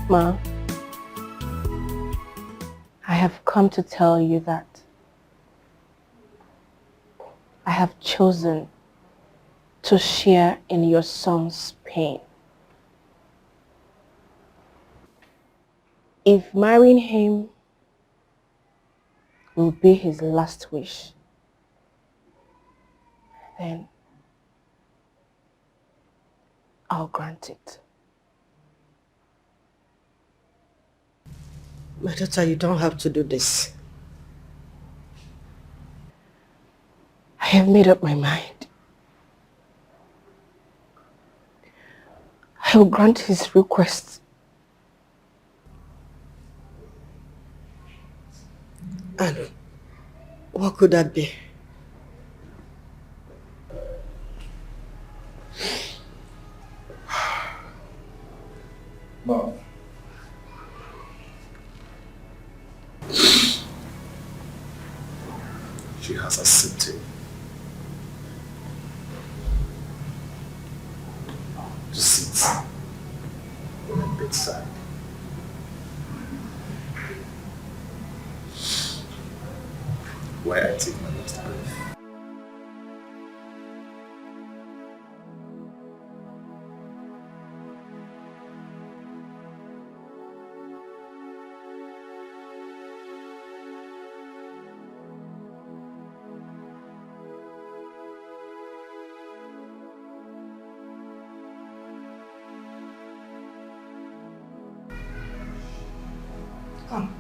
Ma, I have come to tell you that I have chosen to share in your son's pain. If marrying him will be his last wish, then I'll grant it. My daughter, you don't have to do this. I have made up my mind. I will grant his request. And what could that be? Mom. She has accepted to sit on my bedside. why I take my next breath. Come.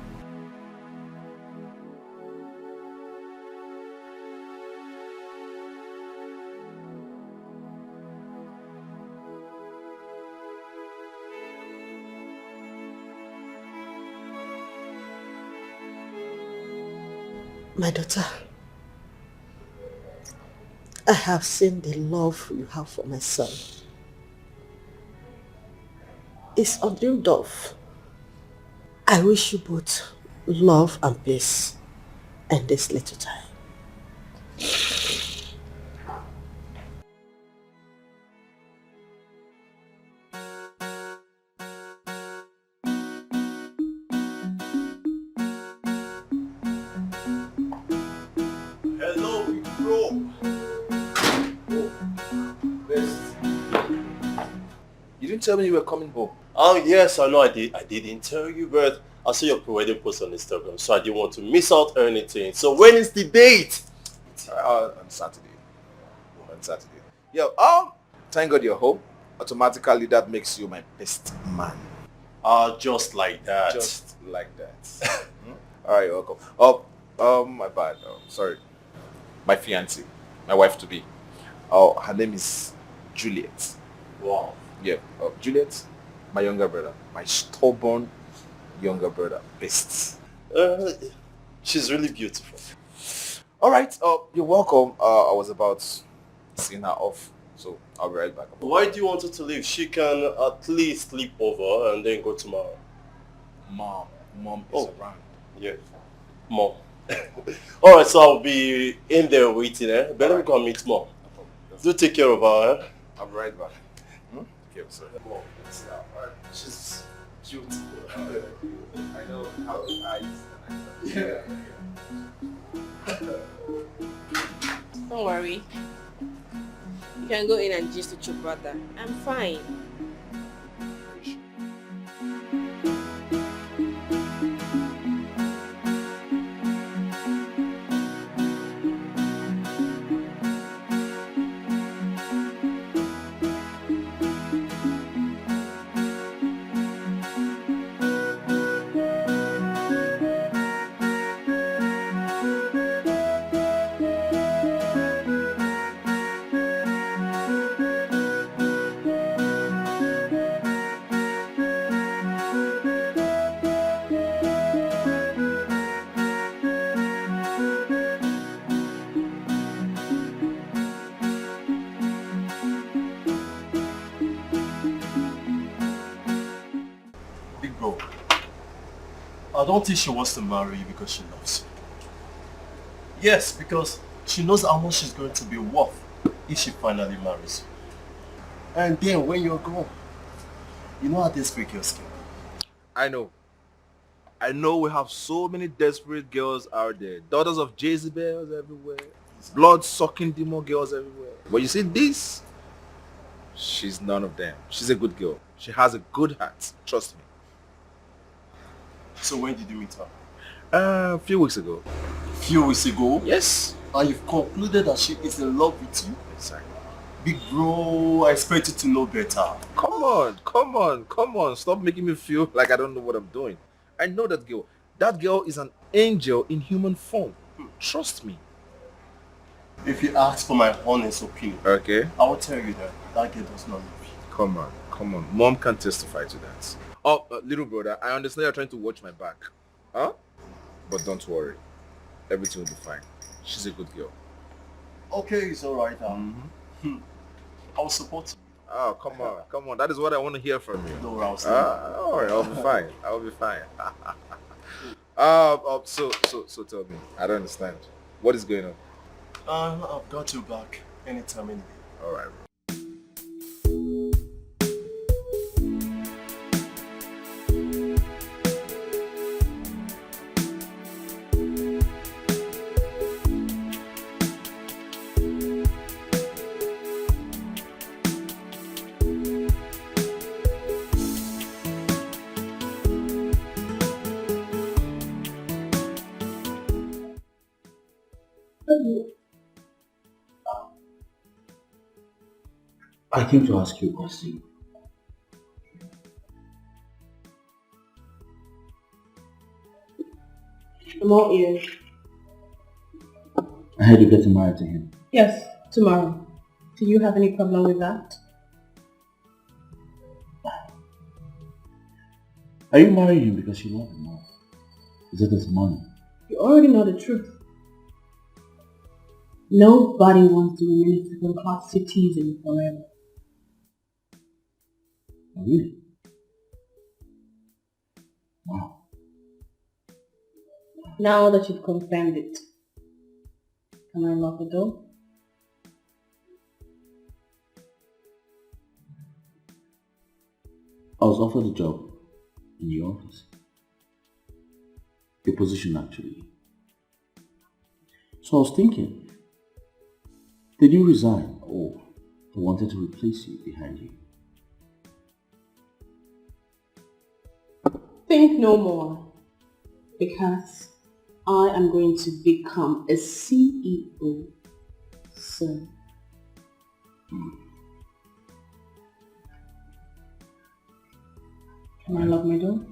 My daughter, I have seen the love you have for my son. It's undreamed of. I wish you both love and peace in this little time. Hello, big bro. You didn't tell me you were coming home. Oh yes, I know I did. I didn't tell you, but I saw your pre-wedding post on Instagram, so I didn't want to miss out on anything. So when is the date? On Saturday. On Saturday. Yeah, thank God you're home. Automatically that makes you my best man. Just like that. Just like that. Alright, you're welcome. My bad. Sorry. My fiancée. My wife to be. Her name is Juliet. Wow. Yeah, Juliet, my younger brother. My stubborn younger brother. Best. She's really beautiful. Alright, you're welcome. I was about seeing her off, so I'll be right back. Why do you want her to leave? She can at least sleep over and then go tomorrow. Mom is around. Yeah, Mom. Alright, so I'll be in there waiting, eh? Better right. Go and meet Mom. No, do take care of her, eh? I'll be right back. Okay, sorry. Mom, she's beautiful. I know how eyes. Yeah. Don't worry. You can go in and gist with your brother. I'm fine. I don't think she wants to marry you because she loves you. Yes, because she knows how much she's going to be worth if she finally marries you. And then when you're gone, you know how desperate girls can be. I know we have so many desperate girls out there. Daughters of Jezebels everywhere. Blood-sucking demon girls everywhere. But you see this? She's none of them. She's a good girl. She has a good heart. Trust me. So when did you meet her? A few weeks ago. Few weeks ago? Yes. And you've concluded that she is in love with you? Exactly. Big bro, I expect you to know better. Come on. Stop making me feel like I don't know what I'm doing. I know that girl. That girl is an angel in human form. Trust me. If you ask for my honest opinion, okay, I will tell you that that girl does not love you. Come on. Mom can testify to that. Oh, little brother, I understand you're trying to watch my back. Huh? But don't worry. Everything will be fine. She's a good girl. Okay, it's alright. I'll support you. Oh, come on. That is what I want to hear from you. No, I'll I'll be fine. I'll be fine. So tell me. I don't understand. What is going on? I've got you back anytime, any day. Alright. I came to ask you a question. I'm all ears. I heard you're getting married to him. Yes, tomorrow. Do you have any problem with that? Are you marrying him because you love him more? Is it his money? You already know the truth. Nobody wants to remain in second-class citizen forever. Oh, really? Wow. Now that you've confirmed it, can I lock the door? I was offered a job in your office. A position, actually. So I was thinking, did you resign or they wanted to replace you behind you? Think no more, because I am going to become a CEO soon. Can I lock my door?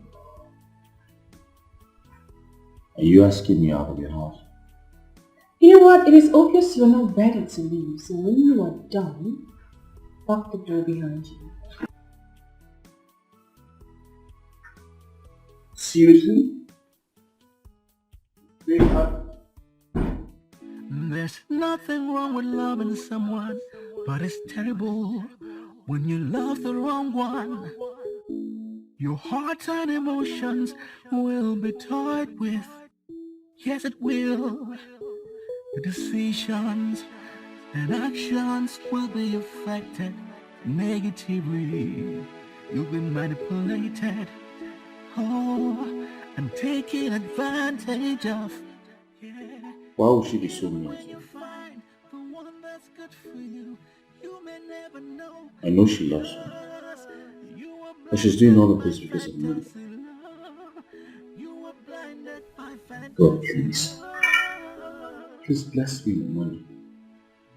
Are you asking me out of your house? You know what? It is obvious you are not ready to leave, so when you are done, lock the door behind you. Seriously? There's nothing wrong with loving someone, but it's terrible when you love the wrong one. Your heart and emotions will be toyed with. Yes, it will. Your decisions and actions will be affected negatively. You'll be manipulated. Oh, and taken advantage of. Why would she be so mean to you? I know she loves me, but she's doing all of this because of money. God, please. Please bless me with money.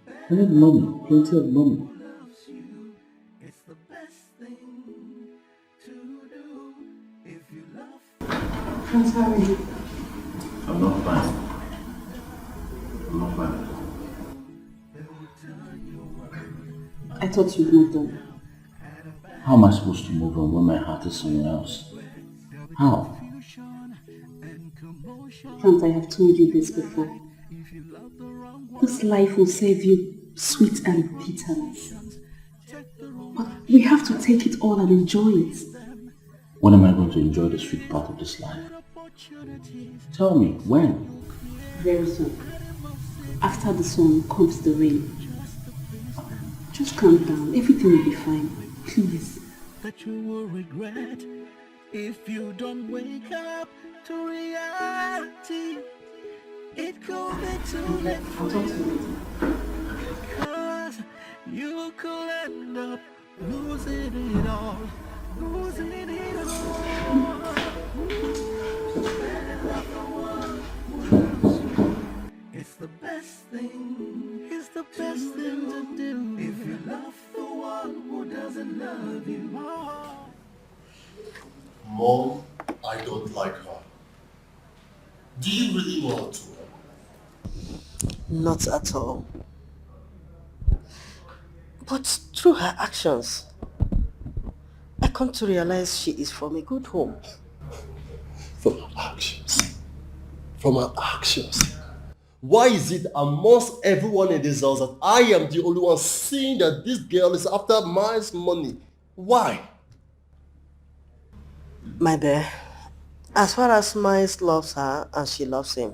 I need money, plenty of money. I'm sorry. I'm not fine. I'm not fine. I thought you'd moved on. How am I supposed to move on when my heart is somewhere else? How? Cant, I have told you this before. This life will serve you sweet and bitterness. But we have to take it all and enjoy it. When am I going to enjoy the sweet part of this life? Tell me, when? Very soon. After the sun comes the rain. Just calm down. Everything will be fine. Please. That you will regret if you don't wake up to reality. It could be too late for you, because you could end up losing it all. Losing it all. It's the best thing. It's the best thing to do. If you love the one who doesn't love you. Mom, I don't like her. Do you really want to? Not at all. But through her actions, I come to realize she is from a good home. From her actions. From her actions. Why is it amongst everyone in this house that I am the only one seeing that this girl is after my money? Why? My dear, as far as Miles loves her and she loves him,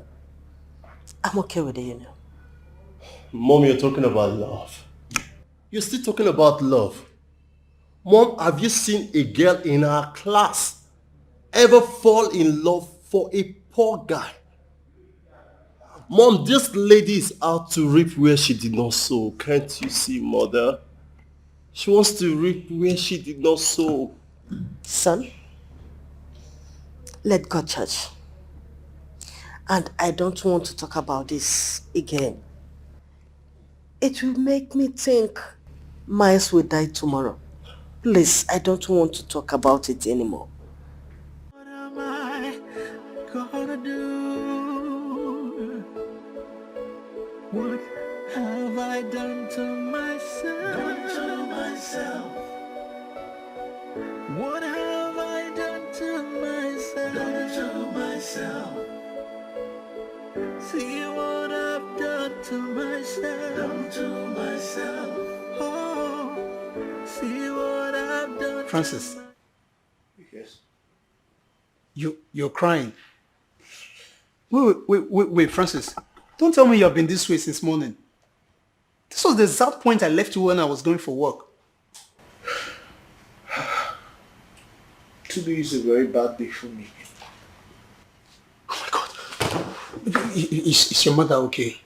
I'm okay with it, you know. Mom, you're talking about love. You're still talking about love. Mom, have you seen a girl in our class ever fall in love for a poor guy? Mom, this lady is out to reap where she did not sow. Can't you see, mother? She wants to reap where she did not sow. Son, let God judge. And I don't want to talk about this again. It will make me think Miles will die tomorrow. Please, I don't want to talk about it anymore. What am I gonna do? What have I done to myself? What have I done to myself? See what I've done to myself. Oh, see what I've done. Francis, Yes. you're crying. Wait, Francis. Don't tell me you've been this way since morning. This was the exact point I left you when I was going for work. Today is a very bad day for me. Oh my God. Is your mother okay?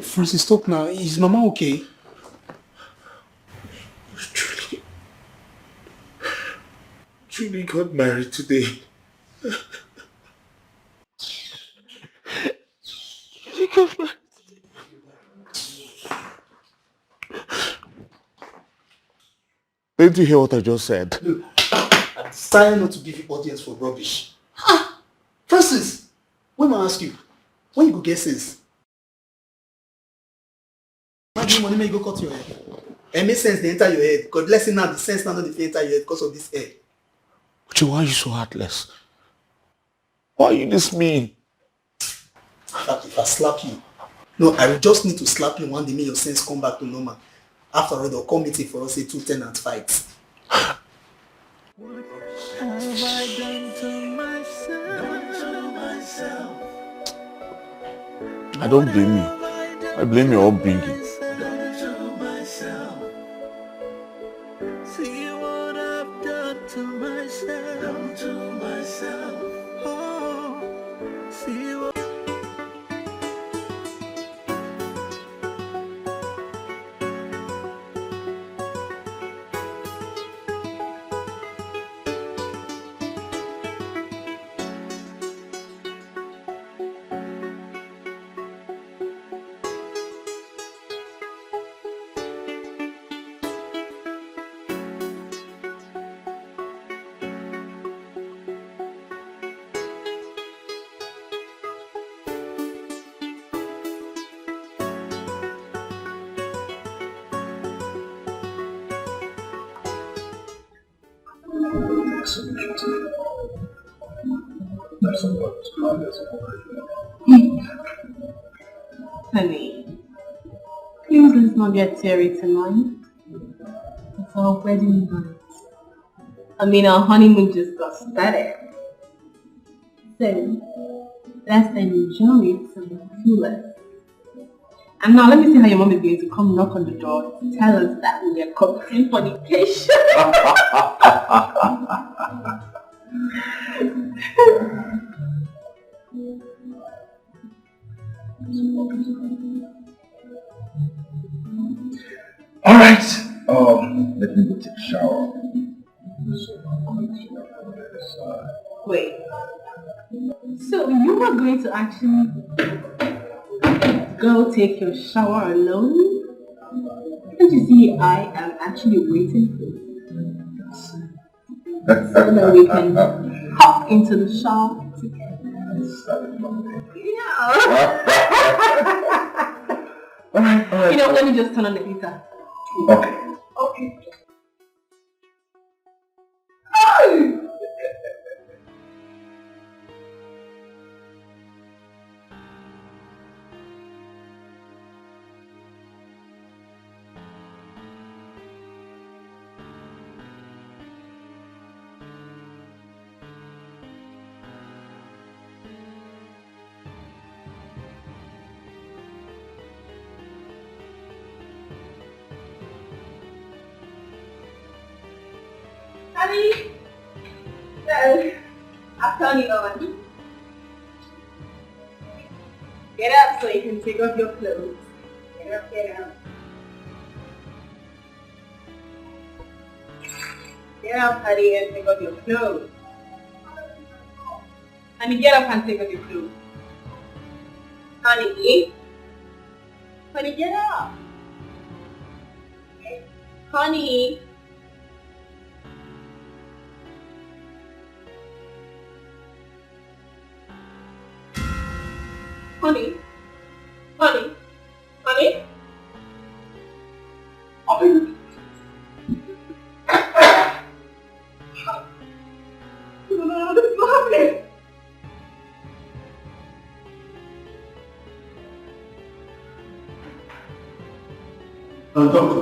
Francis, talk now. Is Mama okay? Truly got married today. Didn't you hear what I just said? Look, I decided not to give you audience for rubbish. Ah, Francis, when I ask you, when you go get sense? Why do you want to make you go cut your hair? It makes sense they enter your head. Because let's say now the sense now not enter your head because of this hair. Uche, why are you so heartless? Why are you this mean? If I slap you, no, I will just need to slap you one day, make your sense come back to normal. After all, they'll come meeting for us, say 2 tenants fight. Have I done to myself? I don't blame you. I blame your upbringing. See what I've done to myself. Oh, see what. Honey, please let's not get teary tonight. It's our wedding night. I mean, our honeymoon just got started. So, let's enjoy it to the fullest. And now let me see how your mom is going to come knock on the door to tell us that we are committing fornication. Alright, let me go take a shower. Wait. So you were going to actually go take your shower alone? Can't you see I am actually waiting for you? So that we can hop into the shower together. Yeah. Alright. You know, let me just turn on the heater. Okay. Okay. Honey, well, I've turned it on. Get up so you can take off your clothes. Get up, get up. Get up, honey, and take off your clothes. Honey, get up and take off your clothes. Honey? Honey, get up. Honey? Honey? Honey? Honey? No, this is not happening. Doctor.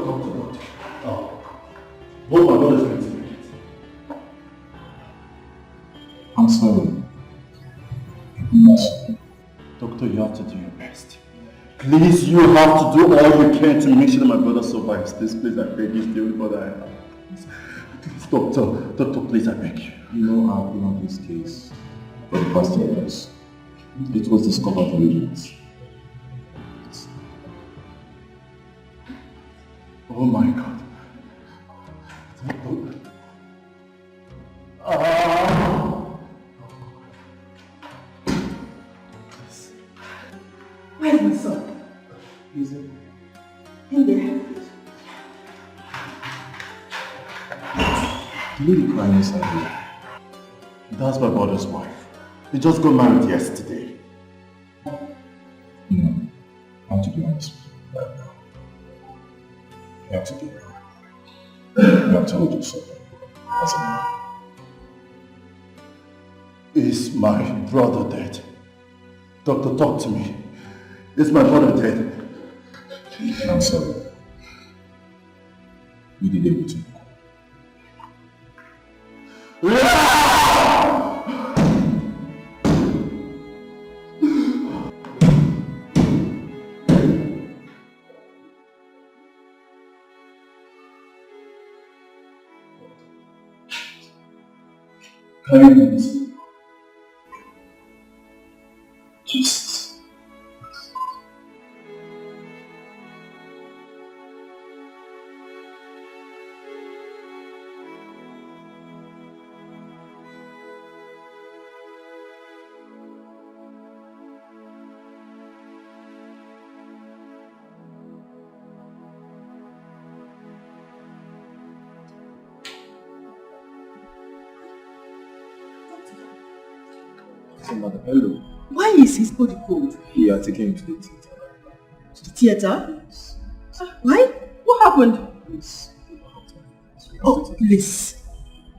Both my brothers went to make it. I'm sorry. Doctor, you have to do your best. Please, you have to do all you can to make sure that my brother survives this. Please, I beg you. He's the only brother I have. Please, doctor, please, I beg you. You know, I've been on this case for the past 2 years. It was discovered originally. Oh my God. Where's my son? He's in there. Leave the crying inside here. That's my brother's wife. They just got married yesterday. No, I have to be honest with you right now. You have to be wrong. You have told you so. As a man. Is my brother dead? Doctor, talk to me. Is my brother dead? I'm sorry. We did everything. Jesus. Hello. Why is his body cold? We are taking him to the theater. To the theater? Why? What happened? Oh, please.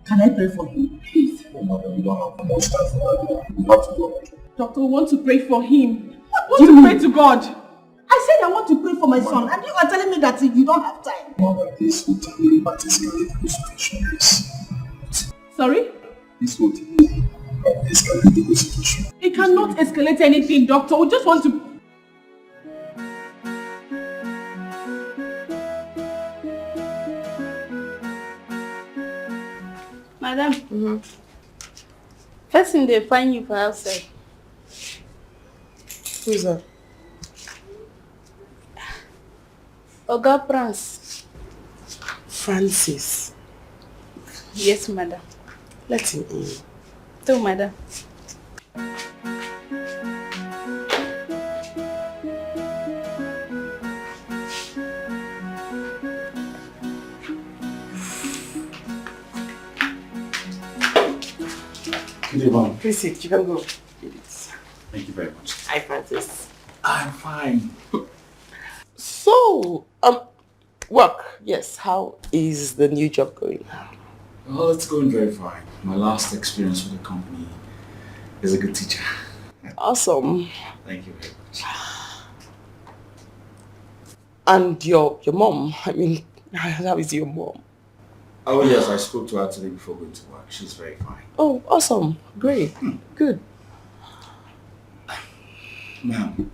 Can I pray for him? Please. Oh, madam, we don't have much time for that. We have to go. Doctor, we want to pray for him. Want to pray to God. I said I want to pray for my son, and you are telling me that you don't have time. Mother, this will tell you what is the situation is. Sorry? This will tell you what is the situation. It cannot escalate anything, doctor. We just want to... Madam, first thing they find you for outside. Who is that? Oga Prince. Francis. Yes, madam. Let him in. So, madam. Please sit, you can go. Thank you very much. Hi, Francis. I'm fine. So, work. Yes, how is the new job going? Well, it's going very fine. My last experience with the company is a good teacher. Awesome. Thank you very much. And your mom, I mean, how is your mom? Oh yes, I spoke to her today before going to work. She's very fine. Oh, awesome. Great. Good. Ma'am,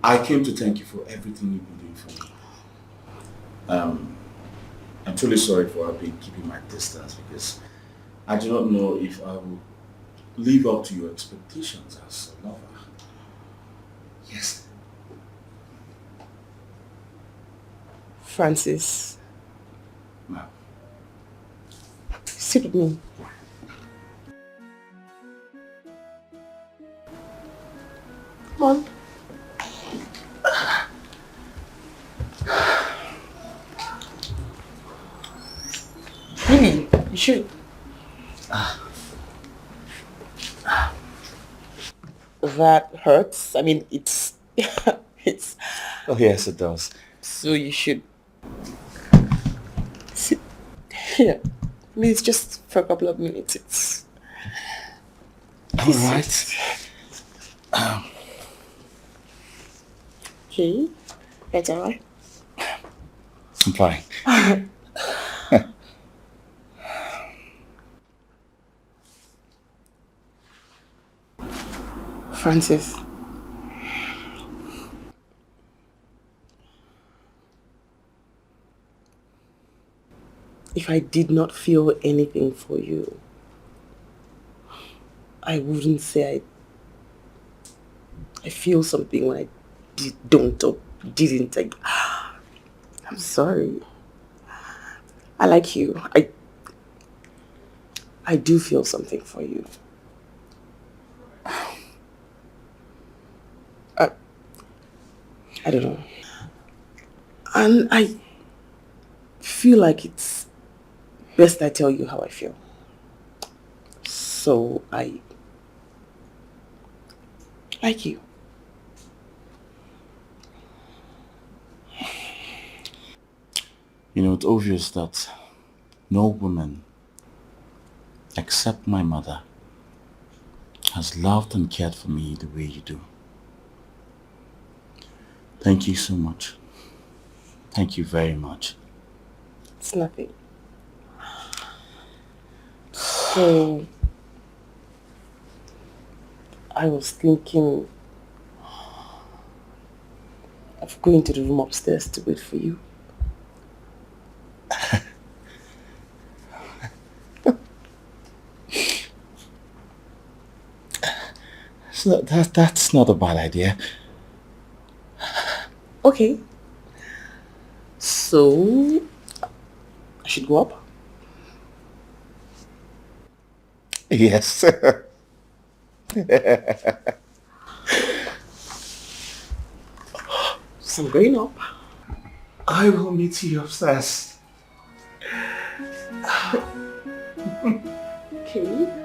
I came to thank you for everything you've been doing for me. I'm truly sorry for keeping my distance because I do not know if I will live up to your expectations as a lover. Yes. Francis. Ma'am. Sit with me. Come on. Really? You should. That hurts. I mean, it's... it's... Oh yes, it does. So you should... sit here. Please, just for a couple of minutes. It's... Alright. Okay. That's alright. I'm fine. Francis. If I did not feel anything for you, I wouldn't say I feel something when I don't or didn't. I'm sorry. I like you. I do feel something for you. I don't know. And I feel like it's best I tell you how I feel. So I like you. You know, it's obvious that no woman, except my mother, has loved and cared for me the way you do. Thank you so much. Thank you very much. It's nothing. So, I was thinking of going to the room upstairs to wait for you. That's not a bad idea. Okay. So, I should go up? Yes. So I'm going up. I will meet you upstairs. Okay.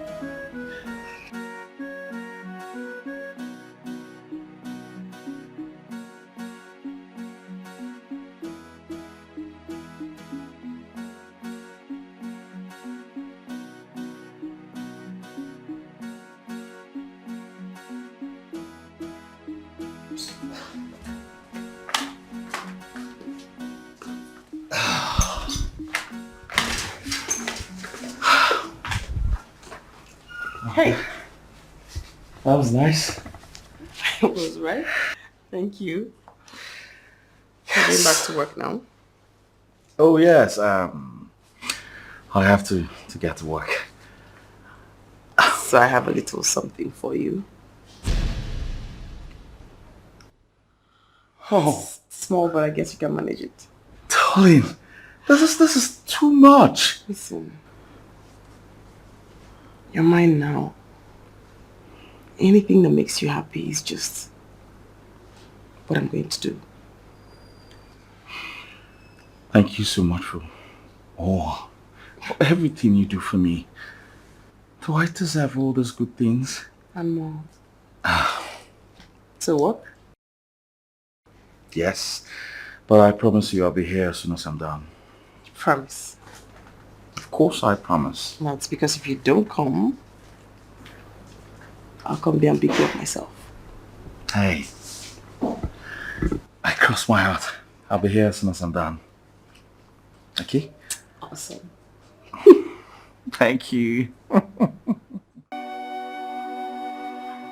Hey. That was nice. It was, right? Thank you. I'm going back to work now. Oh yes, I have to get to work. So I have a little something for you. Oh. It's small, but I guess you can manage it. Darling, this is too much. Listen. You're mine now. Anything that makes you happy is just what I'm going to do. Thank you so much for everything you do for me. Do I deserve all those good things? And more. So what? Yes, but I promise you I'll be here as soon as I'm done. Promise. Of course I promise. That's because if you don't come, I'll come there and pick you up myself. Hey, I cross my heart. I'll be here as soon as I'm done. Okay? Awesome. Thank you.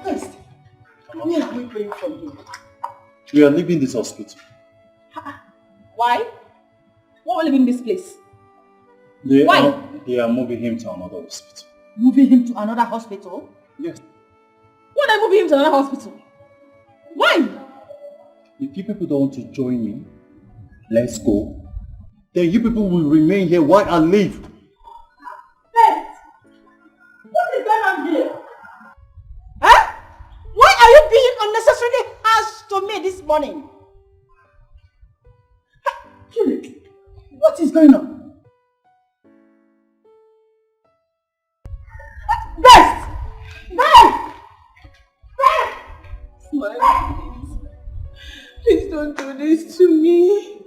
Yes. Where are we going from here? We are leaving this hospital. Why? Why are we leaving this place? They Why? are moving him to another hospital. Moving him to another hospital? Yes. Why are they moving him to another hospital? Why? If you people don't want to join me, let's go. Then you people will remain here while I leave. Hey! morning. Kirik, what is going on? Best! Best! Smile, please. Please don't do this to me.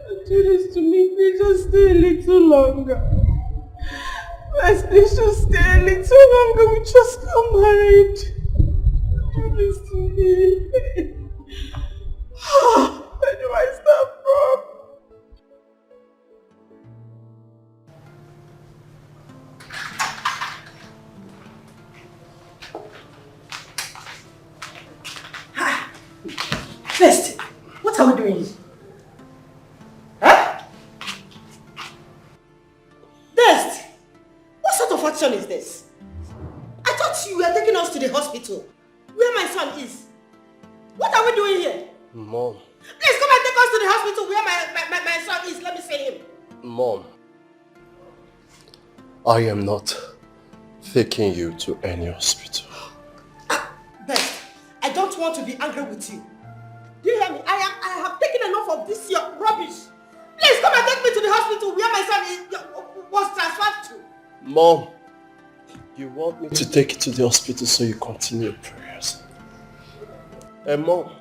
Don't do this to me. Please just stay a little longer. Please just stay a little longer. We just got married. Don't do this to me. Where do I start from? First, what are we doing? Huh? Best, what sort of action is this? I thought you were taking us to the hospital, where my son is. What are we doing here? Mom. Please come and take us to the hospital where my son is. Let me see him. Mom. I am not taking you to any hospital. Best, I don't want to be angry with you. Do you hear me? I have taken enough of this your rubbish. Please come and take me to the hospital where my son was transferred to. Mom, you want me to take you to the hospital so you continue your prayers. And Mom,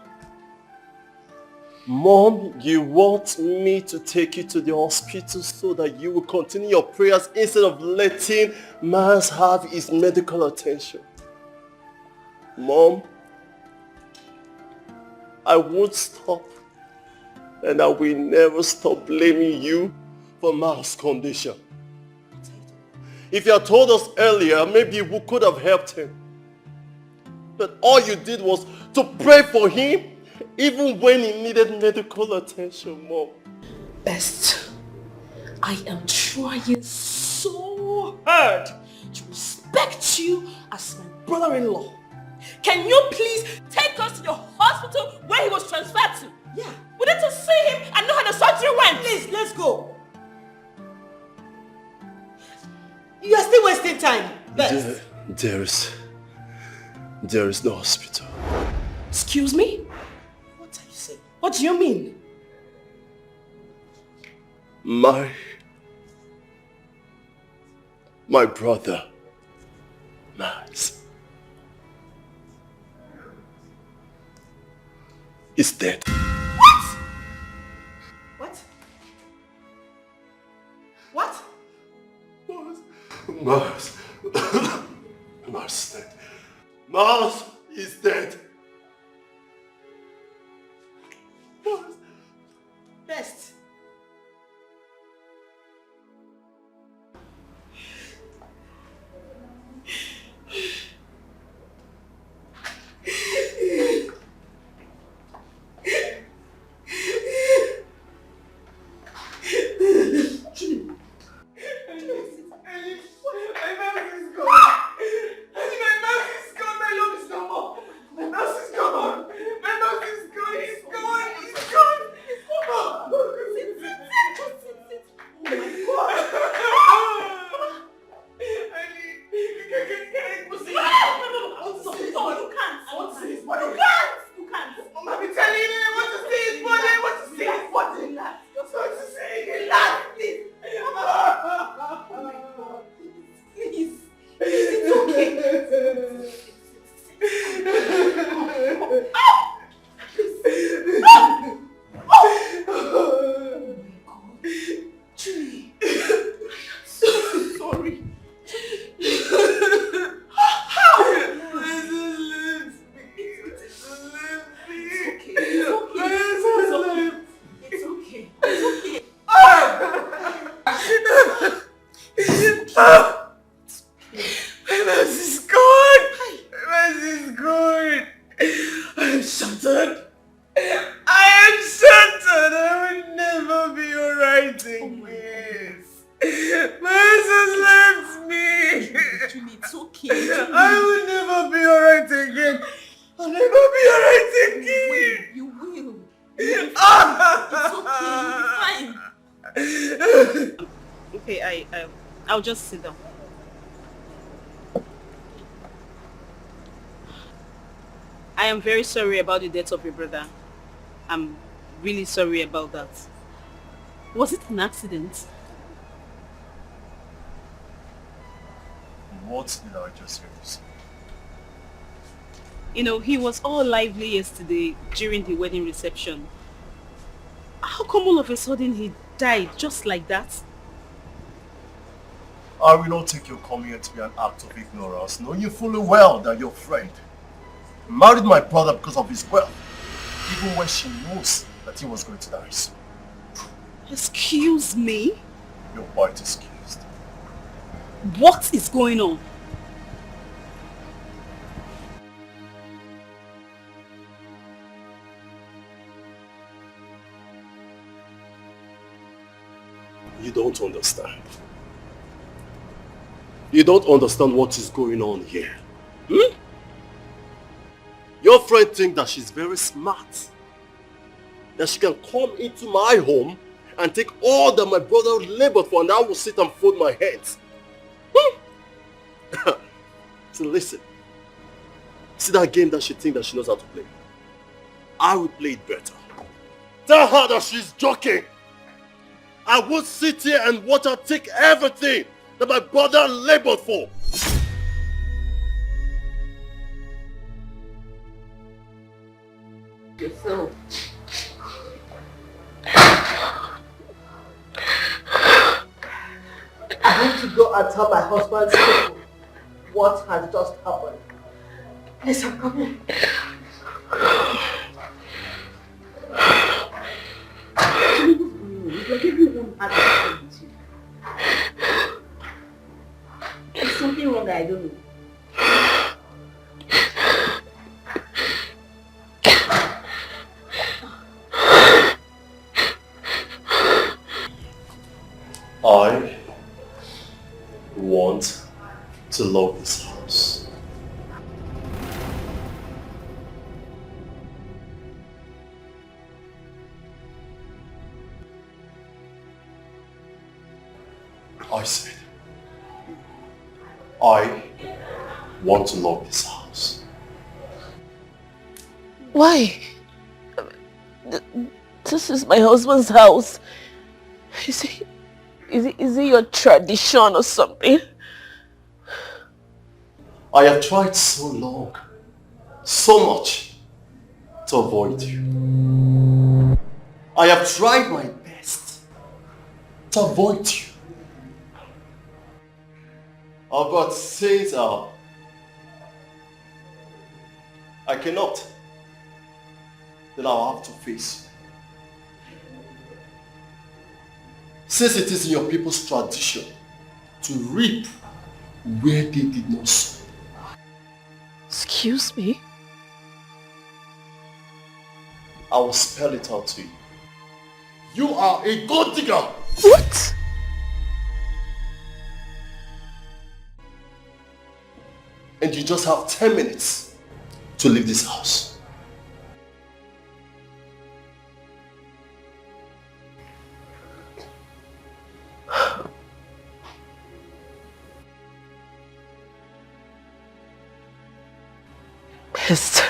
you want me to take you to the hospital so that you will continue your prayers instead of letting Mars have his medical attention. Mom, I won't stop, and I will never stop blaming you for Mars' condition. If you had told us earlier, maybe we could have helped him. But all you did was to pray for him, even when he needed medical attention, Mom. Best, I am trying so hard to respect you as my brother-in-law. Can you please take us to the hospital where he was transferred to? Yeah. We need to see him and know how the surgery went. Please, let's go. You are still wasting time. Best. There is no hospital. Excuse me? What are you saying? What do you mean? My brother, Mars, is dead. What? What? What? Mars. Mars is dead. Mars is dead. Mars. Best. I'll just sit down. I am very sorry about the death of your brother. I'm really sorry about that. Was it an accident? What did I just hear you say? You know, he was all lively yesterday during the wedding reception. How come all of a sudden he died just like that? I will not take your coming here to be an act of ignorance, knowing you fully well that your friend married my brother because of his wealth, even when she knows that he was going to die soon. Excuse me? You're quite excused. What is going on? You don't understand. You don't understand what is going on here. Hmm? Your friend thinks that she's very smart. That she can come into my home and take all that my brother labored for, and I will sit and fold my hands. Hmm? So listen. See that game that she thinks that she knows how to play? I will play it better. Tell her that she's joking. I won't sit here and watch her take everything that my brother labored for. Yourself. I need to go and tell my husband's people what has just happened. Yes, I'm coming. Like everyone has a with you. There's something wrong that I don't know. I want to love this house. I said, I want to love this house. Why? This is my husband's house. Is it your tradition or something? I have tried so long, so much, to avoid you. I have tried my best to avoid you. But since I cannot, then I'll have to face you. Since it is in your people's tradition to reap where they did not sow. Excuse me? I will spell it out to you. You are a gold digger! What? And you just have 10 minutes to leave this house. Pissed.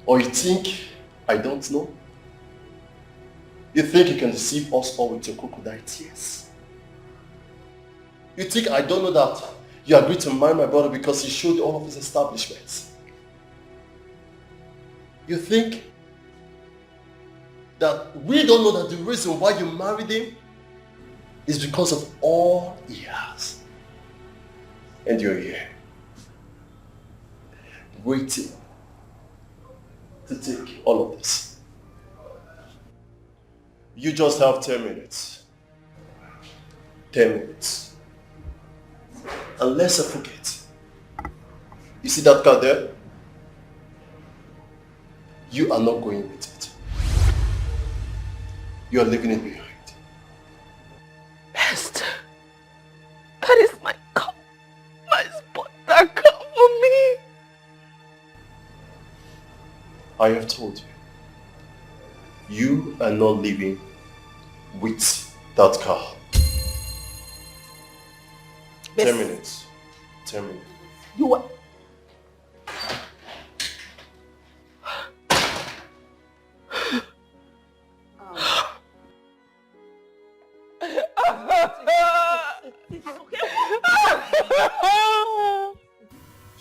Or you think I don't know? You think you can deceive us all with your crocodile tears? You think I don't know that you agreed to marry my brother because he showed all of his establishments? You think that we don't know that the reason why you married him is because of all he has? And you're here, waiting to take all of this. You just have 10 minutes. 10 minutes. Unless I forget. You see that car there? You are not going with it. You are leaving it behind. Esther, that is my car. My spot, that car for me. I have told you. You are not leaving with that car. 10 minutes. 10 minutes. You were...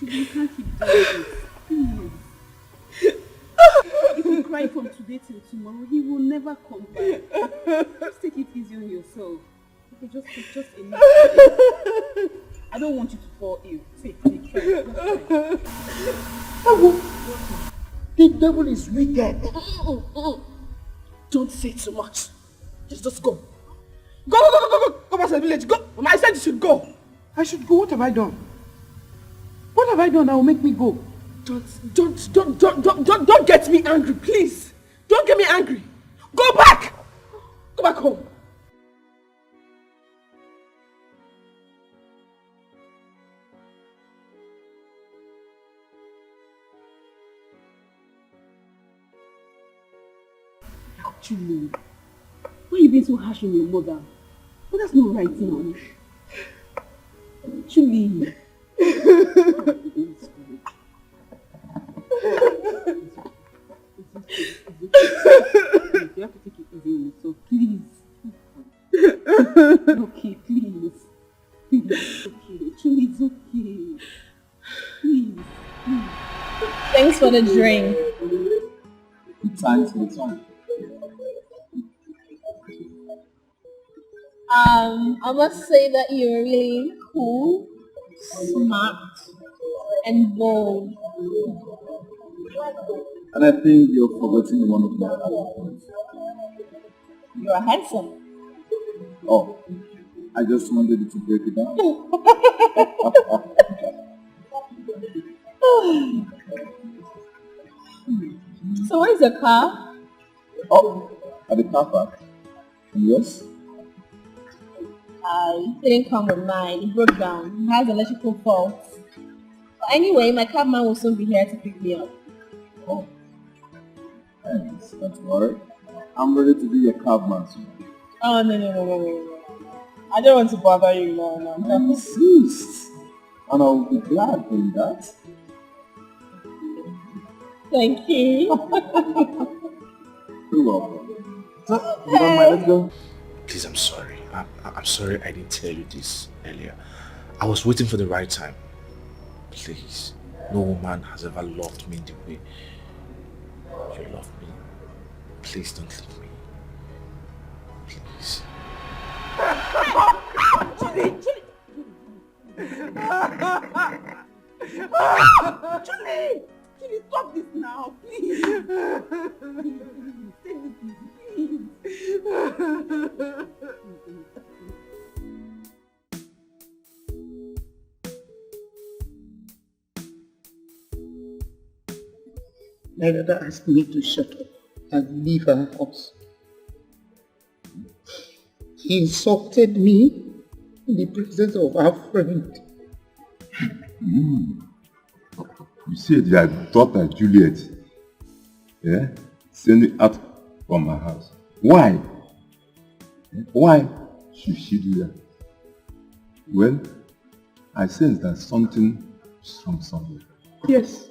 You can't keep doing this. Please. If you cry from today till tomorrow, he will never come back. Just take it easy on yourself. Okay, just enough. I don't want you to fall ill. Take, try. The devil is wicked. Don't say too much. Just go. Go back to the village. Go. Mama, I said you should go. I should go. What have I done? What have I done that will make me go? Don't get me angry, please. Don't get me angry. Go back. Go back home. Julie, why are you being so harsh on your mother? But that's not right now. Julie. You have to take it easy on yourself, please. Okay, please. Please, it's okay. Julie, it's okay. Please. Thanks for the drink. Thanks for the time. I must say that you're really cool, smart, and bold. And I think you're forgetting one of my other points. You're handsome. Oh, I just wanted you to break it down. So where's your car? Oh, at the car park. And yours? It didn't come with mine. It broke down. It has electrical faults. But anyway, my cabman will soon be here to pick me up. Oh, thanks. Don't worry. I'm ready to be your cabman soon. Oh, no. I don't want to bother you, no. I insist. And I'll be glad in that. Thank you. You're welcome. So, you don't mind, let's go. Please, I'm sorry. I'm sorry I didn't tell you this earlier. I was waiting for the right time. Please, no woman has ever loved me the way you love me. Please don't leave me. Please. Julie, stop this now, please. My brother asked me to shut up and leave our house. He insulted me in the presence of our friend. You said your daughter Juliet, send it out from my house. Why? Why should she do that? Well, I sense that something is wrong somewhere. Yes.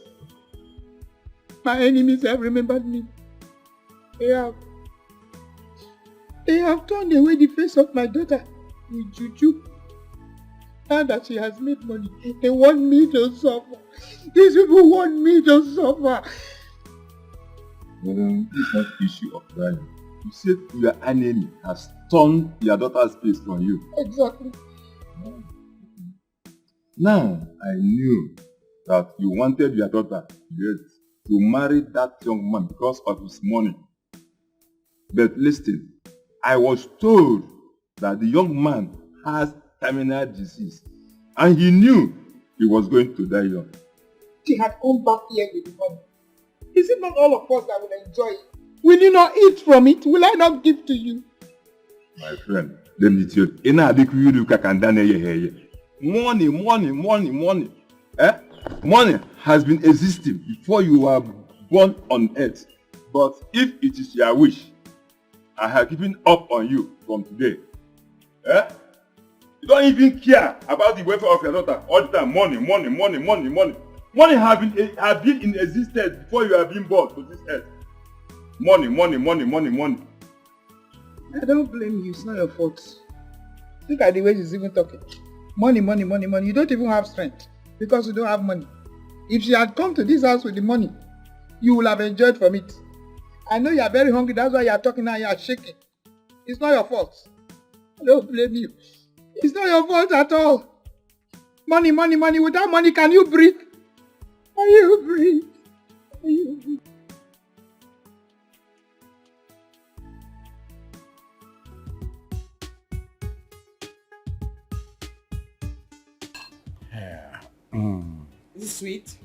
My enemies have remembered me. They have turned away the face of my daughter with juju. Now that she has made money, they want me to suffer. These people want me to suffer. Well, it's not an issue of value. You said your enemy has turned your daughter's face from you. Exactly. Now, I knew that you wanted your daughter to marry that young man because of his money. But listen, I was told that the young man has terminal disease and he knew he was going to die young. She had come back here with the money. Is it not all of us that will enjoy it? Will you not eat from it? Will I not give to you? My friend, let me tell you, money. Money has been existing before you were born on earth. But if it is your wish, I have given up on you from today. You don't even care about the welfare of your daughter. All the time, money, money, money, money, money. Money have been in existence before you have been born to this earth. Money, money, money, money, money. I don't blame you. It's not your fault. Look at the way she's even talking. Money, money, money, money. You don't even have strength because you don't have money. If she had come to this house with the money, you will have enjoyed from it. I know you are very hungry. That's why you are talking now. You are shaking. It's not your fault. I don't blame you. It's not your fault at all. Money, money, money. Without money, can you breathe? Can you breathe? Can you breathe? Yeah. Is it sweet?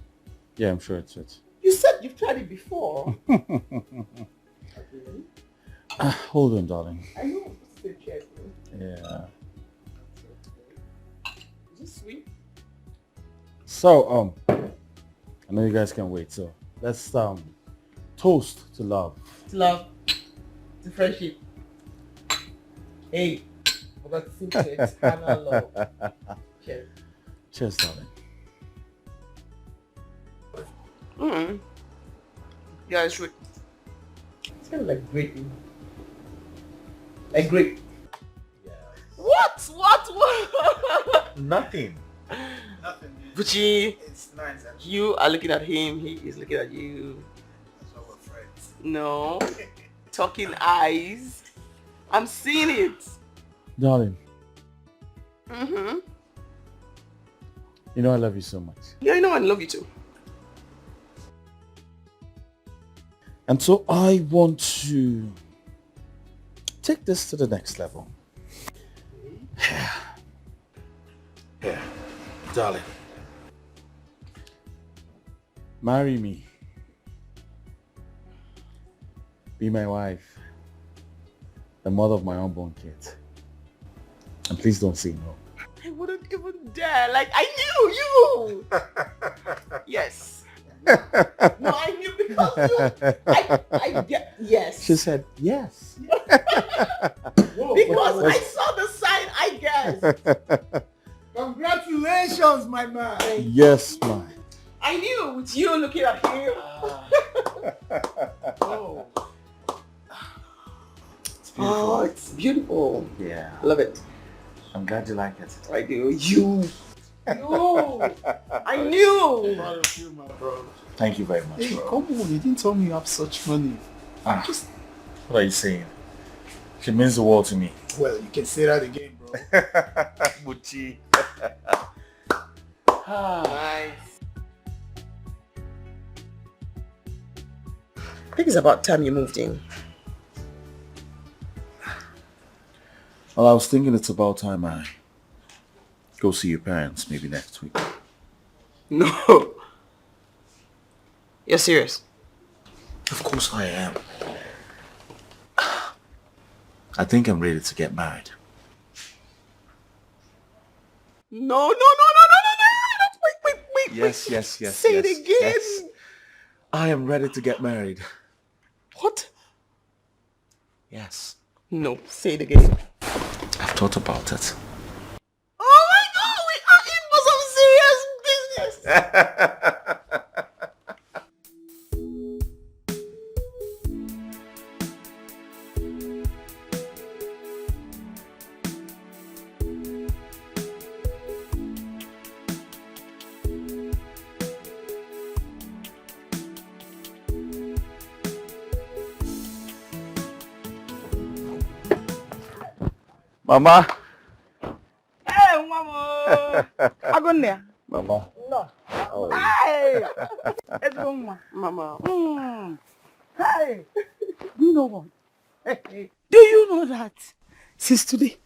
Yeah, I'm sure it's sweet. You said you've tried it before. Hold on, darling. I know I'm supposed to say careful. Yeah. Is it sweet? So, I know you guys can't wait, so let's toast to love. To love. To friendship. Hey, forgot to sing to eternal love. Cheers. Cheers, darling. Yeah, it's sweet. It's kind of like grape. Like grape. Yeah. What? Nothing. Buchi, It's nice actually. you are looking at him, he is looking at you. That's why we're friends. No. Talking eyes. I'm seeing it. Darling, Mm-hmm. you know I love you so much. Yeah, I know I love you too. And so I want to take this to the next level. Yeah, darling. Marry me. Be my wife. The mother of my unborn kids. And please don't say no. I wouldn't even dare. Like, I knew you. Yes. No, I knew because you. I get. Yes. She said yes. Because I saw the sign, I guessed. Congratulations, my man. Yes, man. I knew with you looking at him. Oh. It's beautiful. Oh, it's beautiful. Yeah. Love it. I'm glad you like it. I do. You. I knew. Proud of you, my bro. Thank you very much, Hey, bro. come on. You didn't tell me you have such money. What are you saying? She means the world to me. Well, you can say that again, bro. Buchi. Nice. I think it's about time you moved in. Well, I was thinking it's about time I go see your parents maybe next week. No. You're serious? Of course I am. I think I'm ready to get married. No. Wait. Yes. Say it again. Yes. I am ready to get married. What? Yes. No, say it again. I've thought about it. Oh my God, we are in for some serious business. Mama. Hey, mama. Agonia. Mama. No. Oh. Hey. Let's go, Mama. Hey. Do you know what? Hey. Do you know that since today,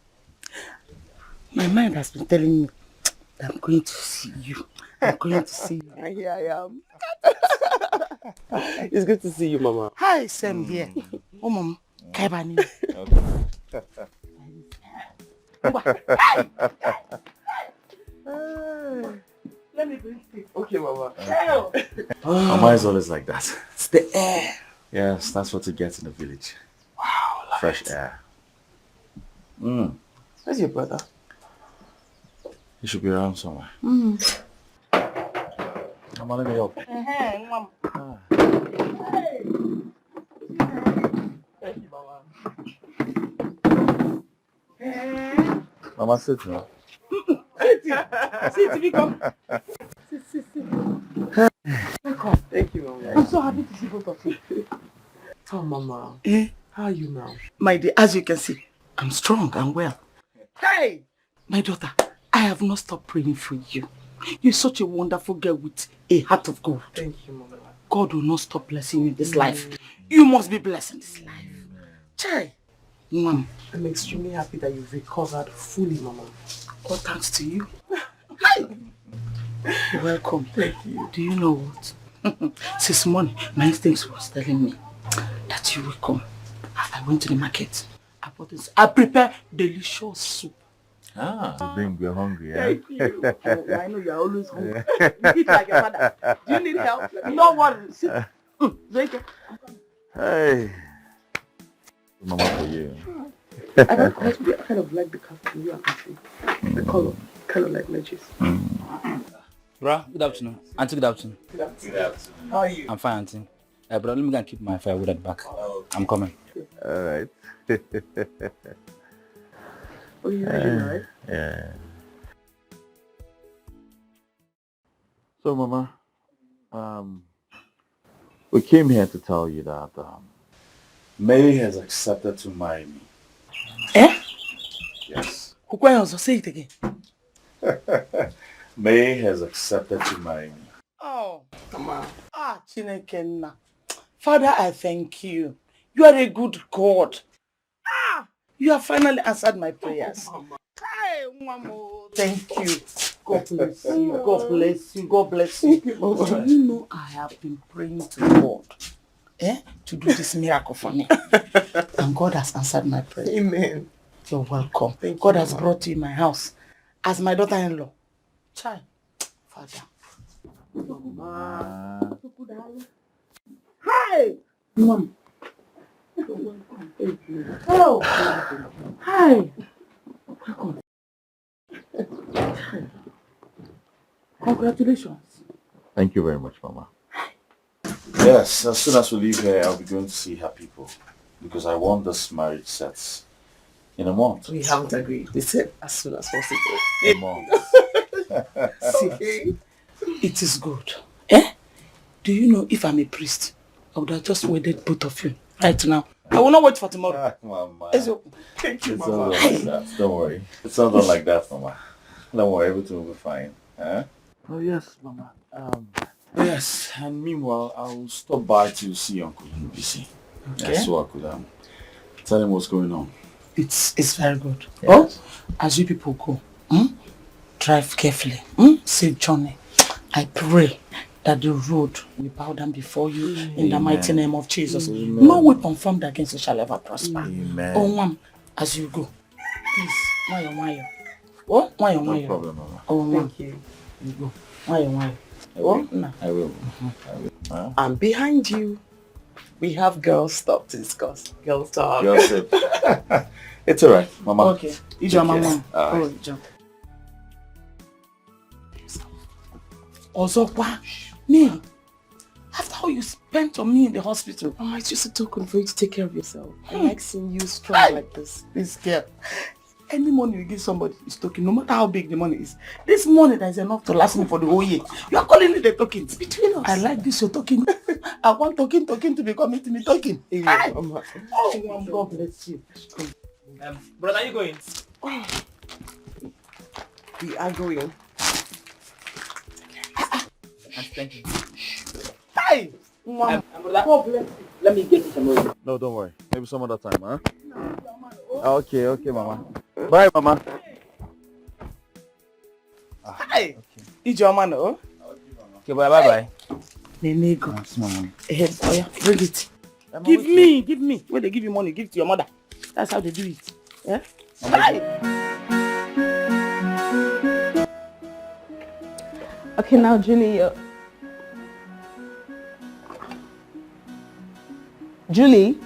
my mind has been telling me that I'm going to see you. I'm going to see you. And here I am. It's good to see you, Mama. Hi, Sam here. Oh, Mom. Kaibani. Let me bring it. Okay, Mama. Mama is always like that. It's the air. Yes, that's what you get in the village. Wow. Fresh air. Where's your brother? He should be around somewhere. Mm. Mama, let me help. Mom. Thank you, Mama. Mama, sit now. Sit, Viko. Sit. Welcome. Thank you, Mama. I'm so happy to see both of you. Oh, Mama. How are you now? My dear, as you can see, I'm strong and well. Hey! My daughter, I have not stopped praying for you. You're such a wonderful girl with a heart of gold. Thank you, Mama. God will not stop blessing you in this life. You must be blessed in this life. Chai. Mom. I'm extremely happy that you've recovered fully, Mama. All thanks to you. Hi. You're welcome. Thank you. Do you know what? Since morning, my instincts was telling me that you will come. I went to the market. I bought this. I prepared delicious soup. We're hungry, yeah? Thank you. Oh, I know you're always hungry. You eat like your father. Do you need help? No worries. Sit. Drink it. Hey. Mama for you. I kind of like the cafeteria, actually. The color. Kind of like Legis. Bro, good afternoon. Auntie, good afternoon. Good afternoon. How are you? I'm fine, Auntie. Bro, let me go and keep my firewood at the back. I'm coming. Alright. Oh, you're right? Yeah. So, Mama, we came here to tell you that Mary has accepted to marry me. Eh? Yes. Say it again. May has accepted to marry me. Oh, Mama. Chinekenna. Father, I thank you. You are a good God. You have finally answered my prayers. Hey, Mama. Thank you. God bless you. God bless you. God bless you. Do you know I have been praying to God to do this miracle for me? And God has answered my prayer. Amen. You're welcome. Thank God you, has Mama. brought you in my house as my daughter-in-law. Child. Father. Mama. Hi! Mom. You're welcome. Thank you. Hello. Hi. Welcome. Congratulations. Thank you very much, Mama. Yes, as soon as we leave here, I'll be going to see her people. Because I want this marriage set in a month. We haven't agreed. They said as soon as possible. A month. See, it is good. Do you know if I'm a priest, I would have just wedded both of you right now. I will not wait for tomorrow. Mama. Thank you, It's not Mama. done like that. Don't worry. It's not done like that, Mama. Don't worry, everything will be fine. Huh? Oh, yes, Mama. Yes, and meanwhile, I'll stop by to see Uncle Nubisi. Okay. Yeah, so I could tell him what's going on. It's very good. Yes. Oh, as you people go, drive carefully. Safe journey. I pray that the road will bow down before you in the mighty name of Jesus. Amen. No weapon formed against you shall ever prosper. Amen. Oh, Mom, as you go, please, Mayo. Oh, Mayo. No problem, Mama. Oh, Mom. Thank you. You go. Mayo. Oh, no. I will. Huh? And behind you, we have girls stuff to discuss. Girls talk. Gossip. It's alright, Mama. Okay. You jump, Mama. Alright. Oh, jump. Also, me. After how you spent on me in the hospital. Mama, it's just a token for you to take care of yourself. I like seeing you strong like this. This girl. Any money you give somebody is token, no matter how big the money is. This money that is enough to last me for the whole year. You are calling it a token. It's between us. I like this, your token. I want token to be coming to me token. Amen, Mama. Oh, God bless you. Brother, are you going? Oh. We are going. Thank you. Hi! Brother, God bless you. Let me get you some more. No, don't worry. Maybe some other time, huh? Okay, Mama. Bye, Mama. Hi! Ijoma, no? Okay, bye-bye. Nenego. Mama. Oh yeah, bring it. Give me. When they give you money, give it to your mother. That's how they do it. Yeah? Hi! Okay, now Julie. Julie?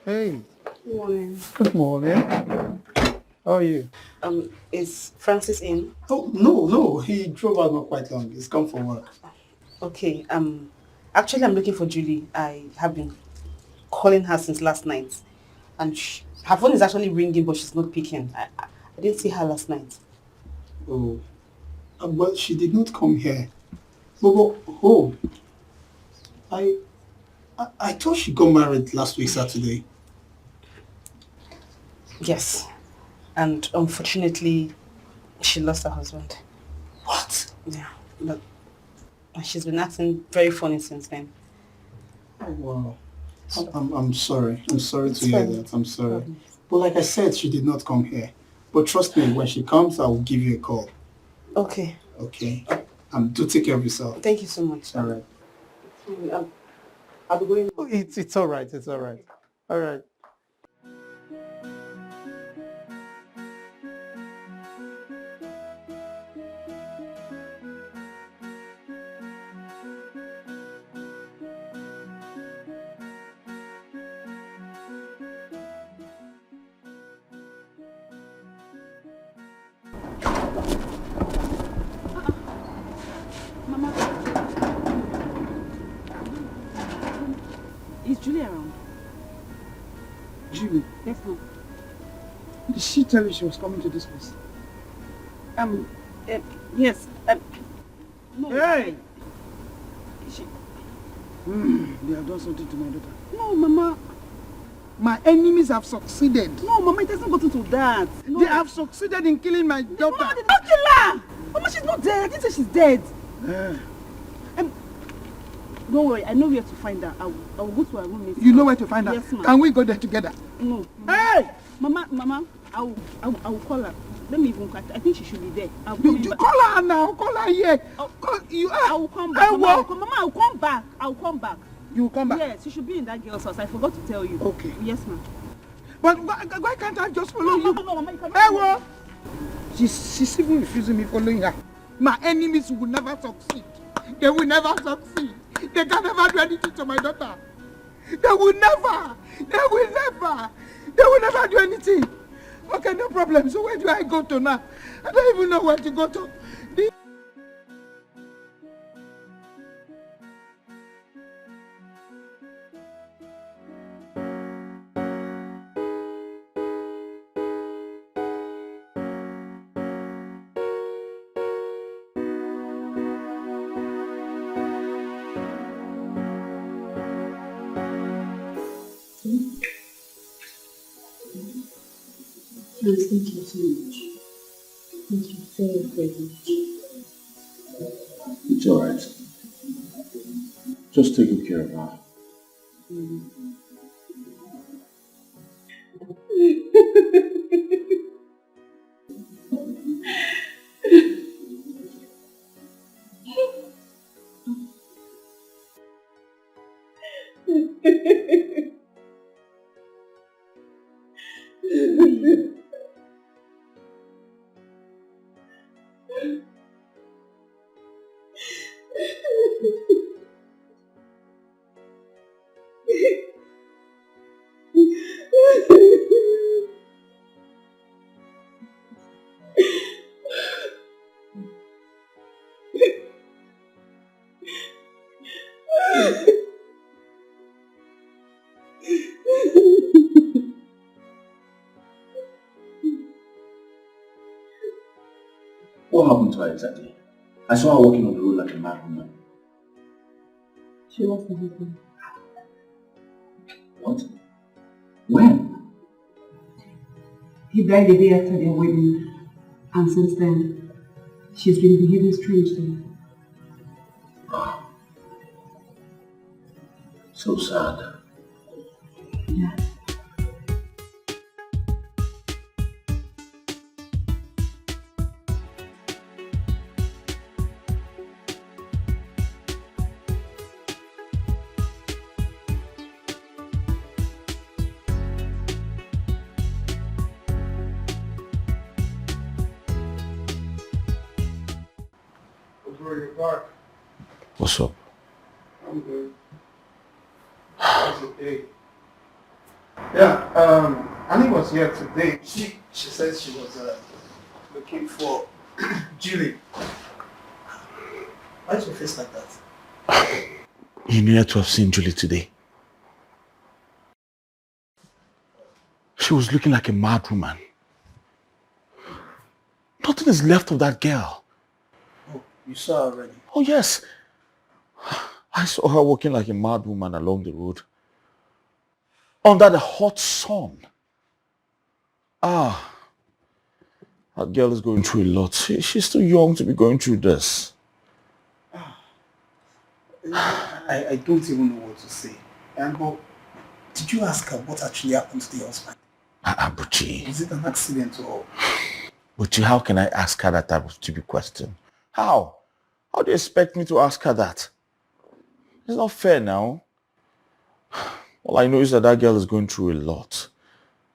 Hey. Good morning. Good morning. How are you? Is Francis in? Oh, no. He drove out not quite long. He's come for work. Okay, actually I'm looking for Julie. I have been calling her since last night. And her phone is actually ringing, but she's not picking. I didn't see her last night. Oh. Well, she did not come here. Oh. I thought she got married last week Saturday. Yes. And unfortunately, she lost her husband. What? Yeah. But she's been acting very funny since then. Oh, wow. I'm sorry. I'm sorry to hear that. I'm sorry. But like I said, she did not come here. But trust me, when she comes, I will give you a call. Okay. Okay. Do take care of yourself. Thank you so much. All right. I'll be going. Oh, it's all right. It's all right. All right. Is Julie around? Julie, Yes, ma'am. did she tell you she was coming to this place? Yes. No. Hey! They have done something to my daughter. No, Mama. My enemies have succeeded. No, Mama, it hasn't gotten to that. No. They have succeeded in killing my daughter. No, they don't kill her! Mama, she's not dead. I didn't say she's dead. Don't worry, I know where to find her. I will go to her room. You know where to find her? Yes, ma'am. Can we go there together? No. Hey! Mama, I will call her. Let me even catch her. I think she should be there. You call her now. Call her here. I will come back. Mama, I will come back. I will come back. You will come back? Yes, she should be in that girl's house. I forgot to tell you. Okay. Yes, ma'am. But why can't I just follow you? No, Mama, you cannot. Hey, what? She's even refusing me following her. My enemies will never succeed. They will never succeed. They can never do anything to my daughter. They will never do anything. Okay, no problem. So where do I go to now? I don't even know where to go to. Please, thank you so much. Thank you very, very much. It's alright. Just take good care of her. What happened to her exactly? I saw her walking on the road like a mad woman. She lost her husband. What? When? He died the day after their wedding, and since then, she's been behaving strangely. So sad. Yeah. What's up? I'm good. How's your day? Yeah, Annie was here today. She said she was looking for Julie. Why is your face like that? You needed to have seen Julie today. She was looking like a mad woman. Nothing is left of that girl. Oh, you saw her already? Oh yes. I saw her walking like a mad woman along the road. Under the hot sun. Ah. That girl is going through a lot. She's too young to be going through this. I don't even know what to say. But did you ask her what actually happened to the husband? Buchi. Was it an accident or? Buchi, how can I ask her that type of stupid question? How? How do you expect me to ask her that? It's not fair now. All I know is that girl is going through a lot.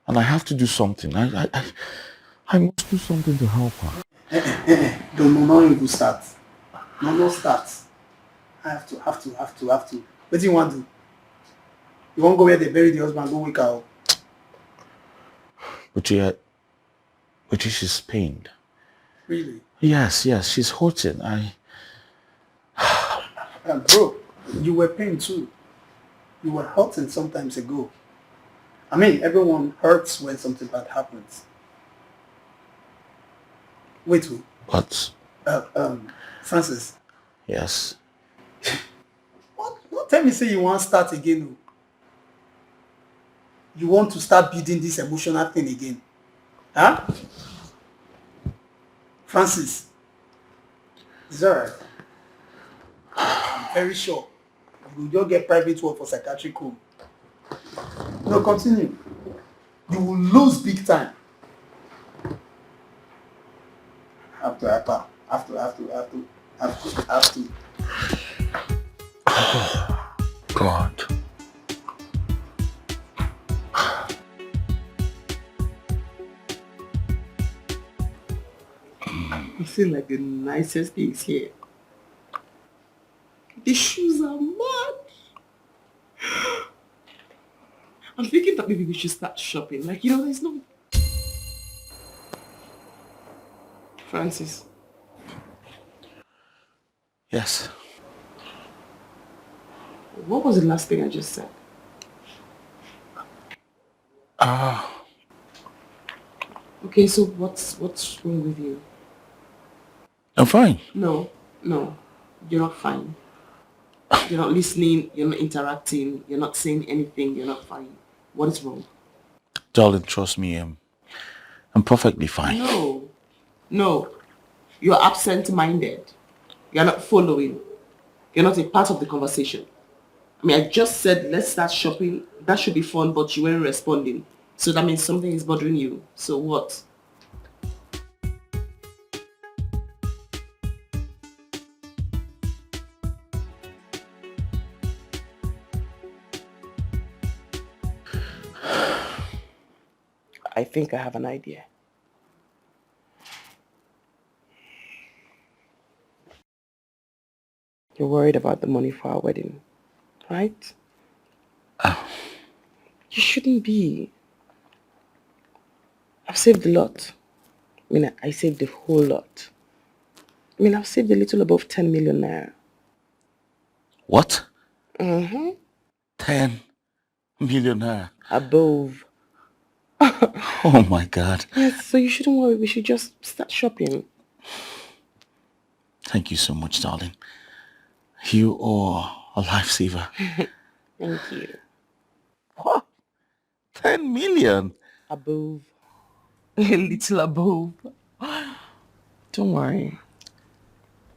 And I have to do something. I must do something to help her. Don't even start. No start. I have to. What do you want to do? You won't go where they bury the husband, go wake up. But she's pained. Really? Yes, she's hurting. Bro, you were pained too. You were hurting sometimes ago. I mean, everyone hurts when something bad happens. Wait, who? What? Francis. Yes. What? Tell me, say you want to start again. You want to start building this emotional thing again. Huh? Francis. It's alright. I'm very sure. You will just get private work for psychiatric home. No, continue. You will lose big time. Have to. Oh, God. You feel like the nicest things here. The shoes are mad. I'm thinking that maybe we should start shopping. Like, there's no... Francis. Yes. What was the last thing I just said? Okay, so what's wrong with you? I'm fine. No, you're not fine. You're not listening, you're not interacting, you're not saying anything, you're not fine. What is wrong? Darling, trust me, I'm perfectly fine. No. You're absent-minded. You're not following. You're not a part of the conversation. I mean, I just said, let's start shopping. That should be fun, but you weren't responding. So that means something is bothering you. So what? I think I have an idea. You're worried about the money for our wedding, right? You shouldn't be. I've saved a lot. I mean, I saved a whole lot. I mean, I've saved a little above 10 million naira. What? 10 million naira? Above. Oh my God. Yes, so you shouldn't worry. We should just start shopping. Thank you so much, darling. You are a lifesaver. Thank you. What? 10 million? Above. A little above. Don't worry.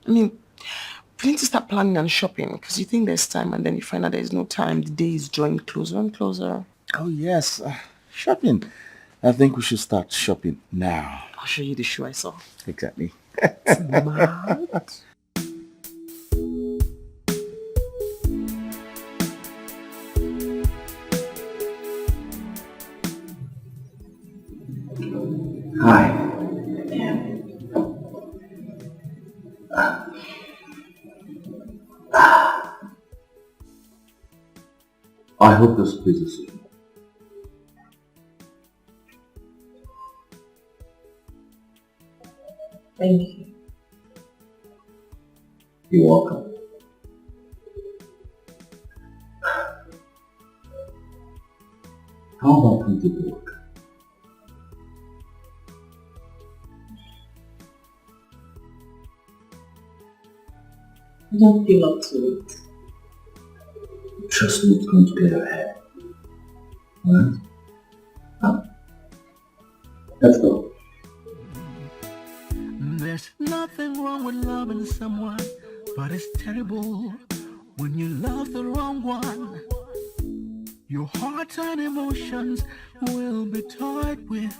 I mean, we need to start planning and shopping because you think there's time and then you find out there's no time. The day is drawing closer and closer. Oh yes, shopping. I think we should start shopping now. I'll show you the shoe I saw. Exactly. It's mad. Hi. I hope this pleases you. Thank you. You're welcome. How about we take a walk? I don't feel up to it. Trust me, it's going to get your head. Alright? Let's go. There's nothing wrong with loving someone, but it's terrible when you love the wrong one. Your heart and emotions will be toyed with.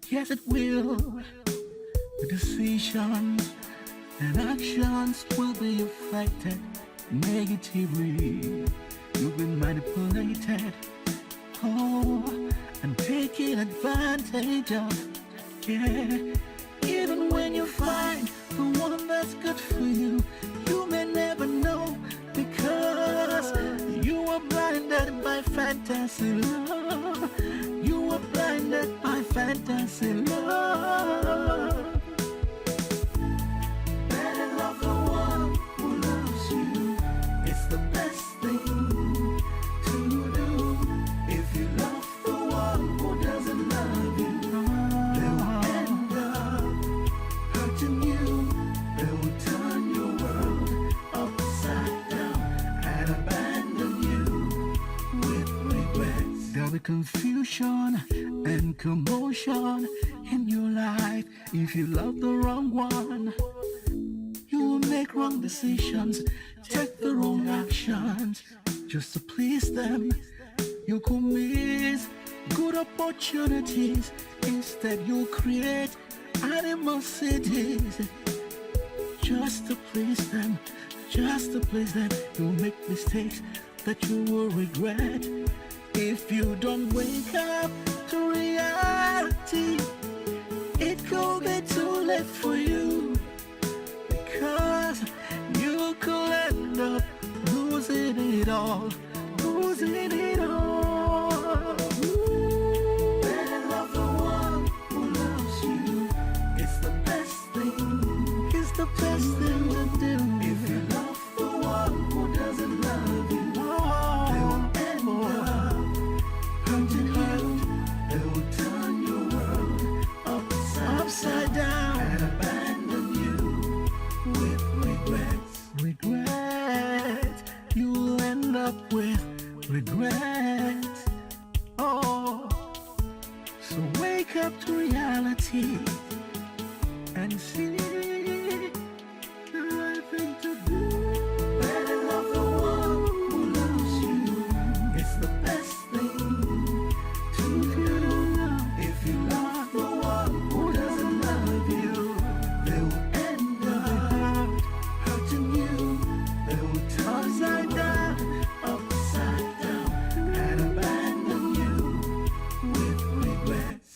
Yes, it will. The decisions and actions will be affected negatively. You've been manipulated, and taken advantage of. Yeah. Even when you find the one that's good for you, you may never know, because you were blinded by fantasy love. You were blinded by fantasy love. Better love the one who loves you. It's the best thing to do. If you love the one who doesn't love you, they'll end up hurting you. They'll turn your world upside down and abandon you with regrets. There'll be confusion and commotion in your life if you love the wrong one. You will make wrong decisions, take the wrong actions just to please them. You could miss good opportunities. Instead you'll create animosities just to please them, just to please them. You'll make mistakes that you will regret if you don't wake up to reality. It could be too late for you, because you could end up losing it all, losing it all. Better love the one who loves you. It's the best thing, it's the best thing to do. If you love the one who doesn't love you, they will end up hurting you. They will turn your world upside down and abandon you with regrets. Regrets. You'll end up with regrets. Oh, so wake up to reality and see the right thing to do. Better love the one who loves you. It's the best thing to do. If you love the one who doesn't love you, they will end up hurting you. They will turn upside down and abandon you with regrets.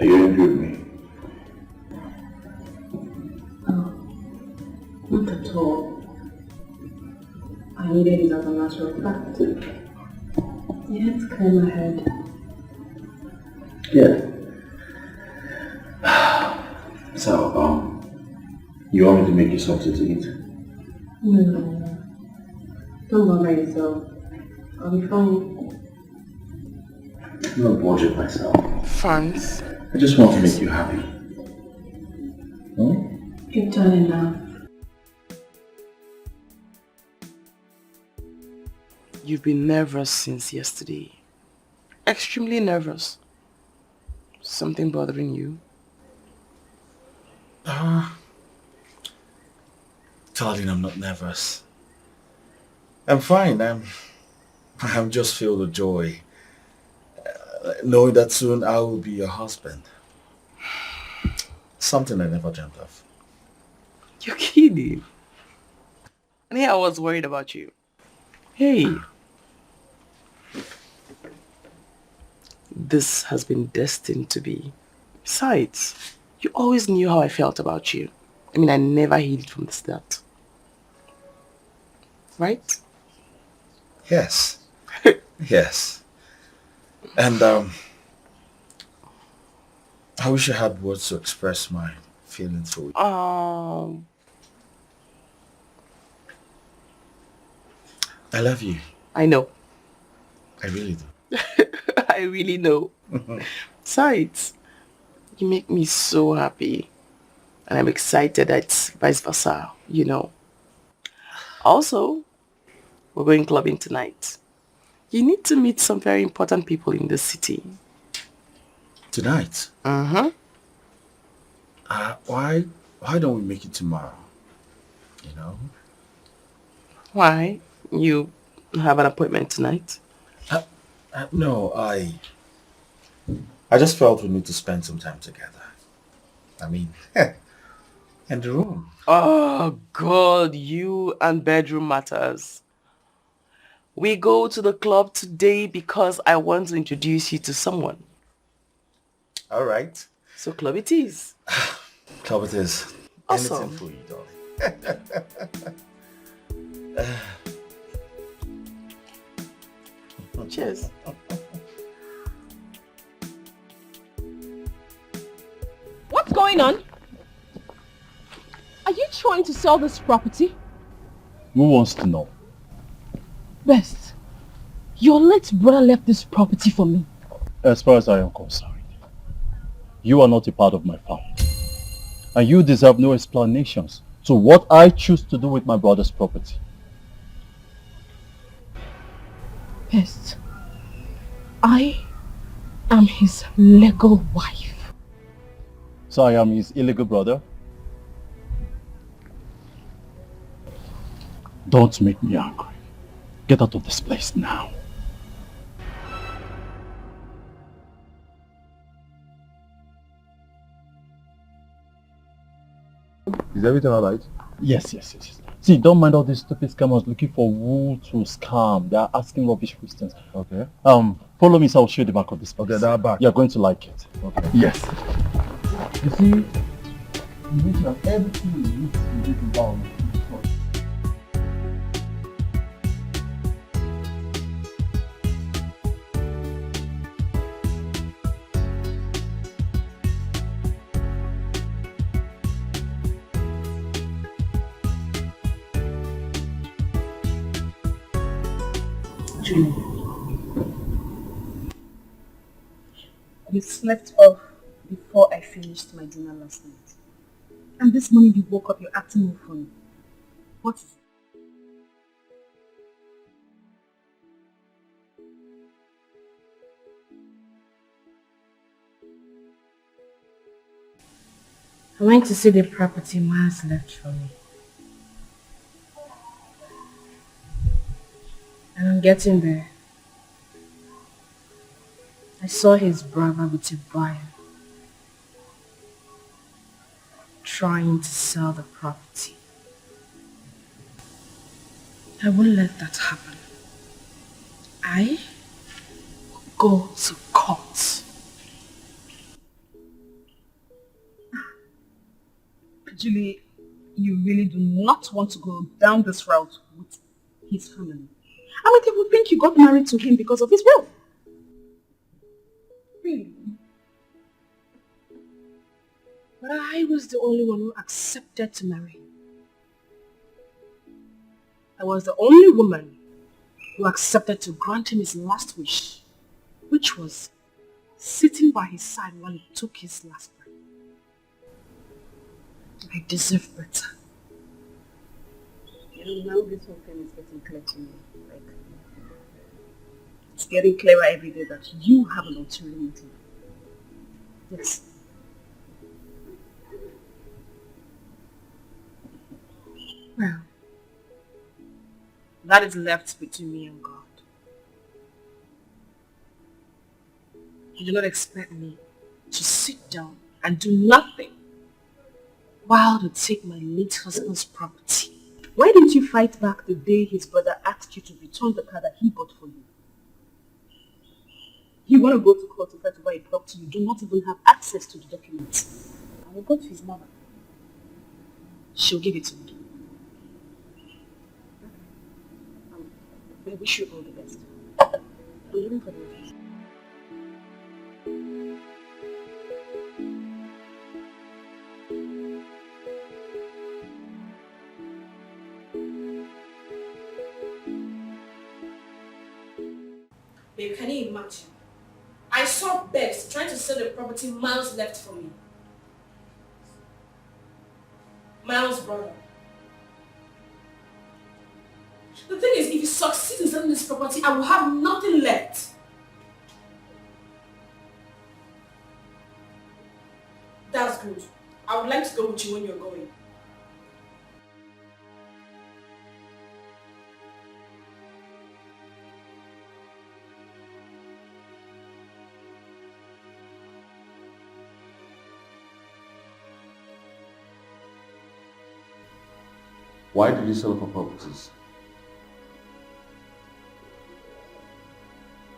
Are you angry with me? Not at all. I needed it as a matter of fact. You had to clear my head. Yeah. So, you want me to make you something to eat? No. Don't bother yourself. I'll be fine. I'm not bothered myself. Franz. I just want to make you happy. You've done enough. You've been nervous since yesterday. Extremely nervous. Something bothering you? Darling, I'm not nervous. I'm fine. I'm just filled with joy. Knowing that soon I will be your husband. Something I never dreamt of. You're kidding. And here I was worried about you. Hey. This has been destined to be. Besides, you always knew how I felt about you. I mean, I never hid from the start. Right? Yes. Yes. And I wish I had words to express my feelings for you. I love you. I know. I really do. I really know. Besides, you make me so happy. And I'm excited that it's vice versa, you know. Also, we're going clubbing tonight. You need to meet some very important people in the city. Tonight? Uh-huh. Why don't we make it tomorrow? You know? Why? You have an appointment tonight? No, I just felt we need to spend some time together. I mean, in the room. Oh, God, you and bedroom matters. We go to the club today because I want to introduce you to someone. All right. So club it is. Club it is. Awesome. Anything for you, darling. Cheers. What's going on? Are you trying to sell this property? Who wants to know? Best, your late brother left this property for me. As far as I am concerned, you are not a part of my family. And you deserve no explanations to what I choose to do with my brother's property. Best, I am his legal wife. So I am his illegal brother? Don't make me angry. Get out of this place now. Is everything alright? Yes. See, don't mind all these stupid scammers looking for who to scam. They are asking rubbish questions. Okay. Follow me so I'll show you the back of this place. Okay, that back. You're going to like it. Okay. Yes. You see, you need to have everything you need to do about it. You slept off before I finished my dinner last night. And this morning you woke up, you're acting more funny. What is it? I went to see the property Miles left for me. And on getting there, I saw his brother with a buyer trying to sell the property. I won't let that happen. I will go to court. Julie, you really do not want to go down this route with his family. I mean, they would think you got married to him because of his wealth. Really? But I was the only one who accepted to marry him. I was the only woman who accepted to grant him his last wish, which was sitting by his side while he took his last breath. I deserve better. You know, now this whole thing is getting clear to me. Like, it's getting clearer every day that you have an ulterior motive. Yes. Well, That is left between me and God. You do not expect me to sit down and do nothing while they take my late husband's property. Why didn't you fight back the day his brother asked you to return the car that he bought for you? You want to go to court to fight over a property you do not even have access to the documents. I will go to his mother. She'll give it to me. I wish you all the best. I'm leaving for the office. Babe, can you imagine? I saw Bex trying to sell the property Miles left for me. Miles' brother. The thing is, if he succeeds in selling this property, I will have nothing left. That's good. I would like to go with you when you're going. Why did you sell for properties?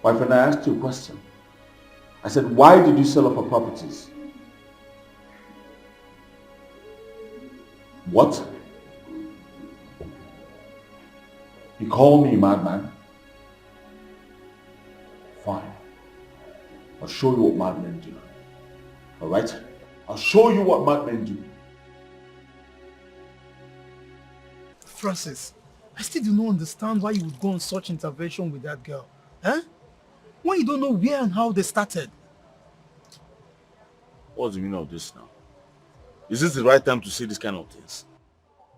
My friend, I asked you a question. I said, why did you sell off for properties? What? You call me a madman? Fine. I'll show you what madmen do. Alright? I'll show you what madmen do. Francis, I still do not understand why you would go on such intervention with that girl. Huh? When you don't know where and how they started. What's the meaning of this now? Is this the right time to say this kind of things?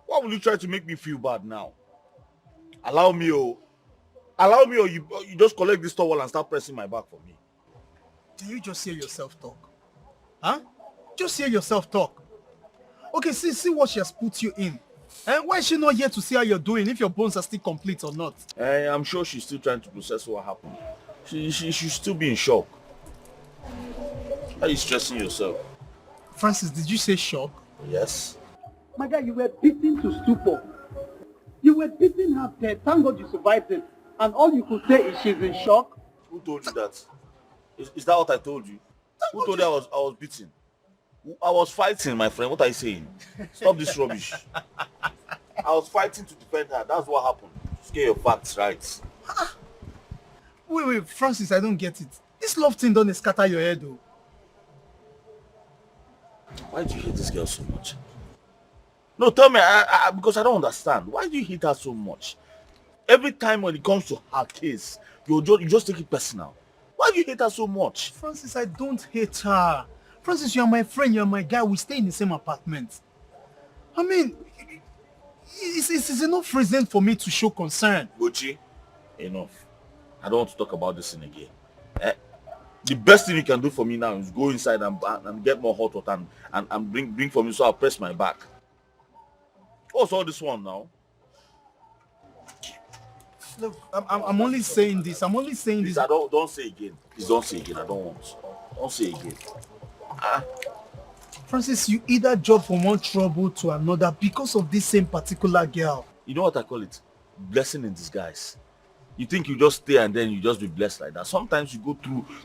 Why will you try to make me feel bad now? Allow me, or you just collect this towel and start pressing my back for me. Can you just hear yourself talk? Huh? Just hear yourself talk. Okay, see what she has put you in. And why is she not here to see how you're doing, if your bones are still complete or not? I'm sure she's still trying to process what happened. She should still be in shock. Why are you stressing yourself? Francis, did you say shock? Yes. My guy, you were beaten to stupor. You were beaten half dead. Thank God you survived it. And all you could say is she's in shock. Who told you that? Is that what I told you? Who told you I was beaten? I was fighting, my friend. What are you saying? Stop this rubbish. I was fighting to defend her. That's what happened. Just get your facts right. Wait, Francis, I don't get it. This love thing don't scatter your head, though. Why do you hate this girl so much? No, tell me, because I don't understand. Why do you hate her so much? Every time when it comes to her case, you just take it personal. Why do you hate her so much? Francis, I don't hate her. Francis, you are my friend, you are my guy. We stay in the same apartment. I mean, it's enough reason for me to show concern. Gucci, enough. I don't want to talk about this thing again. The best thing you can do for me now is go inside and get more hot water and bring for me so I'll press my back. What's all this one now? Look, I'm only saying this. I'm only saying Please, this. Don't say again. Please don't say again. I don't want. Don't say again. Francis, you either jump from one trouble to another because of this same particular girl. You know what I call it? Blessing in disguise. You think you just stay and then you just be blessed like that. Sometimes you go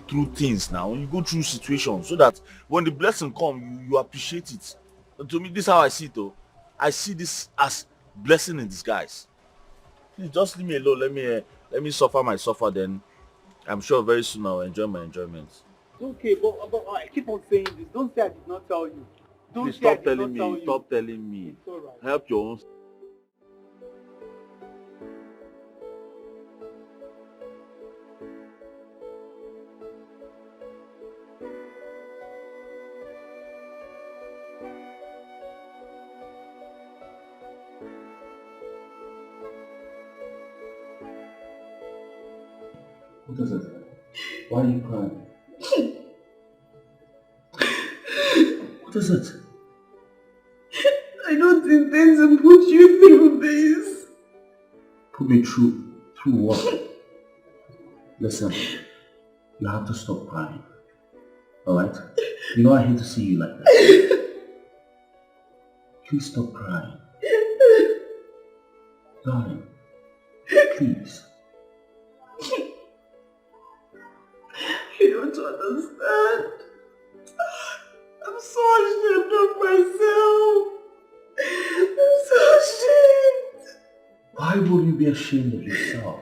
through things now. You go through situations so that when the blessing comes, you appreciate it. And to me, this is how I see it though. I see this as blessing in disguise. Please just leave me alone. Let me suffer my suffer, then I'm sure very soon I'll enjoy my enjoyment. Okay, but I keep on saying this. Don't say I did not tell you. Please stop telling me. Stop telling me. It's all right. Help your own. What is it? Why are you crying? What is it? I don't intend to put you through this. Put me through what? Listen, you have to stop crying. Alright? You know I hate to see you like that. Please stop crying. Darling, please. You don't understand. I'm so ashamed of myself. I'm so ashamed. Why would you be ashamed of yourself?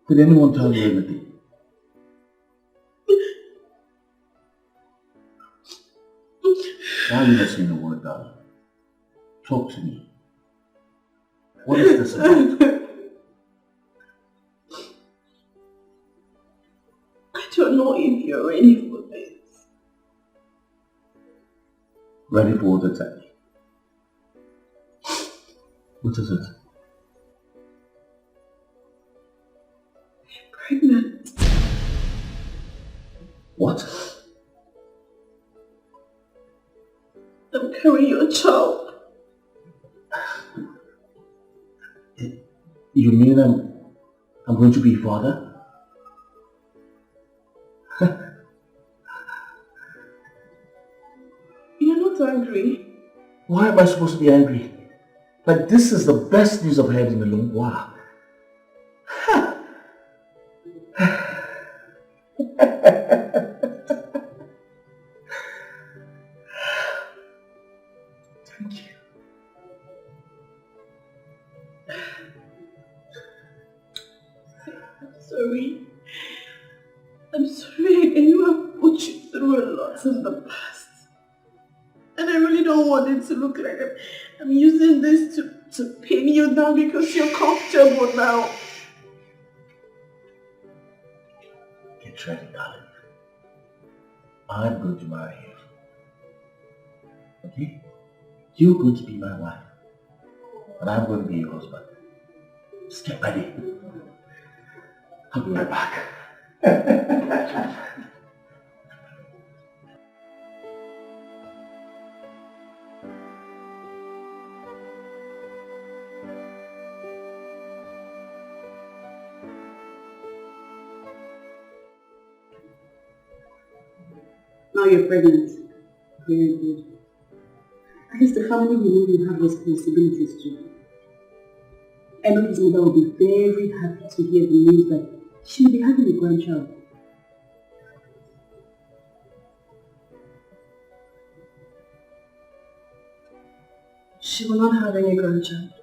Did anyone tell you anything? Why are you not saying a word, darling? Talk to me. What is this about? I don't know if you're ready for this. Ready for what exactly? What is it? I'm pregnant. What? I'm carrying your child. You mean I'm going to be a father? You're not angry. Why am I supposed to be angry? Like, this is the best news I've heard in a long while. Thank you. Sorry. I'm sorry. I know I've put you through a lot in the past. And I really don't want it to look like I'm using this to pin you down because you're comfortable now. Get ready, darling. I'm going to marry you. Okay? You're going to be my wife. And I'm going to be your husband. Just get ready. I'll be right back. Now you're pregnant. Very good. I guess the family will know you have responsibilities too. I know his mother will be very happy to hear the news that she will be having a grandchild. She will not have any grandchild.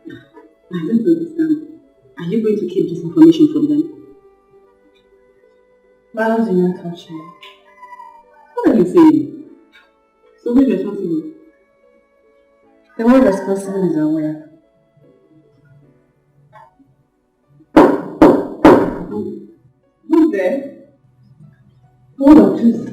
I don't understand. Are you going to keep this information from them? Balance do not touch me. What are you saying? So who's responsible? The one responsible is aware. Who's there? Hold on, please.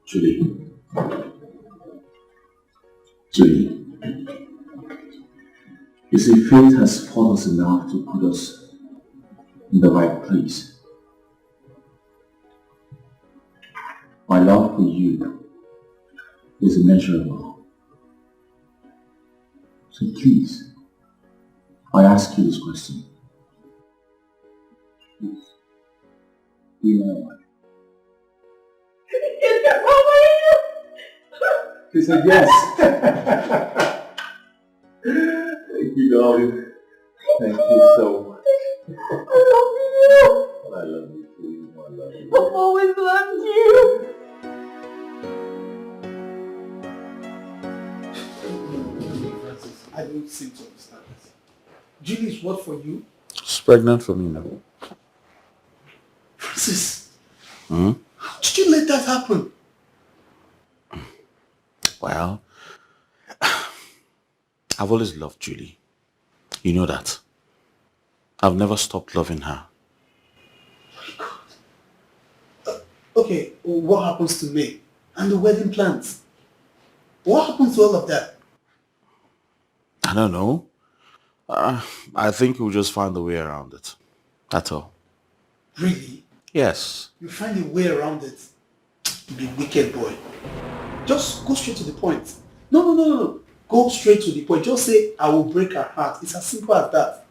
Julie. Julie. You see, fate has fought us enough to put us in the right place. My love for you is immeasurable. So please, I ask you this question. Please, be my wife. She said yes. Thank you, darling. Thank you so much. I love you. I love you too. I love you. I've always loved you. I don't seem to understand this. Julie's what for you? She's pregnant for me now. Francis, Hmm? how did you let that happen? Well, I've always loved Julie. You know that. I've never stopped loving her. Okay, what happens to me? And the wedding plans? What happens to all of that? don't know. I think we'll just find a way around it. That's all. Really? Yes. You find a way around it? You be wicked boy. Just go straight to the point. No. Go straight to the point. Just say, I will break her heart. It's as simple as that.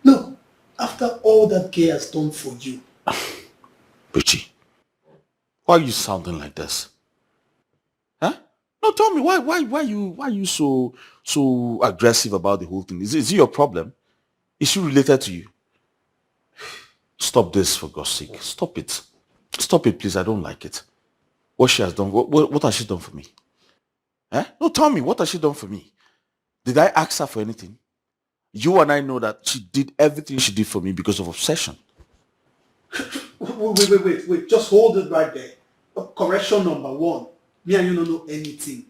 Look, after all that Kay has done for you. Richie, why are you sounding like this? Huh? No, tell me, why you so aggressive about the whole thing? Is it your problem? Is she related to you? Stop this, for God's sake. Stop it. Stop it, please. I don't like it. What she has done, what has she done for me? Eh? No, tell me, what has she done for me? Did I ask her for anything? You and I know that she did everything she did for me because of obsession. Wait. Just hold it right there. Correction number 1. Me and you don't know anything.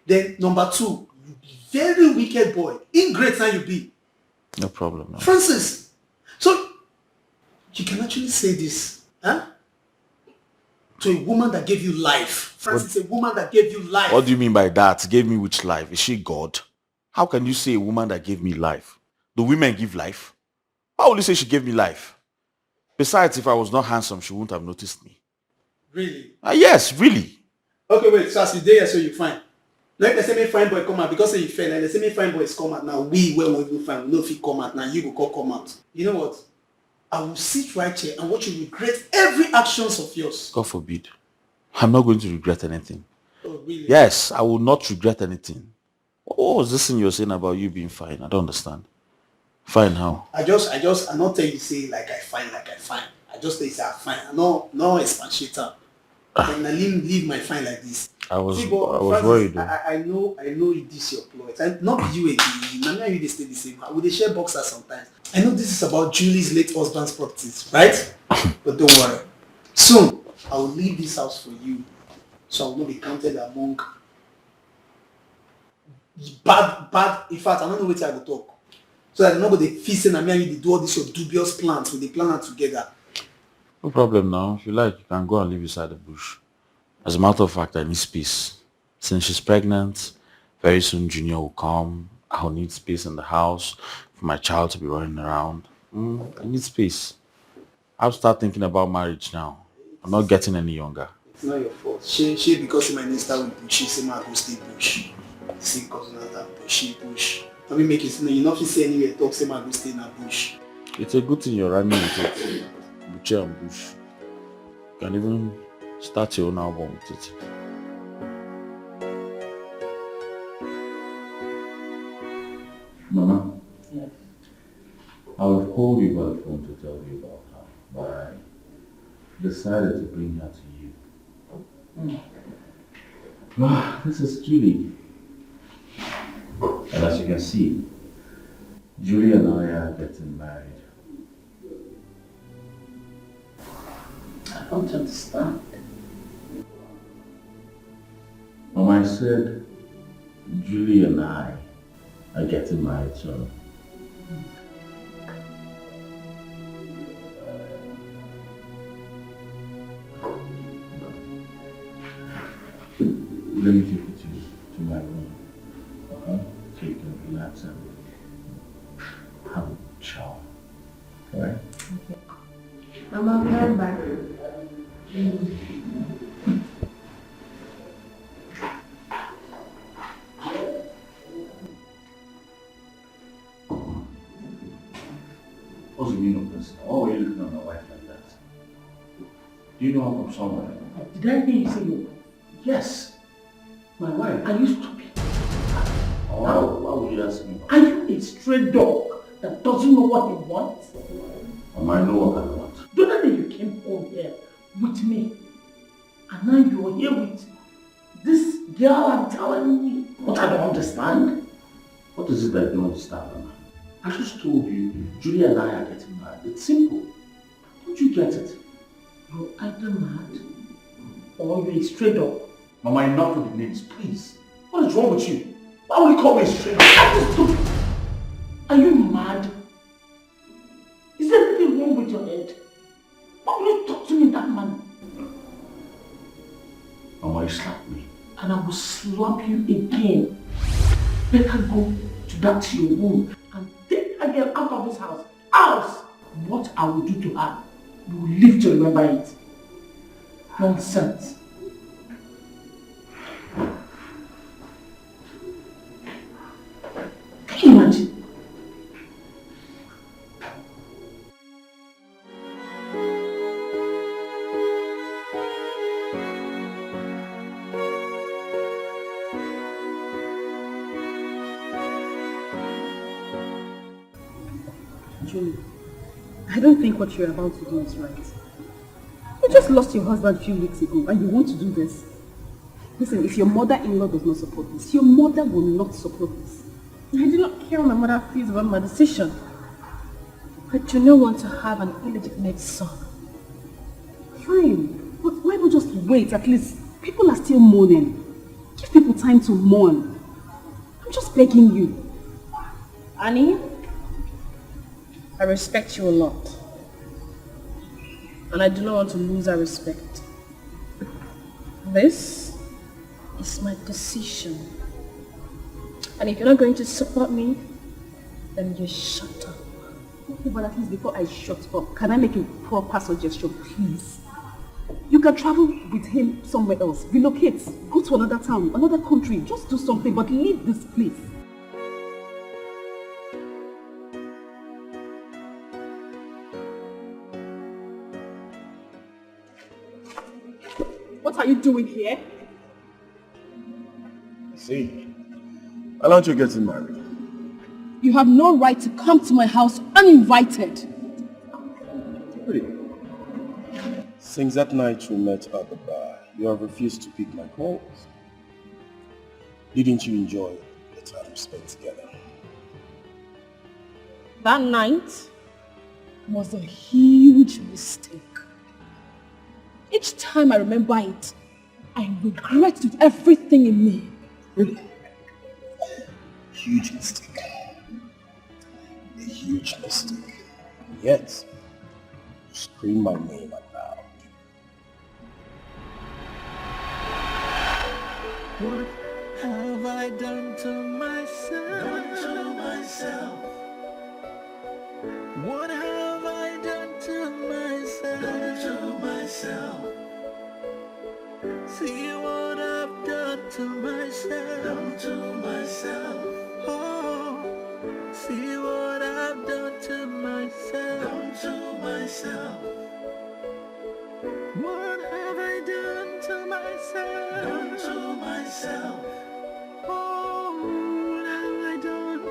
Then number 2, you be very wicked boy. Ingrate now you be. No problem. No. Francis, so you can actually say this, huh? To a woman that gave you life. Francis, a woman that gave you life. What do you mean by that? Gave me which life? Is she God? How can you say a woman that gave me life? Do women give life? Why would you say she gave me life? Besides, if I was not handsome, she wouldn't have noticed me. Really? Yes, really. Okay, wait, so as you there, so you fine. Like they say me fine boy come out because you fail. Like they say me fine boys come out now. We where we find no fit come out now. You go come out. You know what? I will sit right here and watch you regret every actions of yours. God forbid. I'm not going to regret anything. Oh, really? Yes, I will not regret anything. What was this thing you're saying about you being fine? I don't understand. Fine how? I not tell you say like I fine. I just tell you say I fine. I no expansion. And I leave my fine like this. I was Francis, worried. I know it is your ploy. And not you again. Now you they stay the same. We they share boxers sometimes. I know this is about Julie's late husband's properties, right? But don't worry. Soon I will leave this house for you, so I will not be counted among bad. In fact, I don't know what I will talk. So that nobody feasting and me and you do all these your dubious plans with the plan together. No problem now. If you like, you can go and live beside the bush. As a matter of fact, I need space. Since she's pregnant, very soon Junior will come. I'll need space in the house for my child to be running around. I need space. I'll start thinking about marriage now. I'm not getting any younger. It's not your fault. She because my name start with bush, she say my go stay bush. See because not that bush. I mean make it you not say anywhere talk say my go stay in a bush. It's a good thing you're running with it. Bush and bush. You can even start your own album with it. Mama? Yes. I would call you by the phone to tell you about her, but I decided to bring her to you. This is Julie. And as you can see, Julie and I are getting married. I don't understand. Mama, I said Julie and I are getting married, so let me take you to my room, okay? So you can relax and have a shower, alright? Okay. Mama, I'll be right back. What's the meaning of this? Oh, you're looking at my wife like that. Do you know I'm from somewhere? Did I hear you say your wife? Yes. My wife. Are you stupid? Why would you ask me? Are you a stray dog that doesn't know what he wants? I know what I want. The other day you came home here with me, and now you're here with this girl I'm telling me what I don't understand. What is it that you don't understand, Mama? I just told you, Julie and I are getting married. It's simple. Don't you get it? You're either mad or you're a stray dog. Mama, enough with the names, please. What is wrong with you? Why would you call me a stray dog? Are you mad? Is there anything wrong with your head? Why would you talk to me in that manner? Mama, you slapped me. And I will slap you again. better go to that your room and take that girl out of this house. Else, what I will do to her, you will live to remember it. Nonsense. Can you imagine? Julie, I don't think what you're about to do is right. You just lost your husband a few weeks ago and you want to do this. Listen, if your mother-in-law does not support this, your mother will not support this. I do not care what my mother feels about my decision. I do not want to have an illegitimate son. Fine, but why not just wait? At least people are still mourning. Give people time to mourn. I'm just begging you. Annie, I respect you a lot. And I do not want to lose that respect. This is my decision. And if you're not going to support me, then just shut up. Okay, but at least before I shut up, can I make a proper suggestion, please? You can travel with him somewhere else. Relocate. Go to another town, another country. Just do something, but leave this place. What are you doing here? See, why don't you get married? You have no right to come to my house uninvited. Really? Since that night we met at the bar, you have refused to pick my calls. Didn't you enjoy the time we spent together? That night was a huge mistake. Each time I remember it, I regret with everything in me. Really? Huge mistake. A huge mistake. Yet, you scream my name out loud. What have I done to myself? What have I done to myself? See what I've done to myself. Oh, see what I've done to myself. What have I done to myself? Oh, what have I done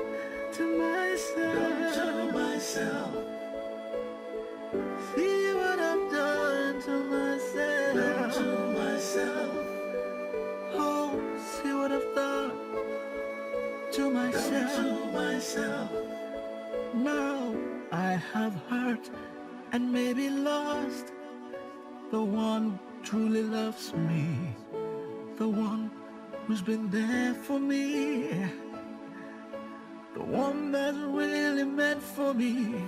to myself? See what I've done to myself. Oh, see what I've done to myself. Now I have hurt and maybe lost the one who truly loves me, the one who's been there for me, the one that's really meant for me,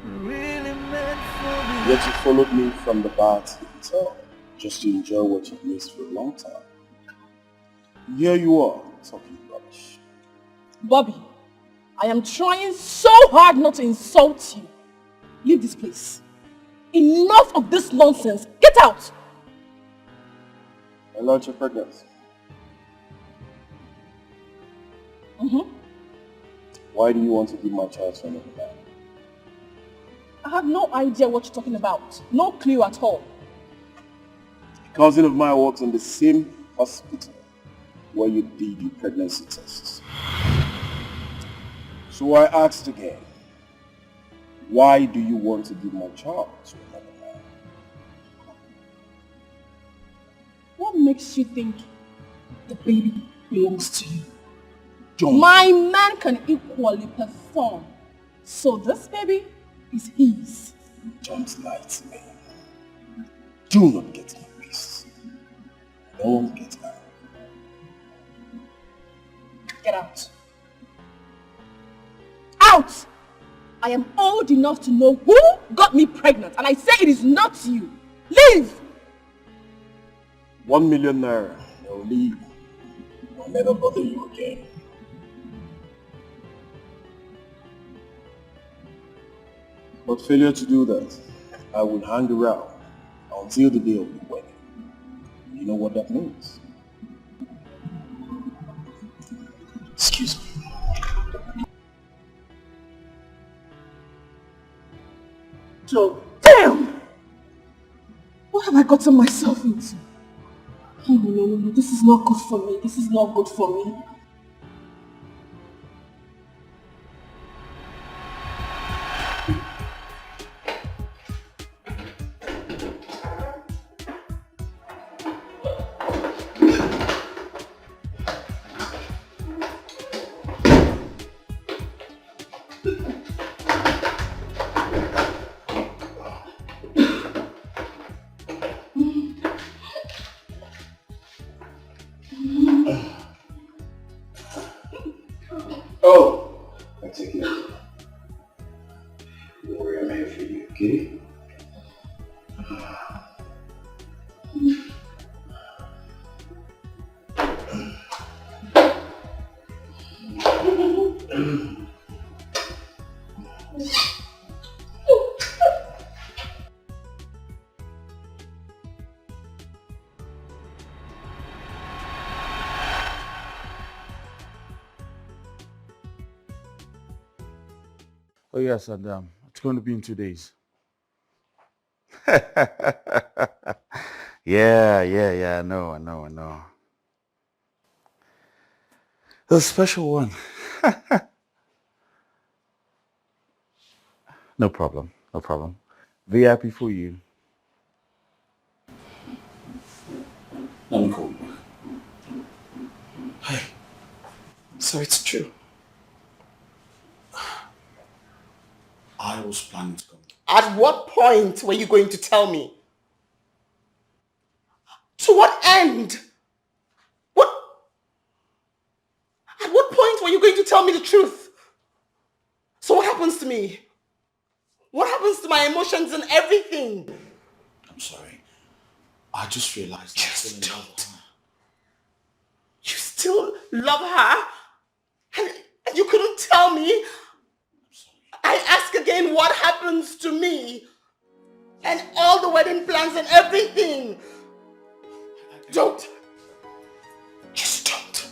really meant for me. Yet you followed me from the bar to the hotel, just to enjoy what you've missed for a long time. Here you are, talking rubbish. Bobby, I am trying so hard not to insult you. Leave this place. Enough of this nonsense. Get out! I learned your pregnancy. Why do you want to give my child to another man? I have no idea what you're talking about. No clue at all. A cousin of mine works in the same hospital where you did your pregnancy tests. So I asked again, why do you want to give my child to another man? What makes you think the baby belongs to you? Don't. My man can equally perform. So this baby is his. Don't lie to me. Do not get me pissed. Don't get out. Get out. Out! I am old enough to know who got me pregnant, and I say it is not you. Leave! 1 million naira. I'll leave. I'll never bother you again. But failure to do that, I will hang around until the day of the wedding. You know what that means? Excuse me. Joe, damn! What have I gotten myself into? Oh, no, this is not good for me. This is not good for me. Oh! I take it. Don't worry, I'm here for you, okay? Oh yes, and it's going to be in 2 days. Yeah, I know. The special one. No problem. VIP for you. Let me call you. Hey, so it's true. I was planning to come. At what point were you going to tell me? To what end? At what point were you going to tell me the truth? So what happens to me? What happens to my emotions and everything? I'm sorry. I just realized I'm still in love with her. You still love her? And you couldn't tell me? I'm sorry. I ask again, what happens to me? And all the wedding plans and everything? Don't. Just don't.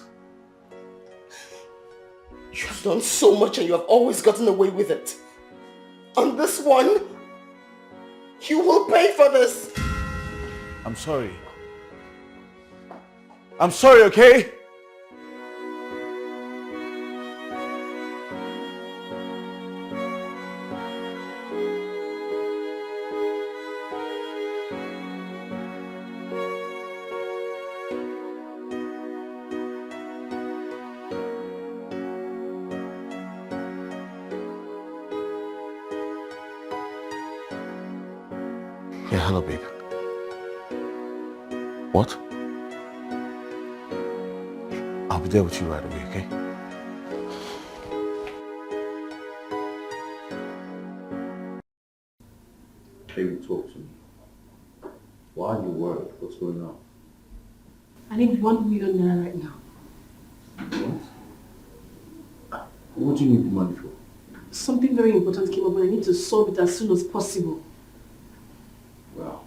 You have done so much and you have always gotten away with it. On this one, you will pay for this. I'm sorry. I'm sorry, okay? Yeah, hello, babe. What? I'll be there with you right away, okay? Baby, talk to me. Why are you worried? What's going on? I need 1 million naira right now. What? What do you need the money for? Something very important came up and I need to solve it as soon as possible. Well,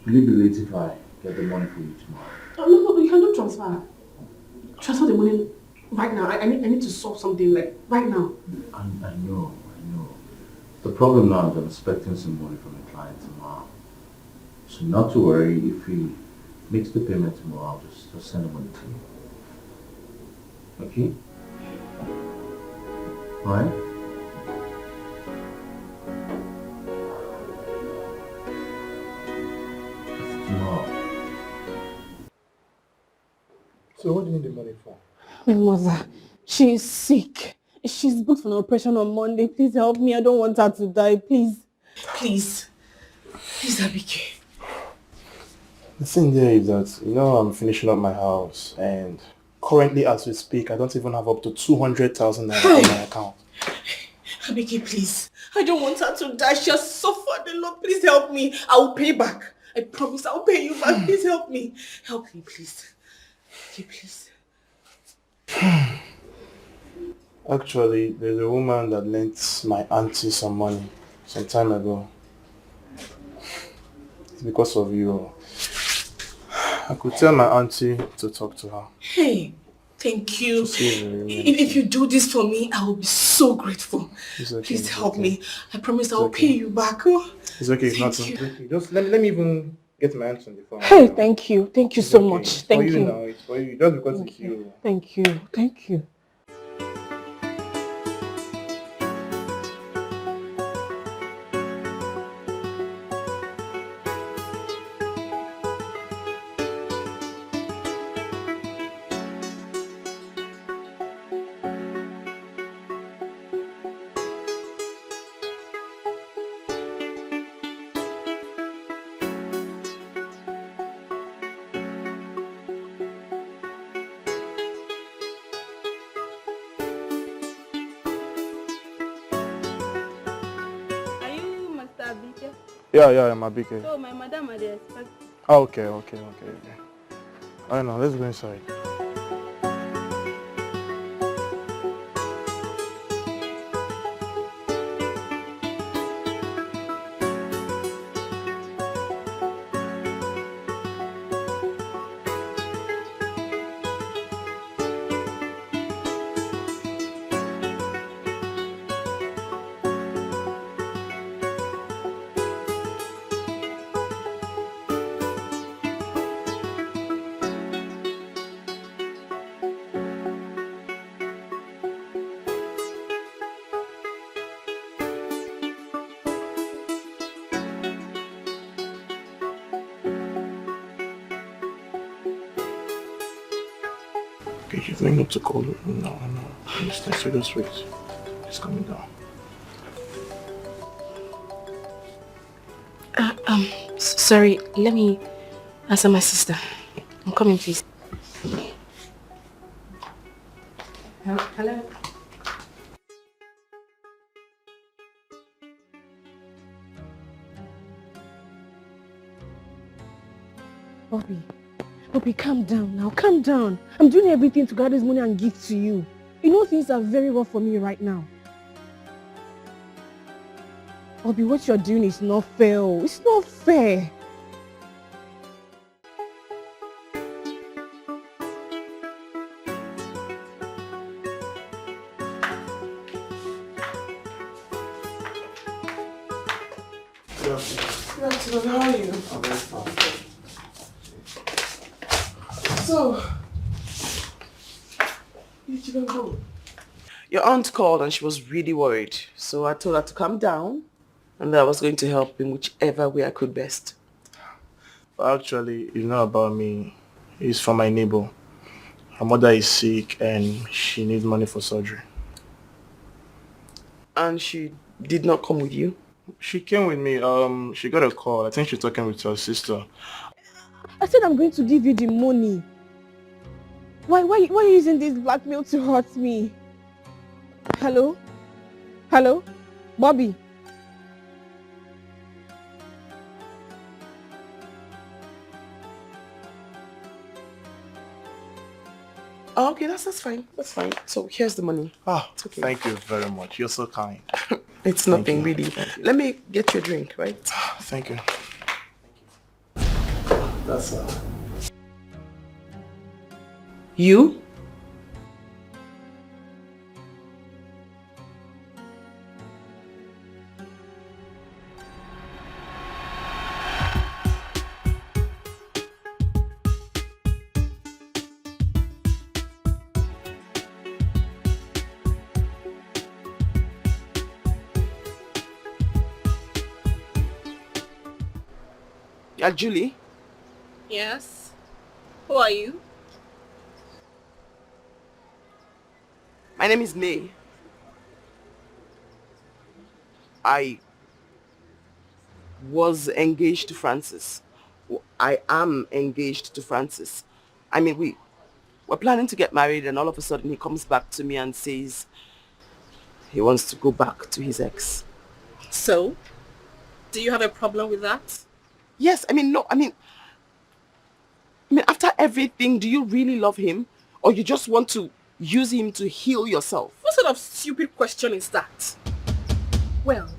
will you be late if I get the money for you tomorrow? No, you cannot transfer. Transfer the money right now. I need to solve something like right now. I know. The problem now is I'm expecting some money from a client tomorrow. So not to worry, if he makes the payment tomorrow, I'll just send the money to you. Okay? Alright? Tomorrow. So what do you need the money for? My mother, she is sick. She's booked for an operation on Monday. Please help me. I don't want her to die. Please. Please, Abike. The thing there is that, I'm finishing up my house and currently as we speak, I don't even have up to 200,000 naira on my account. Abike, please. I don't want her to die. She has suffered a lot. Please help me. I will pay back. I promise I'll pay you back. Please help me. Help me, please. Okay, please. Actually, there's a woman that lent my auntie some money some time ago. It's because of you. I could tell my auntie to talk to her. Hey, thank you. If If you do this for me, I will be so grateful. okay, Please help me. I promise I will pay you back. It's okay, it's not something. Just let me even get my hands on the phone. Hey, thank you. Thank you so much. It's Thank for you you. now. It's for you. Just because it's you. Thank you. Thank you. Yeah, my big So my madam are there expect. Oh, okay. I know, let's go inside. Okay, he's going up to call her. No. Just wait. He's coming down. Sorry, let me answer my sister. I'm coming, please. Hello? Bobby, calm down now. Calm down. I'm doing everything to gather this money and give to you. You know things are very rough for me right now. Bobby, what you're doing is not fair. It's not fair. Good afternoon. Good afternoon. How are you? I'm very fine. So, where did you go? Your aunt called and she was really worried. So I told her to calm down and that I was going to help in whichever way I could best. Actually, you know about me. It's for my neighbor. Her mother is sick and she needs money for surgery. And she did not come with you? She came with me. She got a call. I think she's talking with her sister. I said I'm going to give you the money. Why are you using this blackmail to hurt me? Hello? Hello? Bobby? Oh, okay, that's fine. That's fine. So here's the money. It's okay. Thank you very much. You're so kind. It's nothing really. Let me get you a drink, right? Thank you. That's You? Julie? Yes? Who are you? My name is May. I was engaged to Francis. I am engaged to Francis. I mean, we're planning to get married and all of a sudden he comes back to me and says he wants to go back to his ex. So? Do you have a problem with that? Yes, I mean, after everything, do you really love him? Or you just want to use him to heal yourself. What sort of stupid question is that? Well,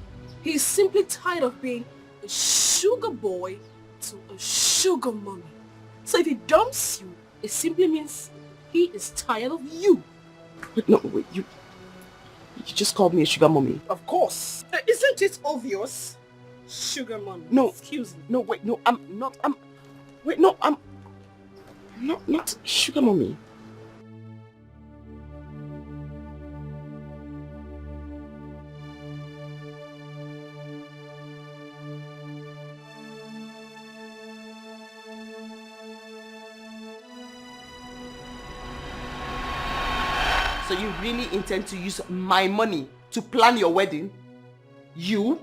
he's simply tired of being a sugar boy to a sugar mommy. So if he dumps you, it simply means he is tired of you. Wait, you just called me a sugar mommy. Of course. Isn't it obvious? Sugar mommy. No. Excuse me. No, wait, no, I'm not sugar mommy. So you really intend to use my money to plan your wedding? You?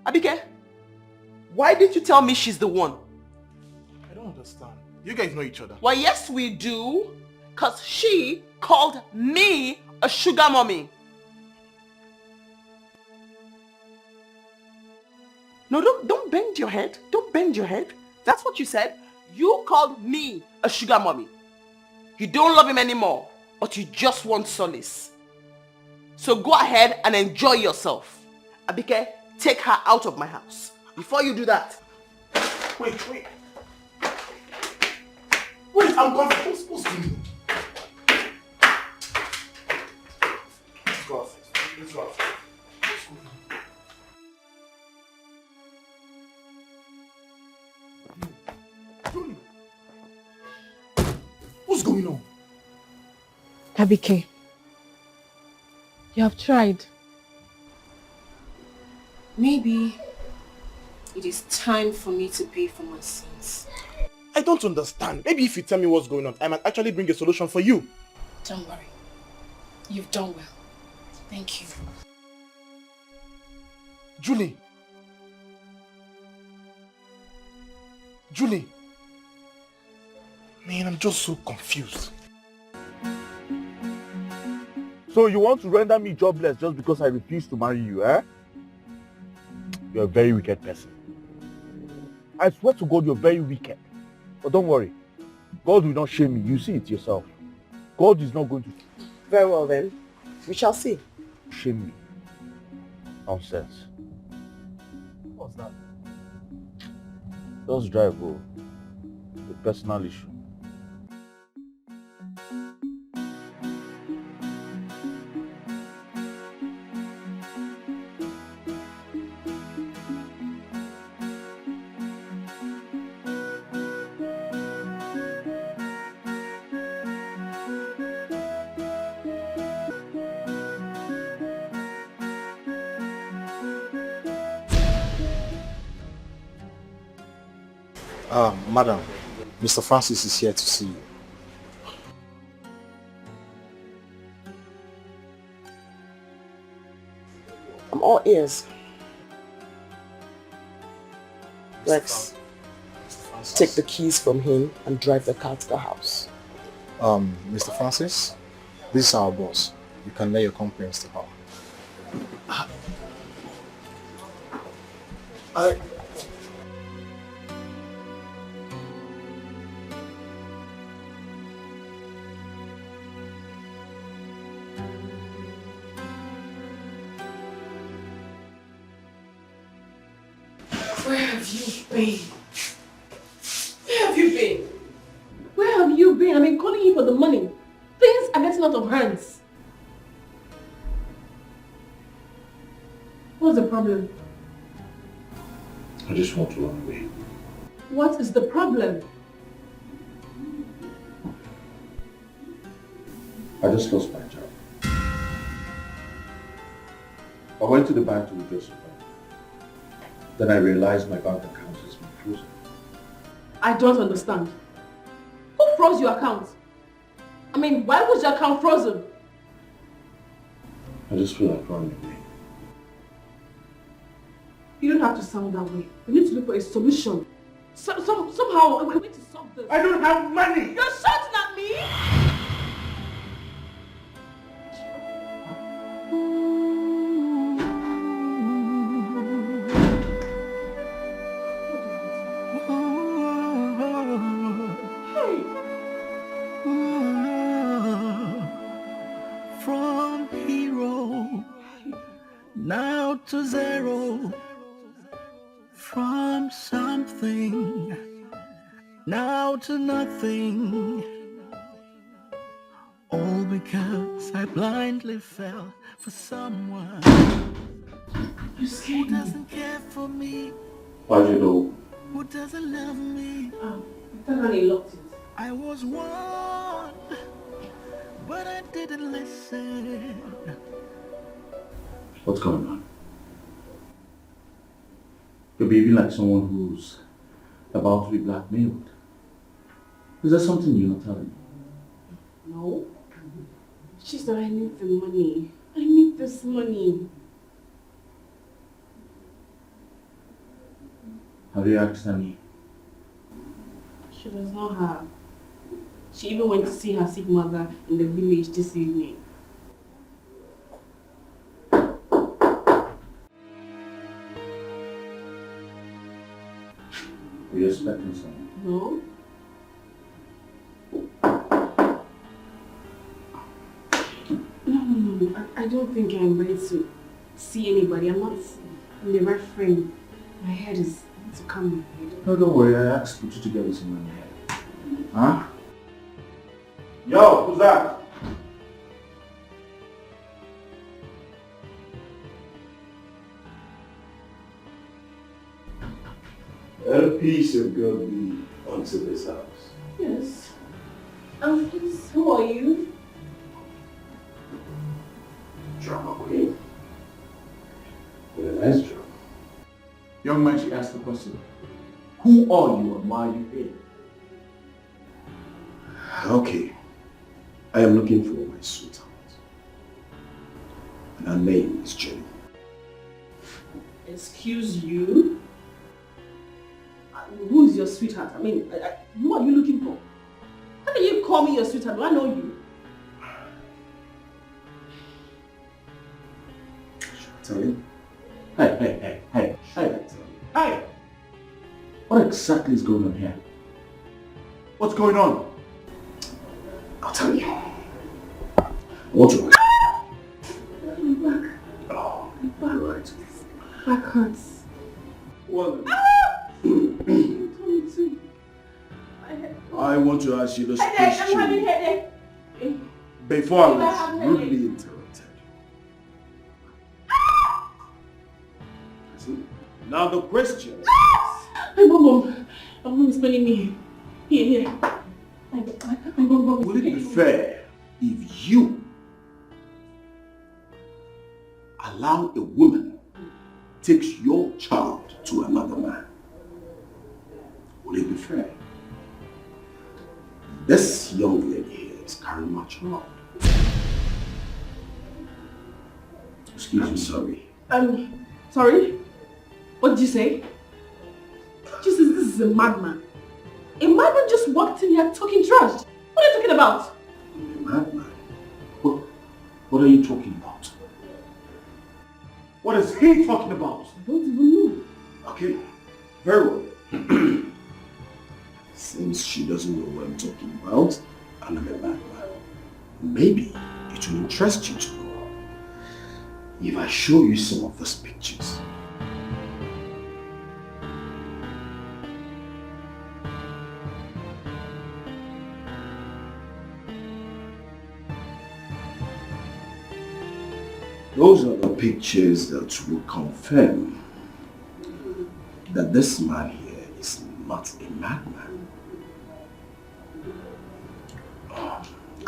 Abike, why didn't you tell me she's the one? I don't understand. You guys know each other. Well, yes we do. Because she called me a sugar mommy. No, don't bend your head. Don't bend your head. That's what you said. You called me a sugar mommy. You don't love him anymore, but you just want solace. So go ahead and enjoy yourself. Abike, take her out of my house. Before you do that. Wait, I'm confused. What's going on? Let's go outside. Let's go outside. What's going on? Abike, you have tried. Maybe it is time for me to pay for my sins. I don't understand. Maybe if you tell me what's going on, I might actually bring a solution for you. Don't worry. You've done well. Thank you. Julie. Man, I'm just so confused. So you want to render me jobless just because I refuse to marry you, eh? You're a very wicked person. I swear to God, you're very wicked. But don't worry. God will not shame me. You see it yourself. God is not going to... Very well then. We shall see. Shame me. Nonsense. What's that? Just drive, oh. A personal issue. Madam, Mr. Francis is here to see you. I'm all ears. Rex, take the keys from him and drive the car to the house. Mr. Francis, this is our boss. You can lay your complaints to her. Where have you been? Where have you been? Where have you been? I've been calling you for the money. Things are getting out of hands. What's the problem? I just want to run away. What is the problem? I just lost my job. I went to the bank to withdraw some money. Then I realized my bank account has been frozen. I don't understand. Who froze your account? I mean, why was your account frozen? I just feel like running away. You don't have to sound that way. We need to look for a solution. Somehow, we need to solve this. I don't have money! You're shouting at me? From hero now to zero, from something now to nothing, all because I blindly fell for someone who doesn't care for me, How'd you know? who doesn't love me. I was warned, but I didn't listen. What's going on? You're behaving like someone who's about to be blackmailed. Is there something you're not telling me? No. It's just that I need the money. I need this money. Have you asked Annie? She does not have. She even went to see her sick mother in the village this evening. Are you expecting someone? No. No. I don't think I'm ready to see anybody. I'm the right frame. My head is to come. No, don't worry. I asked put you together with someone in the head. Huh? Yo, who's that? Let a peace of God be unto this house. Yes. Please, who are you? Drama queen. With a nice drum. Young man, she asked the question. Who are you and why are you here? Okay. I am looking for my sweetheart. And her name is Jenny. Excuse you? Who is your sweetheart? I mean, who are you looking for? How can you call me your sweetheart? Do I know you? Tell you? Hey. What exactly is going on here? What's going on? I'll tell you. I want to... My back. Oh, My back. right. Back hurts. Well, Me too. I want to ask you this Headache. I'm having question headache. before I I'm was having rudely headache. interrupted. See? Now the question. My mom is calling me. Here. My mom is Would it be fair if you allow a woman takes your child to another man? Would it be fair? This young lady here is carrying my child. Excuse me, sorry. Sorry? What did you say? Jesus, this is a madman. A madman just walked in here talking trash. What are you talking about? A madman? What are you talking about? What is he talking about? I don't even know. Okay, very well. Since she doesn't know what I'm talking about, and I'm a madman, maybe it will interest you to know if I show you some of these pictures. Those are the pictures that will confirm that this man here is not a madman.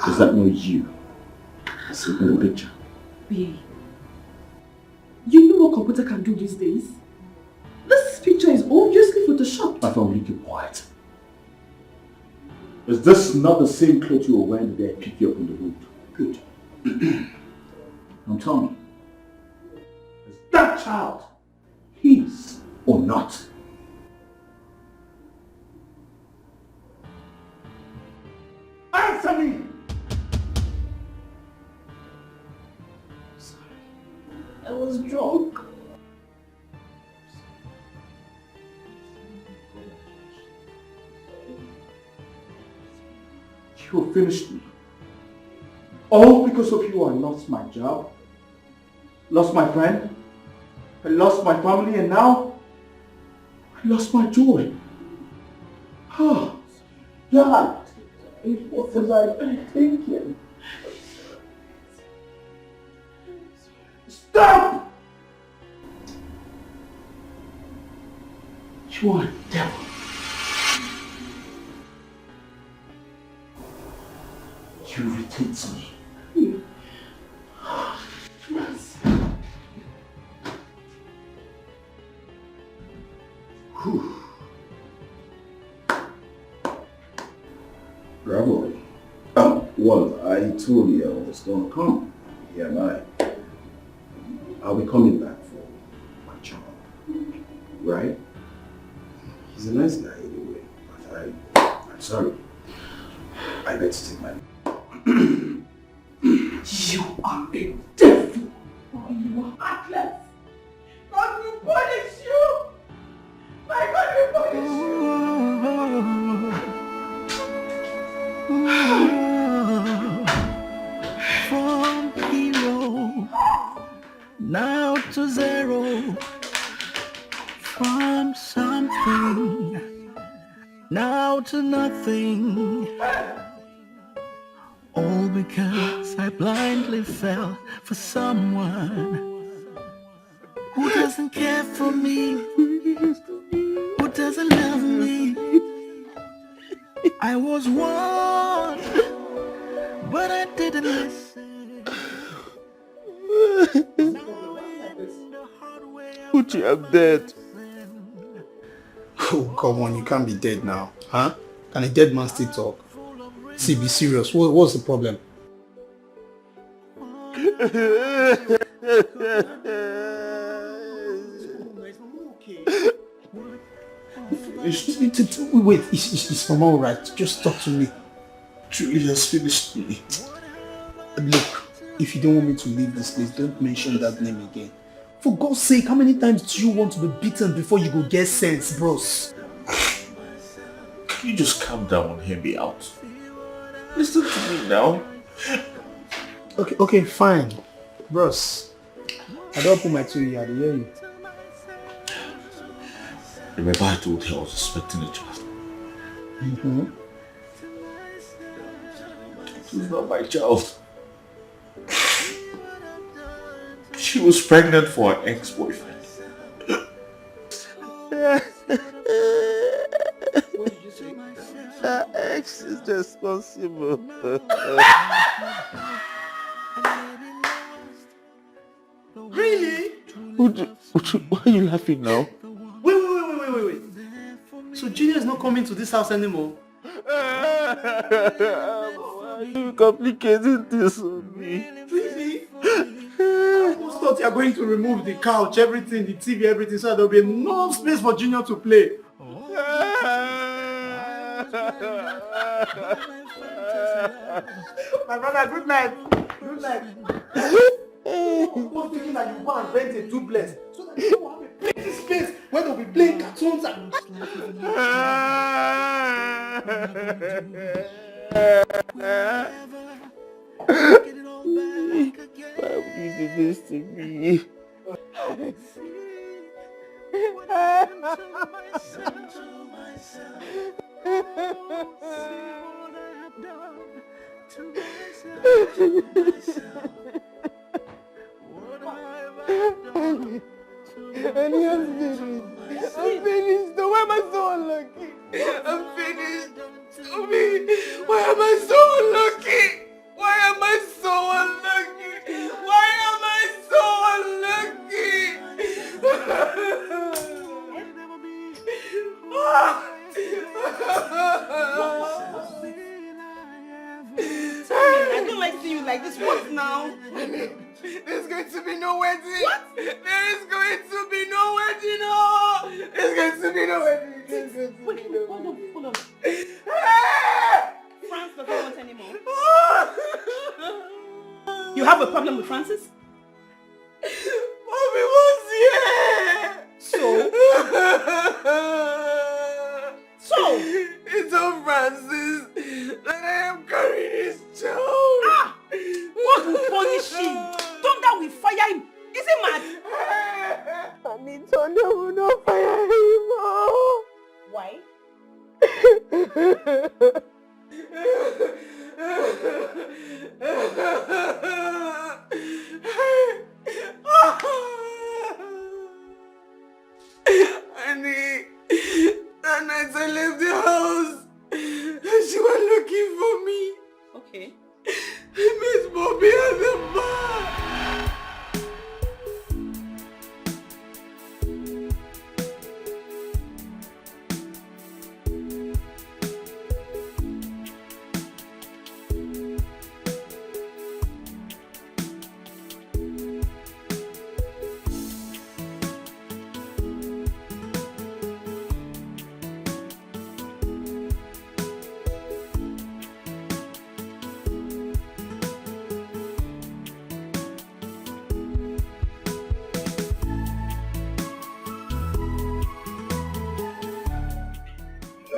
Is that not you? See in the picture? Babe, you know what computer can do these days? This picture is obviously photoshopped. My phone, keep quiet. Is this not the same clothes you were wearing the day I picked you up on the road? Good. Now tell me, is that child his or not? Answer me! Sorry. I was drunk. You You finished me. All because of you I lost my job, lost my friend, I lost my family, and now I lost my joy. Oh, God, what was I thinking? Stop! You are a devil. You irritate me. Yes. Bravo. Well, I told you I was going to come. Yeah, I'll be coming back for my job. Right? He's a nice guy anyway, but I'm sorry. I better take my... You are a devil. You are heartless. God will punish you. My God will punish From hero now to zero, from something now to nothing, all because I blindly fell for someone who doesn't care for me, who doesn't love me. I was one, but I didn't listen. Uchi, I'm dead. Oh, come on, you can't be dead now. Huh? Can a dead man still talk? See, be serious. What's the problem? Wait, it's Mama alright? Just talk to me. Julie has finished me. Look, if you don't want me to leave this place, don't mention that name again. For God's sake, how many times do you want to be beaten before you go get sense, bros? Can you just calm down and hear me out? Listen to me now. Okay, fine. Bros, I don't put my two here, I hear you. Remember I told you I was expecting a child? Mm-hmm. She's not my child. She was pregnant for her ex-boyfriend. Her ex is responsible. Really? Why are you laughing now? Wait. So Junior is not coming to this house anymore? Why are you complicating this on me? Really? I just thought you are going to remove the couch, everything, the TV, everything, so there will be enough space for Junior to play. My brother, good night. Good night. I was thinking that you go and rent a duplex so that you will have a plenty space where they'll be playing cartoons and... Why would you do this to me? And he has finished. I'm finished. Why am I so unlucky? I'm finished. Tell me, why am I so unlucky? Why am I so unlucky? Why am I so unlucky? Sorry, I don't like seeing you like this. What now? There's going to be no wedding. What? There is going to be no wedding. Oh, there's going to be no wedding. Wait, hold on. France doesn't want anymore. You have a problem with Francis? Mommy was here. So? It's on Francis that I am currently his child. Ah! God will punish him. Thunder will fire him. Is he mad? Honey, Thunder will not fire him. Oh. Why? Honey, that night I left the house. She was looking for me. Okay. I met Bobby at the bar.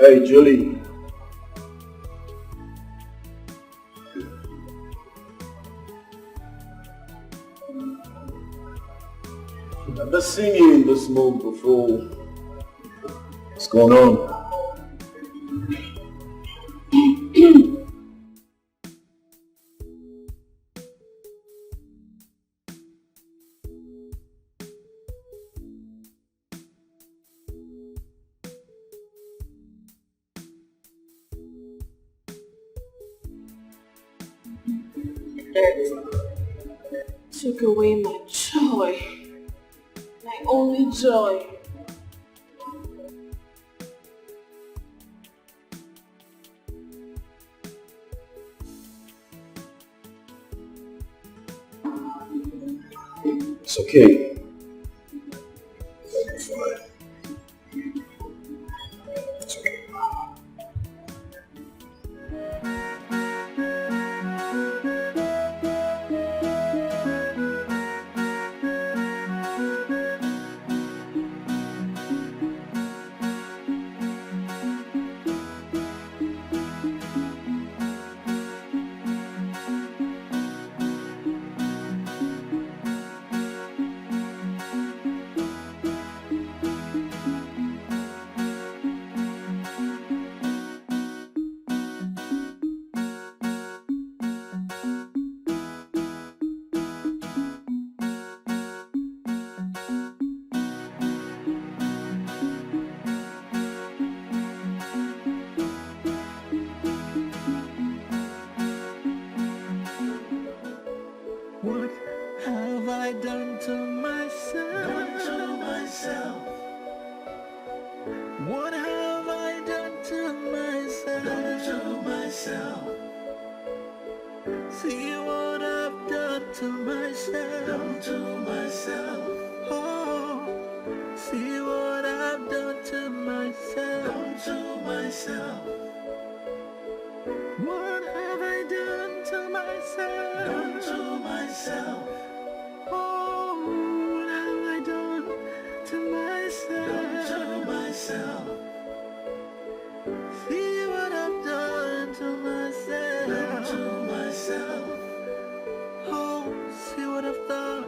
Hey, Julie. I've never seen you in this mood before. What's going on? Took away my joy. My only joy. It's okay. It's fine. It's okay. What have I done to myself? What have I done to myself? See what I've done to myself. Oh, see what I've done to myself. What have I done to myself? Oh, what have I done to myself? See what I've done to myself. Oh, see what I've done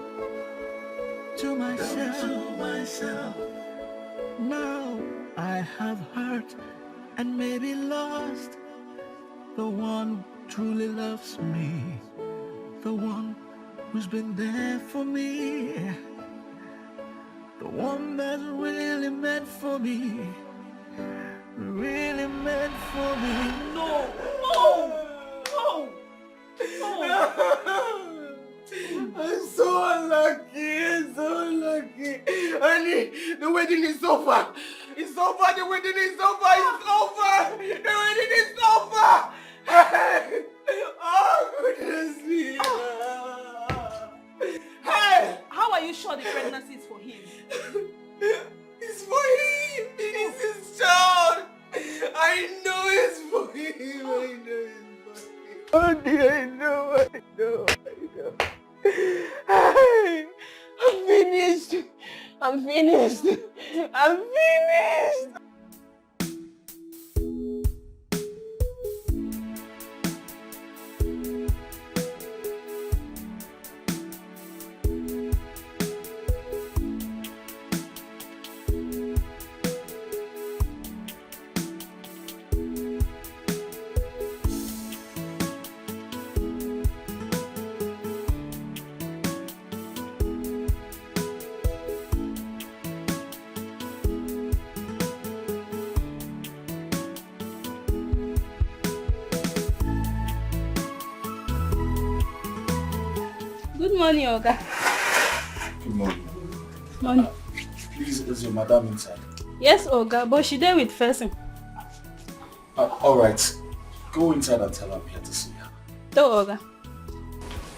to myself. Now I have hurt and maybe lost the one who truly loves me, the one who's been there for me, the one that's really meant for me, really meant for me. No! I'm so unlucky. Honey, the wedding is over. It's over. The wedding is over. It's over. The wedding is over. Oh, goodness me. Hey! How are you sure the pregnancy is for him? It's for him. It is his child. I know it's for him. Honey, I know. Hey, I'm finished. Good morning, Oga. Good morning. Morning. Please, is your madam inside? Yes, Oga, but she there with person. Alright. Go inside and tell her I'm here to see her. Do, Oga.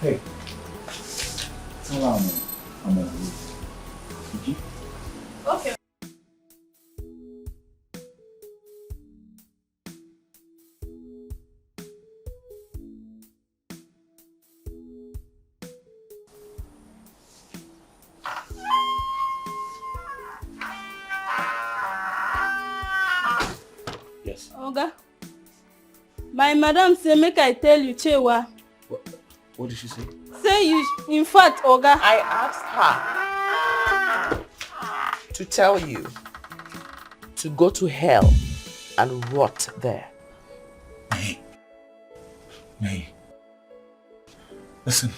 Hey. Tell her I'm on the way. Okay? Okay. Yes. Oga, my madam say make I tell you, Chewa. What did she say? Say you, in fact, Oga. I asked her to tell you to go to hell and rot there. May. Listen,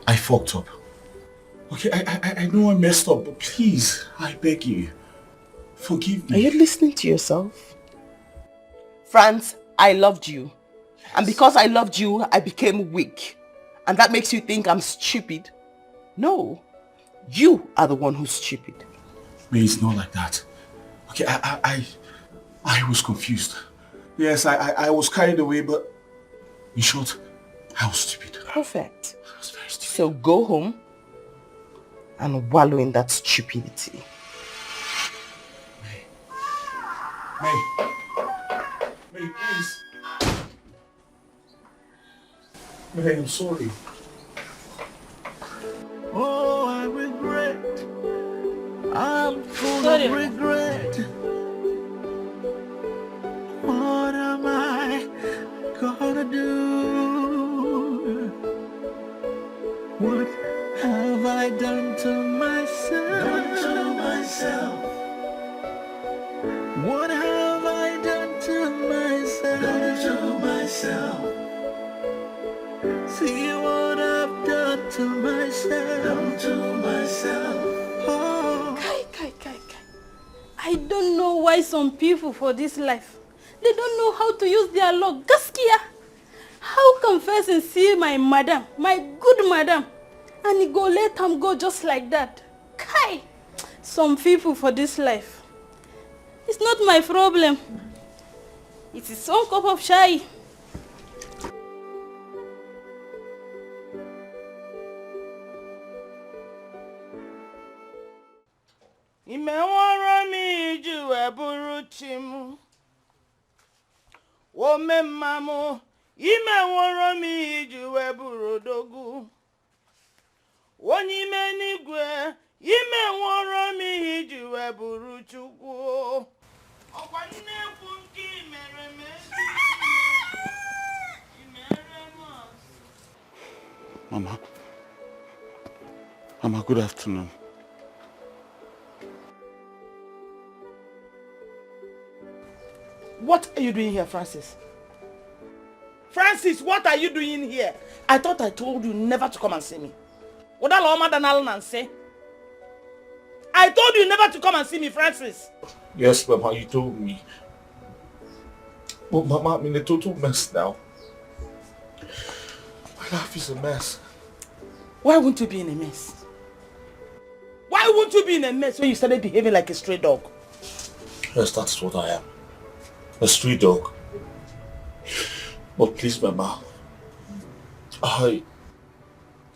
I fucked up. Okay, I know I messed up, but please, I beg you, forgive me. Are you listening to yourself? France, I loved you. Yes. And because I loved you, I became weak. And that makes you think I'm stupid? No, you are the one who's stupid. May, it's not like that. Okay, I was confused. Yes, I was carried away, but in short, I was stupid. Perfect. I was very stupid. So go home and wallow in that stupidity. May, please. May, I'm sorry. Oh, I regret. I'm full of regret. What am I gonna do? What have I done to myself? What have I done to myself? See what I've done to myself. Oh. Kai. I don't know why some people for this life, they don't know how to use their luck. Gaskiya. How can person see my madam, my good madam, and he go let him go just like that? Kai. Some people for this life. It's not my problem. It is some cup of chai. Imewara mi ju eburu chimu. O memamu. Imewara mi ju eburu dogu. Onime nigwe. Imewara mi ju eburu chukwu. Okwa nnekwu nke mere Mama, good afternoon. What are you doing here, Francis? Francis, what are you doing here? I thought I told you never to come and see me. I told you never to come and see me, Francis. Yes, Mama, you told me. But Mama, I'm in a total mess now. My life is a mess. Why won't you be in a mess? Why won't you be in a mess when you started behaving like a stray dog? Yes, that's what I am. A street dog. But please, Mama, I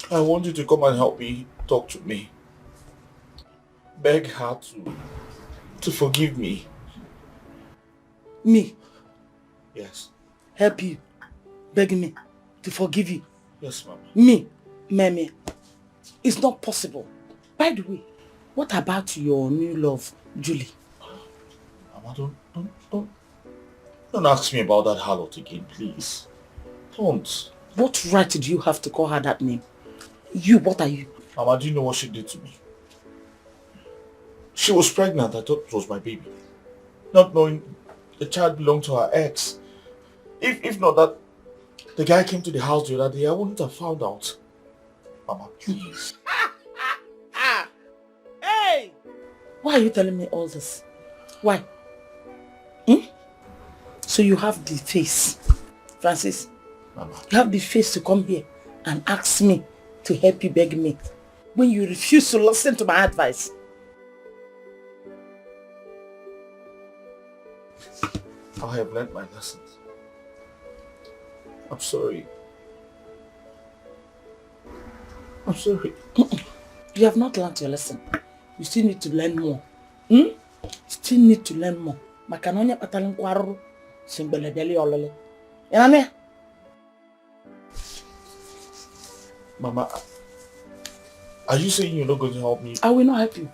want you to come and help me, talk to me. Beg her to forgive me. Me? Yes. Help you? Beg me to forgive you? Yes, Mama. Me? Meme? It's not possible. By the way, what about your new love, Julie? Mama, don't ask me about that harlot again, please. Don't. What right did you have to call her that name? You, what are you? Mama, do you know what she did to me? She was pregnant. I thought it was my baby. Not knowing the child belonged to her ex. If not that the guy came to the house the other day, I wouldn't have found out. Mama, please. Hey! Why are you telling me all this? Why? So you have the face, Francis, Mama. you have the face to come here and ask me to help you beg me when you refuse to listen to my advice? I have learned my lessons. I'm sorry. I'm sorry. You have not learned your lesson. You still need to learn more. You still need to learn more. Makanonya pataling kwaru simbele beli olole. Yaname? Mama, are you saying you're not going to help me? I will not help you.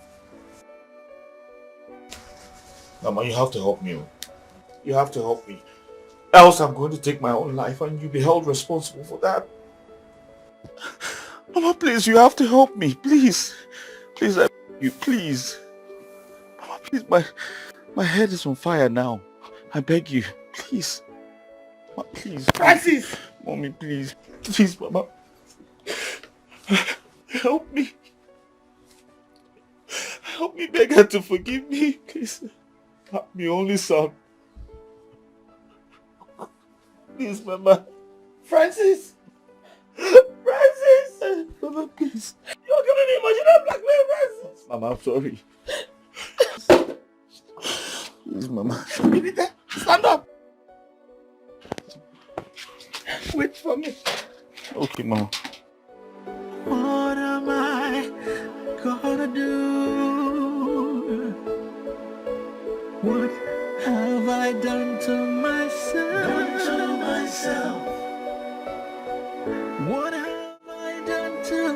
Mama, you have to help me. You have to help me. Else I'm going to take my own life and you'll be held responsible for that. Mama, please, you have to help me. Please. Please, I beg you, please. Mama, please, my head is on fire now. I beg you, please. Mama, please. Francis! Mommy, please. Please, Mama. Help me. Help me beg her to forgive me, please. My only son. Please, Mama. Francis! Francis! Mama, please. You're giving emotional blackmail, Francis! Mama, I'm sorry. Please, Mama. Give it there. Stand up. Wait for me. Okay, Mama. What am I gonna do? What have I done to myself? What have I done to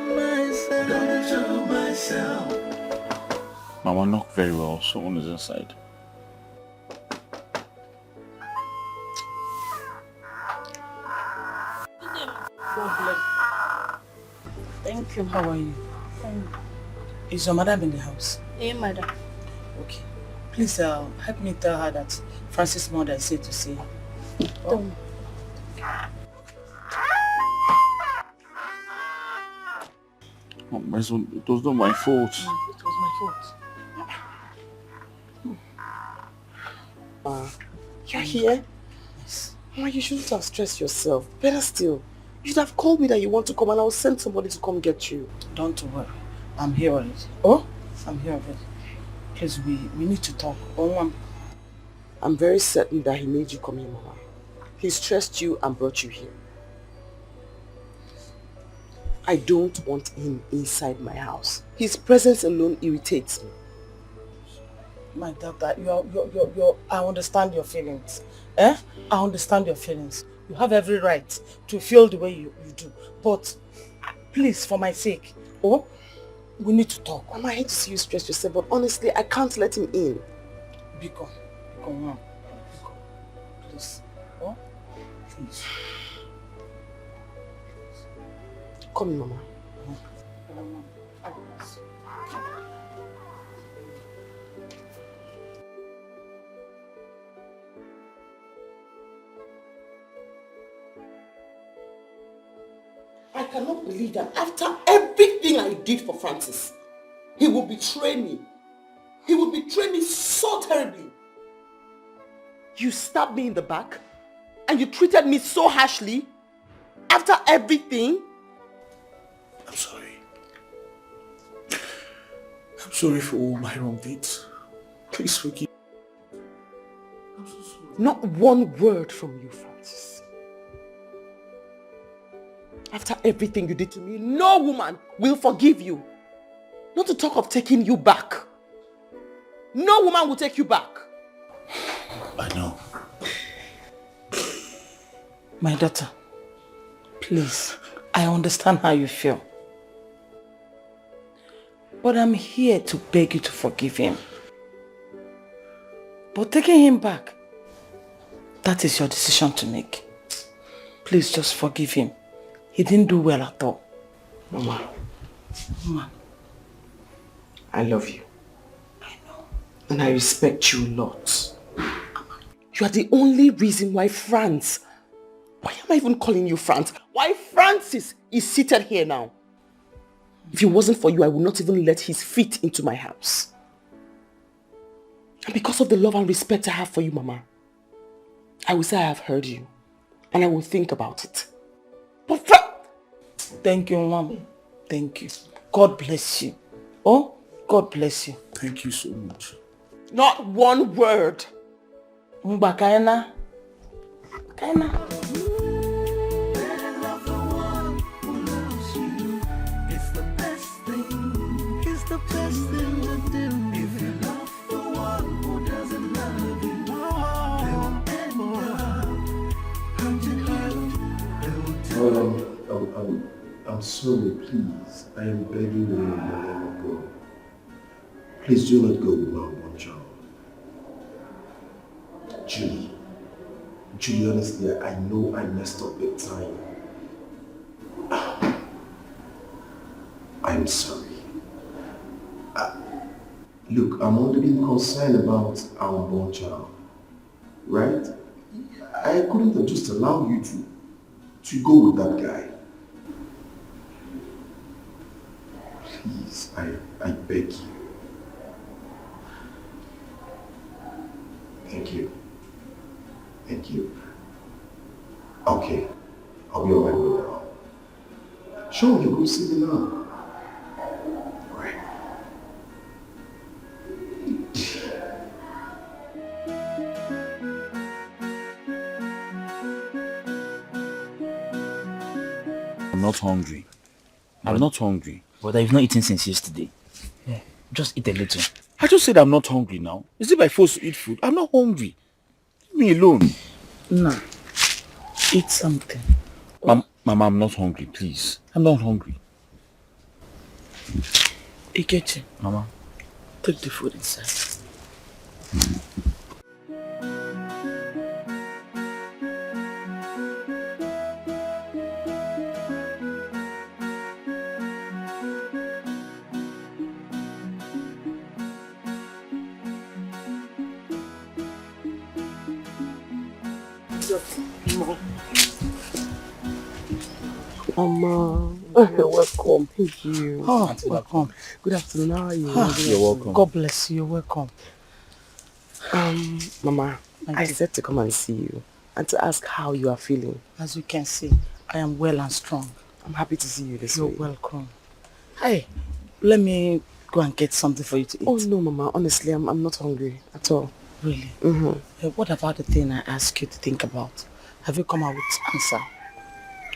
myself? Mama, knock very well. Someone is inside. God bless. Thank you. How are you? Fine. Is your madam in the house? Hey, madam. Okay. Please help me tell her that Francis' mother is here to see her. Oh. Oh, my son, it was not my fault. It was my fault. You're here? Yes. Mama, you shouldn't have stressed yourself. Better still, you should have called me that you want to come and I'll send somebody to come get you. Don't worry. I'm here already. Oh? I'm here already. Please, we need to talk. I'm very certain that he made you come here, Mama. He stressed you and brought you here. I don't want him inside my house. His presence alone irritates me. My daughter, I understand your feelings. I understand your feelings. You have every right to feel the way you do. But please, for my sake, we need to talk. Mama, I hate to see you stress yourself, but honestly, I can't let him in. Biko, please. Please. Come, Mama. I cannot believe that after everything I did for Francis, he will betray me. He will betray me so terribly. You stabbed me in the back and you treated me so harshly after everything. I'm sorry. I'm sorry for all my wrong deeds. Please forgive me. I'm so sorry. Not one word from you, Francis. After everything you did to me, no woman will forgive you. Not to talk of taking you back. No woman will take you back. I know. My daughter, please, I understand how you feel. But I'm here to beg you to forgive him. But taking him back, that is your decision to make. Please just forgive him. He didn't do well at all. Mama. Mama. I love you. I know. And I respect you a lot. You are the only reason why France... Why am I even calling you France? Why Francis is seated here now? If it wasn't for you, I would not even let his feet into my house. And because of the love and respect I have for you, Mama, I will say I have heard you. And I will think about it. But thank you, Mom. thank you. God bless you. Oh, God bless you. Thank you so much. Not one word. Mba kaina. Kaina. It's the best thing. It's the best thing to do. If you love the one who doesn't love you, they will end up hurting you. I'm sorry, please. I am begging you, let me go. Please do not go with my one child. Julie, honestly, I know I messed up big time. I'm sorry. Look, I'm only being concerned about our born child, right? I couldn't have just allowed you to go with that guy. Please, I beg you. Thank you. Thank you. Okay, I'll be on my way now. Sure, you go see me now. Right. I'm not hungry. I'm not hungry. But I've not eaten since yesterday. Yeah, just eat a little. I just said I'm not hungry now. Is it by force to eat food? I'm not hungry. Leave me alone. No. Eat something. Mama, I'm not hungry, please. I'm not hungry. Ikechi. Mama. Take the food inside. Mama, welcome. Thank you. Oh, welcome. Good afternoon. How are you? You're welcome. God bless you. You're welcome. Mama, I said to come and see you and to ask how you are feeling. As you can see, I am well and strong. I'm happy to see you this You're way. welcome. Hey, let me go and get something for you to eat. Oh no, Mama. Honestly, I'm not hungry at all. Really? Mm-hmm. What about the thing I asked you to think about? Have you come out with answer?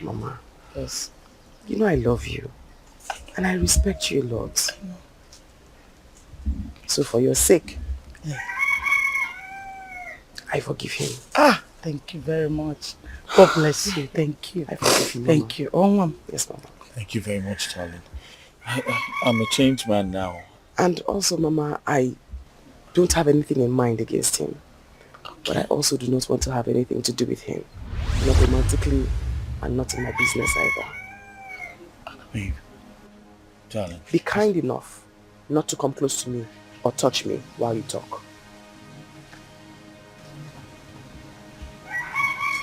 Mama. Yes. You know I love you. And I respect you a lot. So for your sake, I forgive him. Thank you very much. God bless you. Thank you. I forgive you, Mama. Thank you. Oh, Mom. Yes, Mama. Thank you very much, darling. I'm a changed man now. And also, Mama, I don't have anything in mind against him. Okay. But I also do not want to have anything to do with him. Not romantically and not in my business either. Babe, darling. Be kind enough not to come close to me or touch me while you talk.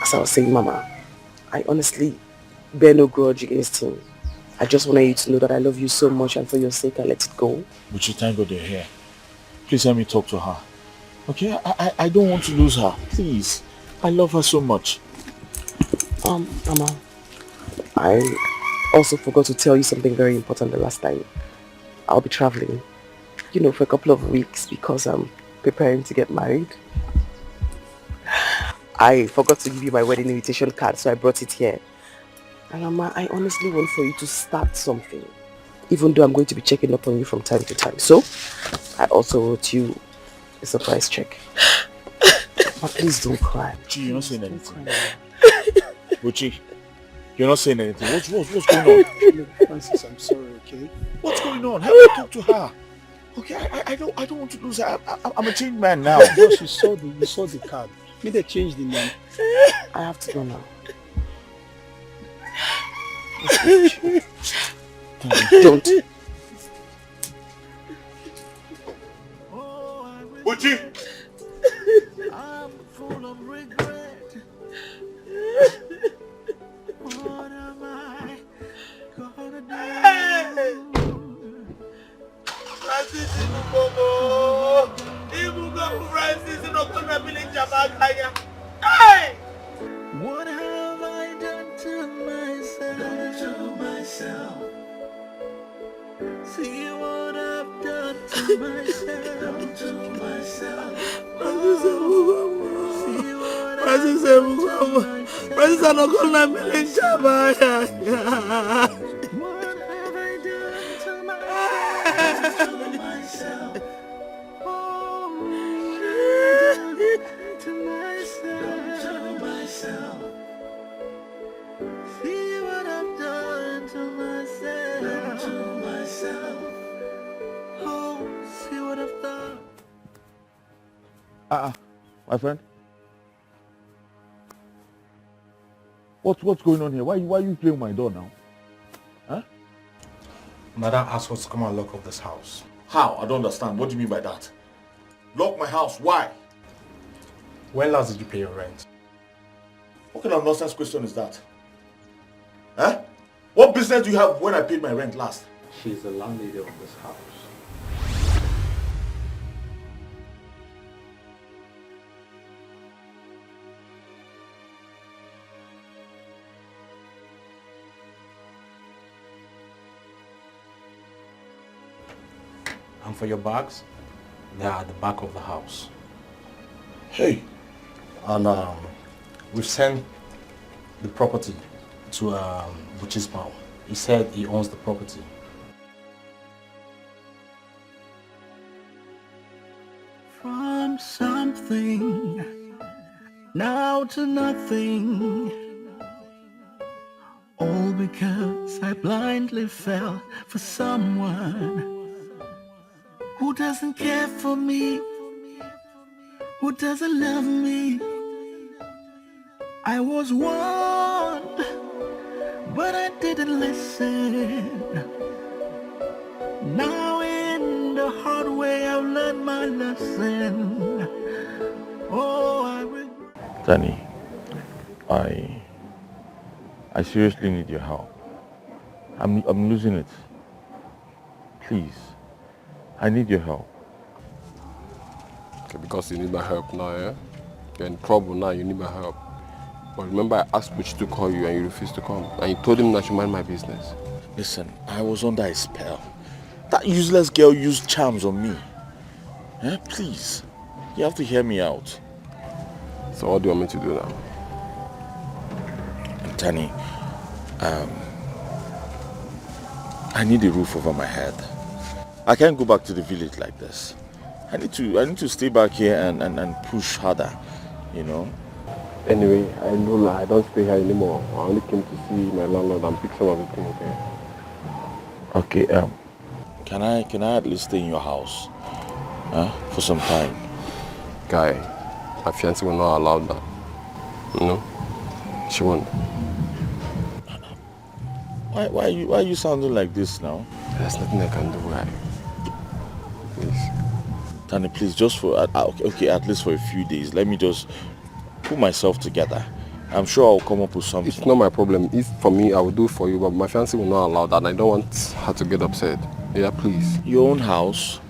As I was saying, Mama, I honestly bear no grudge against him. I just wanted you to know that I love you so much, and for your sake, I let it go. But you thank God you're here. Please let me talk to her. Okay? I don't want to lose her. Please. I love her so much. Mama, I also forgot to tell you something very important the last time. I'll be traveling, for a couple of weeks because I'm preparing to get married. I forgot to give you my wedding invitation card, so I brought it here. And Mama, I honestly want for you to start something, even though I'm going to be checking up on you from time to time. So, I also wrote you a surprise check. But please don't cry. Chi, you're not saying anything. Uchi, you're not saying anything. What's going on? Look, Francis, I'm sorry, okay? What's going on? Help me talk to her. Okay, I don't want to lose her. I'm a changed man now. Because you saw the card. May they change the name. I have to go now. Don't. Uchi! I'm full of regret. What am I gonna do? Francis Francis Hey! What have I done to myself? My friend. What's going on here? Why are you playing my door now? Huh? Madam asked us to come and lock up this house. How? I don't understand. What do you mean by that? Lock my house. Why? When last did you pay your rent? What kind of nonsense question is that? Huh? What business do you have when I paid my rent last? She's the landlady of this house. And for your bags, they are at the back of the house. Hey. And we've sent the property to Buchi's mom. He said he owns the property. From something now to nothing, all because I blindly fell for someone who doesn't care for me, who doesn't love me. I was warned, but I didn't listen. Now in the hard way I've learned my lesson. Oh, I regret. Danny, I seriously need your help. I'm losing it. Please, I need your help. Okay, because you need my help now, yeah? You're in trouble now, you need my help. But remember I asked Butch to call you and you refused to come. And you told him that you mind my business. Listen, I was under a spell. That useless girl used charms on me. Eh? Please, you have to hear me out. So what do you want me to do now? Tani, I need a roof over my head. I can't go back to the village like this. I need to stay back here and push harder, you know. Anyway, I know I don't stay here anymore. I only came to see my landlord and pick some of the things, okay? Okay, can I at least stay in your house? For some time? Guy, my fiancé will not allow that. You know? She won't. Why are you sounding like this now? There's nothing I can do, guy. Please. Tani, please, just for, okay, at least for a few days, let me just put myself together. I'm sure I'll come up with something. It's not my problem. If for me, I will do for you, but my fiancé will not allow that, and I don't want her to get upset. Yeah, please. Your own house?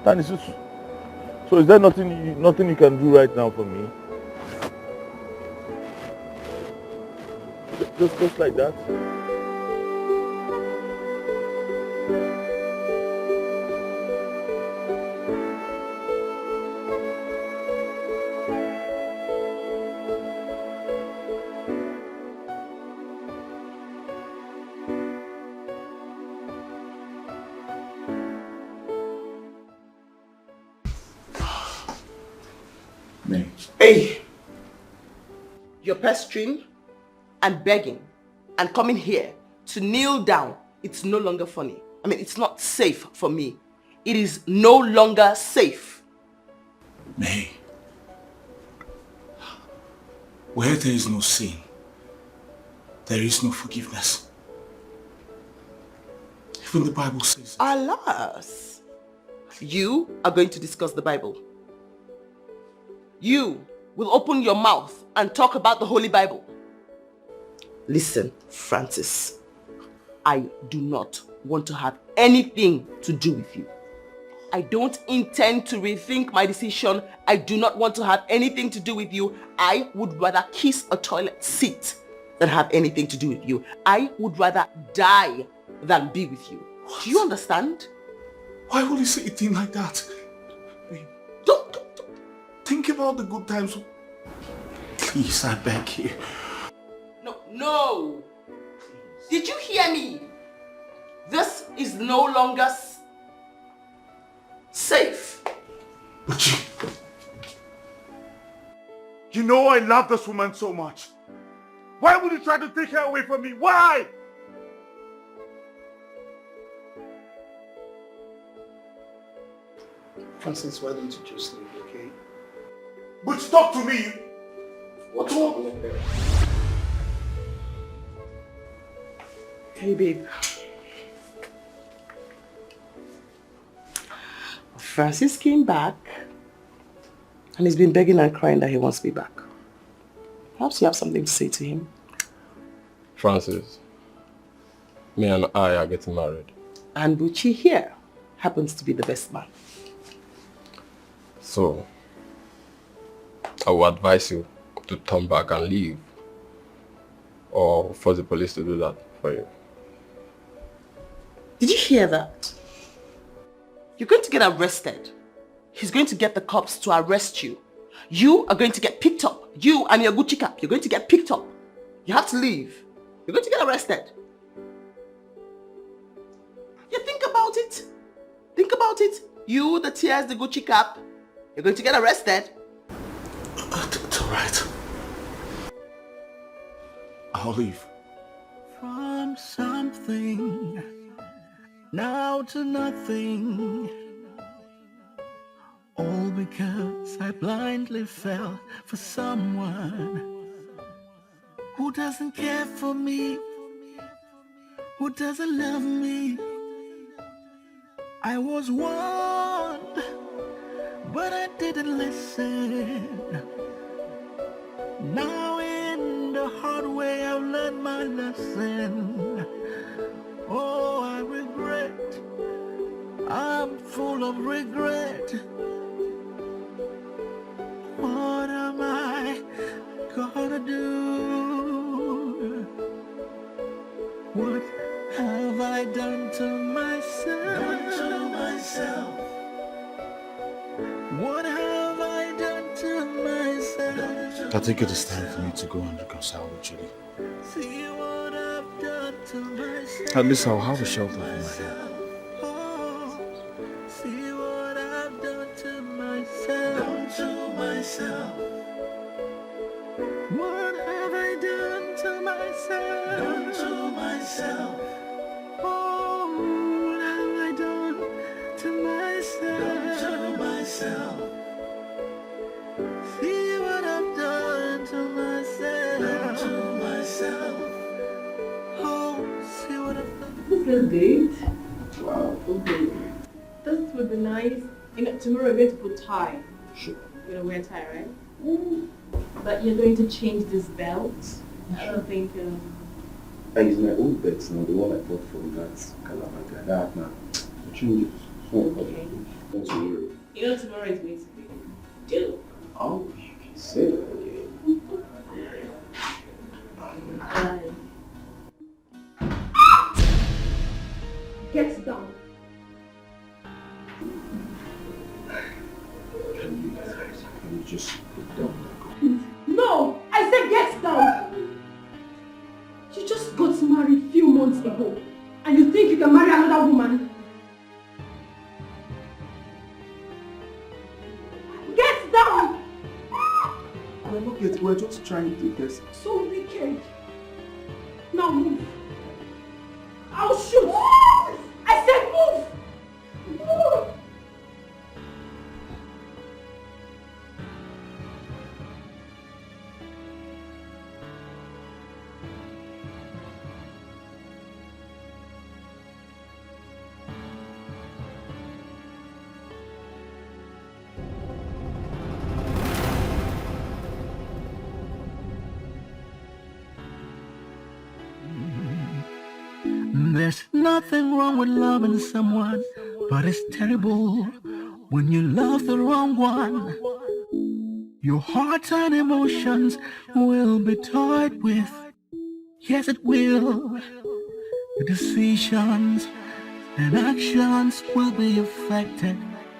Danny, so is there nothing you can do right now for me? Just like that? Hey! You're pestering and begging and coming here to kneel down. It's no longer funny. I mean, it's not safe for me. It is no longer safe. May, where there is no sin, there is no forgiveness. Even the Bible says it. Alas, you are going to discuss the Bible. You will open your mouth and talk about the Holy Bible. Listen, Francis. I do not want to have anything to do with you. I don't intend to rethink my decision. I do not want to have anything to do with you. I would rather kiss a toilet seat than have anything to do with you. I would rather die than be with you. What? Do you understand? Why would you say a thing like that? Babe, don't. Think about the good times. Please, I beg you. No. Did you hear me? This is no longer safe. But you know I love this woman so much. Why would you try to take her away from me? Why? Francis, why don't you just leave, okay? But talk to me. What's wrong? Hey, babe. Francis came back and he's been begging and crying that he wants me back. Perhaps you have something to say to him. Francis, me and I are getting married. And Buchi here happens to be the best man. So, I would advise you to turn back and leave, or force the police to do that for you. Did you hear that? You're going to get arrested. He's going to get the cops to arrest you. You are going to get picked up. You and your Gucci cap, you're going to get picked up. You have to leave. You're going to get arrested. Yeah, think about it. Think about it. You, the tears, the Gucci cap, you're going to get arrested. It's alright. I'll leave. From something now to nothing, all because I blindly fell for someone who doesn't care for me, who doesn't love me. I was warned, but I didn't listen. Now in the hard way I've learned my lesson. Oh, I regret, I'm full of regret. What am I gonna do? What have I done to myself? What have I done to myself? I think it is time for me to go and reconcile with Julie. See what I've done to myself. At least I'll have a shelter in my head. See what I've done to myself. What have I done to myself? Oh, what have I done to myself? See what I've done to myself. Oh, see what I've done. This is good. Wow. Okay. This would be nice. You know, tomorrow we're going to put tie. Sure. You're going to wear tie, right? But you're going to change this belt. I don't think... I use my old belt now, the one I bought from that Calabar. That now. Change it. Okay. Don't worry. You know tomorrow is going to be do. Oh, you can say that again. Get down. Can you just put down that gun? No! I said get down! You just got married a few months ago. And you think you can marry another woman? Get down! We're not yet, we're just trying to guess. So wicked. Now move. I'll shoot. I said move! Move! There's nothing wrong with loving someone, but it's terrible when you love the wrong one. Your heart and emotions will be toyed with. Yes, it will. The decisions and actions will be affected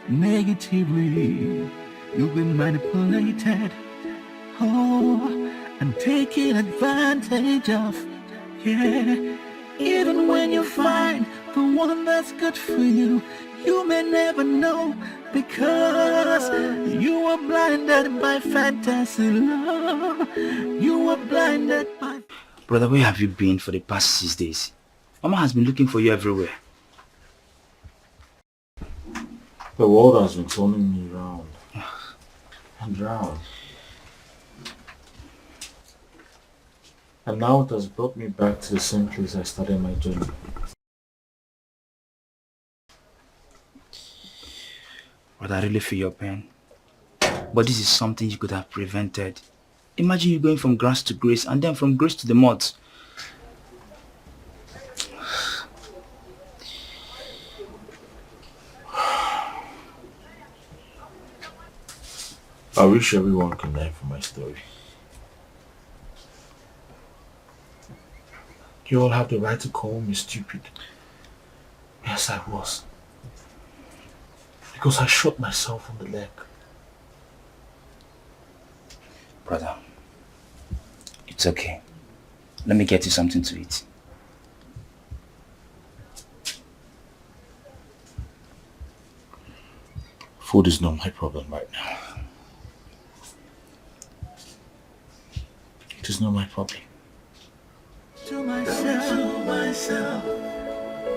negatively. You'll be manipulated, and taken advantage of. Yeah, even when you find the one that's good for you, you may never know because you are blinded by fantasy love. You are blinded by... Brother, where have you been for the past 6 days? Mama has been looking for you everywhere. The world has been turning me round and round. And now it has brought me back to the same place I started my journey. Brother, I really feel your pain. But this is something you could have prevented. Imagine you going from grass to grace and then from grace to the mud. I wish everyone could learn from my story. You all have the right to call me stupid. Yes, I was. Because I shot myself on the leg. Brother, it's okay. Let me get you something to eat. Food is not my problem right now. It is not my problem. To myself,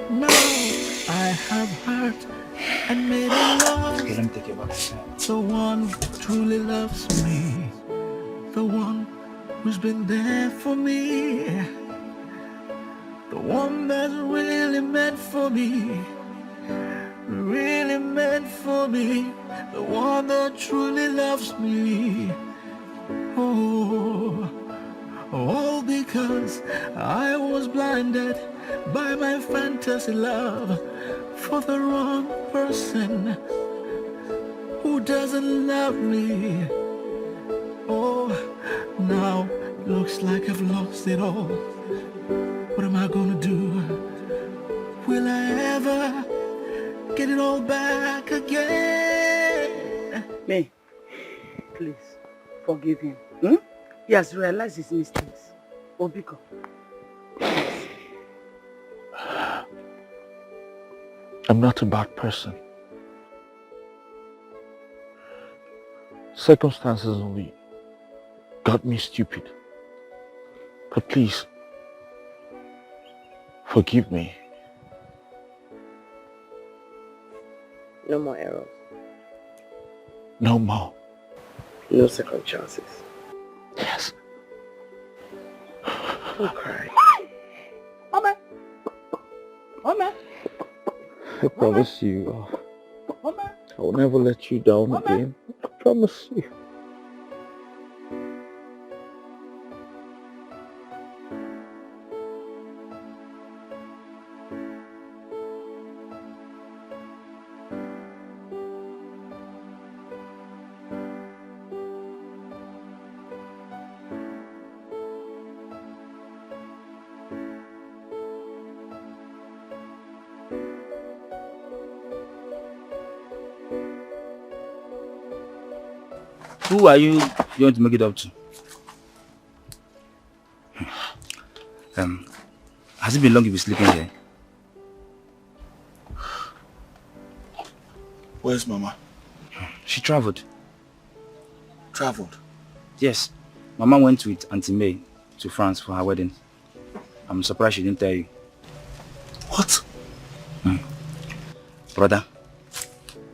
no, I have hurt and made a love. Okay, let me take you back. The one who truly loves me, the one who's been there for me, the one that's really meant for me, really meant for me, the one that truly loves me. Oh, all because I was blinded by my fantasy love for the wrong person who doesn't love me. Oh, now looks like I've lost it all. What am I gonna do? Will I ever get it all back again? May, please, forgive him. Hmm? He has realized his mistakes. Obiko, please. I'm not a bad person. Circumstances only got me stupid. But please, forgive me. No more errors. No more. No second chances. Yes. Don't cry. Mama! Mama! I promise you, Mama! I will never let you down again. I promise you. Who are you going to make it up to? Has it been long you've been sleeping here? Where's Mama? She traveled. Traveled? Yes. Mama went with Auntie May to France for her wedding. I'm surprised she didn't tell you. What? Brother,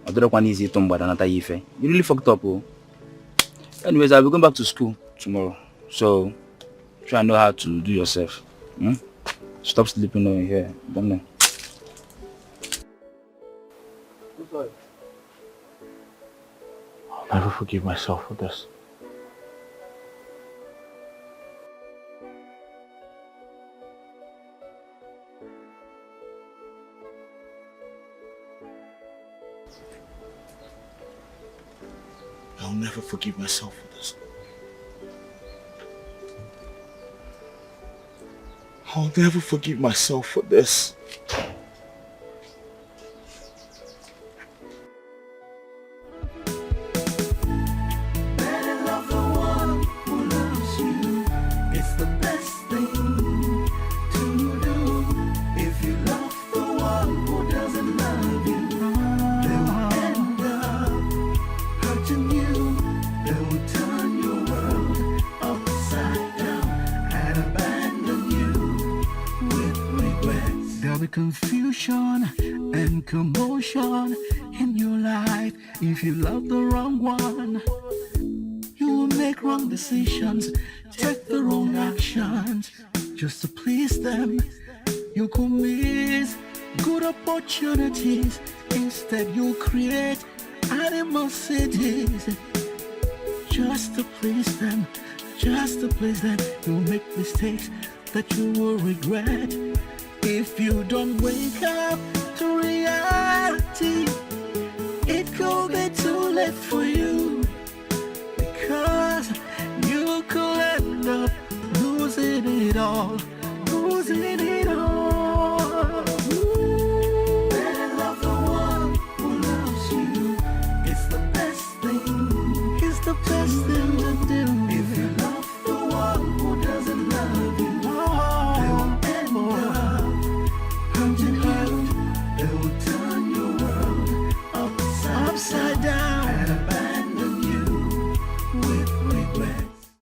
I don't want easy to you really fucked up, oh. Anyways, I'll be going back to school tomorrow. So, try and know how to do yourself. Stop sleeping over here. Don't know. I'm sorry. I'll never forgive myself for this. I'll never forgive myself for this. I'll never forgive myself for this. Confusion and commotion in your life. If you love the wrong one, you will make wrong decisions, take the wrong actions just to please them. You could miss good opportunities. Instead you create animosities just to please them, just to please them. You'll make mistakes that you will regret. If you don't wake up to reality, it could be too late for you.